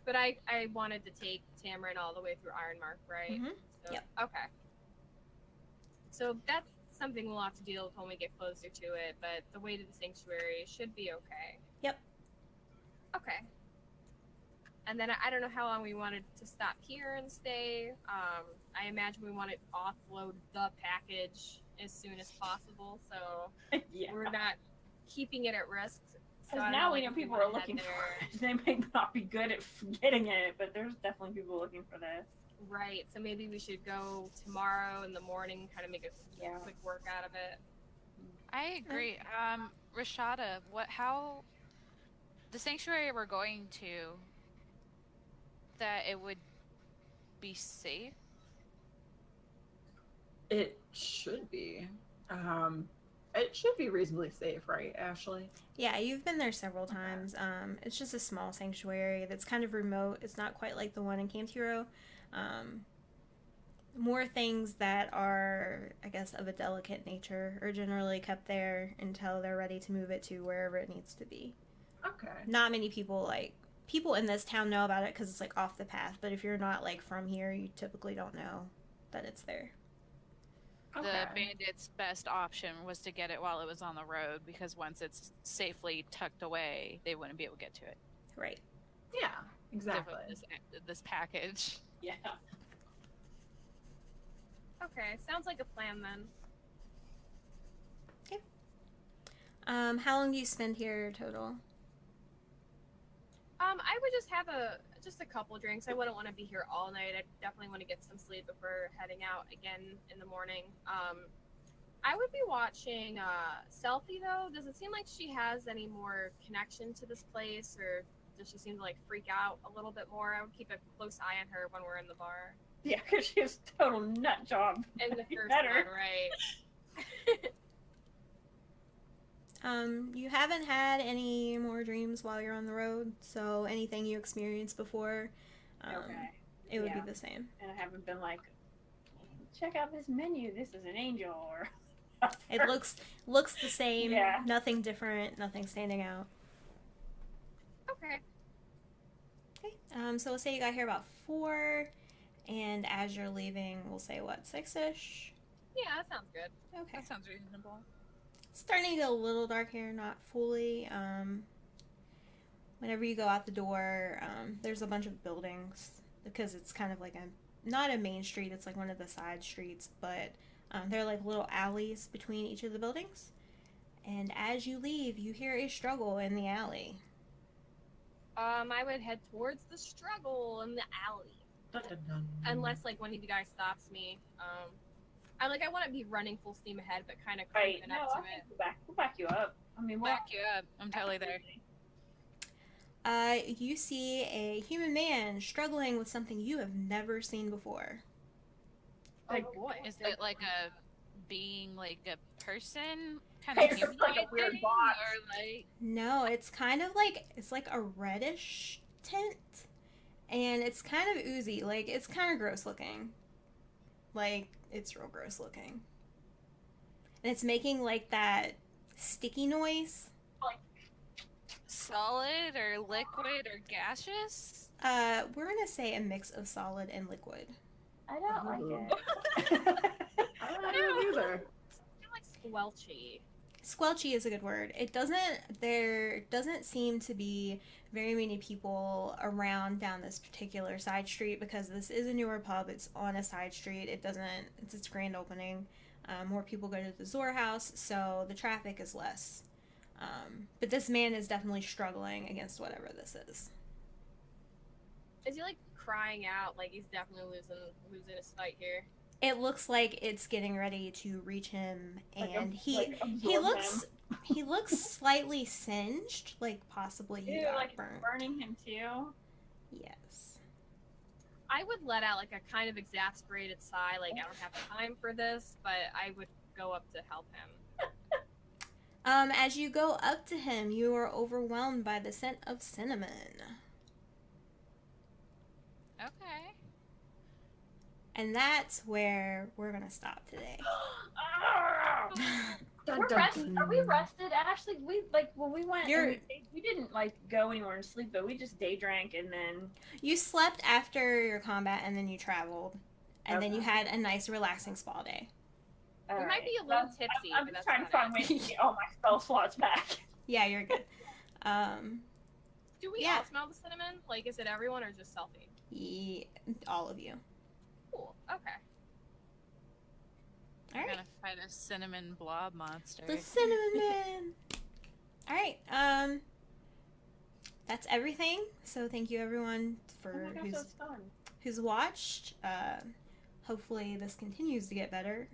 S4: But I wanted to take Tamarin all the way through Ironmark, right?
S2: Mm-hmm.
S4: So,
S2: yep.
S4: Okay. So that's something we'll have to deal with when we get closer to it, but the way to the Sanctuary should be okay.
S2: Yep.
S4: Okay. And then I don't know how long we wanted to stop here and stay. I imagine we want to offload the package as soon as possible, so
S3: Yeah.
S4: we're not keeping it at risk. So I
S3: Because
S4: don't
S3: now we
S4: if
S3: know people
S4: wanna
S3: are looking
S4: head
S3: for
S4: there.
S3: it. They may not be good at getting it, but there's definitely people looking for this.
S4: Right, so maybe we should go tomorrow in the morning, kind of make a
S3: Yeah.
S4: quick work out of it.
S1: I agree. Rashada, how the sanctuary we're going to, that it would be safe?
S5: It should be. It should be reasonably safe, right, Ashley?
S2: Yeah, you've been there several
S5: Okay.
S2: times. It's just a small sanctuary that's kind of remote. It's not quite like the one in Camp Hero. More things that are, I guess, of a delicate nature are generally kept there until they're ready to move it to wherever it needs to be.
S5: Okay.
S2: Not many people in this town know about it because it's like off the path. But if you're not like from here, you typically don't know that it's there.
S5: Okay.
S1: The bandits' best option was to get it while it was on the road, because once it's safely tucked away, they wouldn't be able to get to it.
S2: Right.
S5: Yeah, exactly.
S1: This package.
S3: Yeah.
S4: Okay, sounds like a plan then.
S2: How long do you spend here total?
S4: I would just have just a couple drinks. I wouldn't want to be here all night. I definitely want to get some sleep before heading out again in the morning. I would be watching Selfie though. Does it seem like she has any more connection to this place, or does she seem to like freak out a little bit more? I would keep a close eye on her when we're in the bar.
S3: Yeah, because she has a total nut job.
S4: In the first
S3: Better.
S4: one, right?
S2: You haven't had any more dreams while you're on the road, so anything you experienced before,
S3: Okay.
S2: it would
S3: Yeah.
S2: be the same.
S3: And I haven't been like, check out this menu. This is an angel. Or
S2: It looks the same.
S3: Yeah.
S2: Nothing different. Nothing standing out.
S4: Okay.
S2: Okay. So we'll say you got here about 4, and as you're leaving, we'll say what, 6-ish.
S4: Yeah, that sounds good.
S2: Okay.
S1: That sounds reasonable.
S2: Starting to get a little dark here, not fully. Whenever you go out the door, there's a bunch of buildings because it's kind of like not a main street. It's like one of the side streets, but there are like little alleys between each of the buildings. And as you leave, you hear a struggle in the alley.
S4: I would head towards the struggle in the alley.
S5: Dun-dun-dun.
S4: Unless like one of you guys stops me. I want to be running full steam ahead, but kind of
S3: right.
S4: creeping
S3: No,
S4: up to
S3: I think we'll back you up. I mean, we'll
S1: Back you up. I'm totally there.
S2: You see a human man struggling with something you have never seen before.
S3: Like,
S4: oh boy.
S1: Is it like a being, like a person? Kind of
S3: It's
S1: human
S3: like a weird box.
S1: Or like.
S2: No, it's kind of like it's like a reddish tint, and it's kind of oozy. Like it's kind of gross looking. Like it's real gross looking, and it's making like that sticky noise.
S1: Solid or liquid or gaseous?
S2: We're gonna say a mix of solid and liquid.
S3: I don't like
S5: Ooh.
S3: it.
S5: I don't know either.
S4: I feel like squelchy.
S2: Squelchy is a good word. There doesn't seem to be very many people around down this particular side street because this is a newer pub. It's on a side street. It's its grand opening. More people go to the Zor house, so the traffic is less. But this man is definitely struggling against whatever this is.
S4: Is he like crying out? Like he's definitely losing his fight here.
S2: It looks like it's getting ready to reach him, and he
S3: absorb
S2: looks slightly singed, like possibly he
S3: Ew,
S2: got
S3: like
S2: burnt.
S3: burning him too.
S2: Yes.
S4: I would let out like a kind of exasperated sigh, like I don't have time for this, but I would go up to help him.
S2: As you go up to him, you are overwhelmed by the scent of cinnamon.
S1: Okay.
S2: And that's where we're gonna stop today.
S5: Dun,
S3: We're
S5: dun,
S3: rested. Are we
S5: dun.
S3: rested, Ashley? We like when we went.
S2: You're-
S3: We didn't like go anywhere and sleep, but we just day drank and then.
S2: You slept after your combat, and then you traveled, and then you
S3: Okay.
S2: had a nice, relaxing spa day.
S4: We might be a little tipsy,
S3: I'm
S4: but
S3: just
S4: that's
S3: trying to
S4: about
S3: find
S4: it.
S3: ways to get all my spell slots back.
S2: Yeah, you're good.
S4: Do we
S2: Yeah.
S4: all smell the cinnamon? Like, is it everyone or just Selfie?
S2: Yeah, all of you.
S4: Cool. Okay.
S2: All
S1: I'm
S2: right.
S1: gonna fight a cinnamon blob monster.
S2: The cinnamon man. All right. That's everything. So thank you everyone
S3: Oh
S2: for
S3: my gosh, that was fun.
S2: who's watched. Hopefully this continues to get better.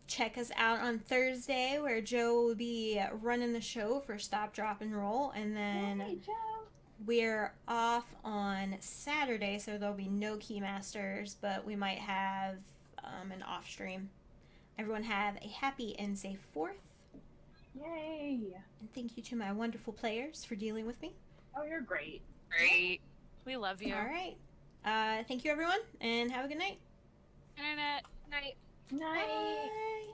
S2: Check us out on Thursday where Joe will be running the show for Stop, Drop, and Roll, and then
S3: Yay, Joe.
S2: we're off on Saturday, so there'll be no Keymasters, but we might have an off stream. Everyone have a happy and safe 4th.
S3: Yay.
S2: And thank you to my wonderful players for dealing with me.
S3: Oh, you're great.
S1: Great. We love you.
S2: All right. Thank you, everyone, and have a good night.
S1: Internet.
S4: Night.
S3: Night.
S2: Bye.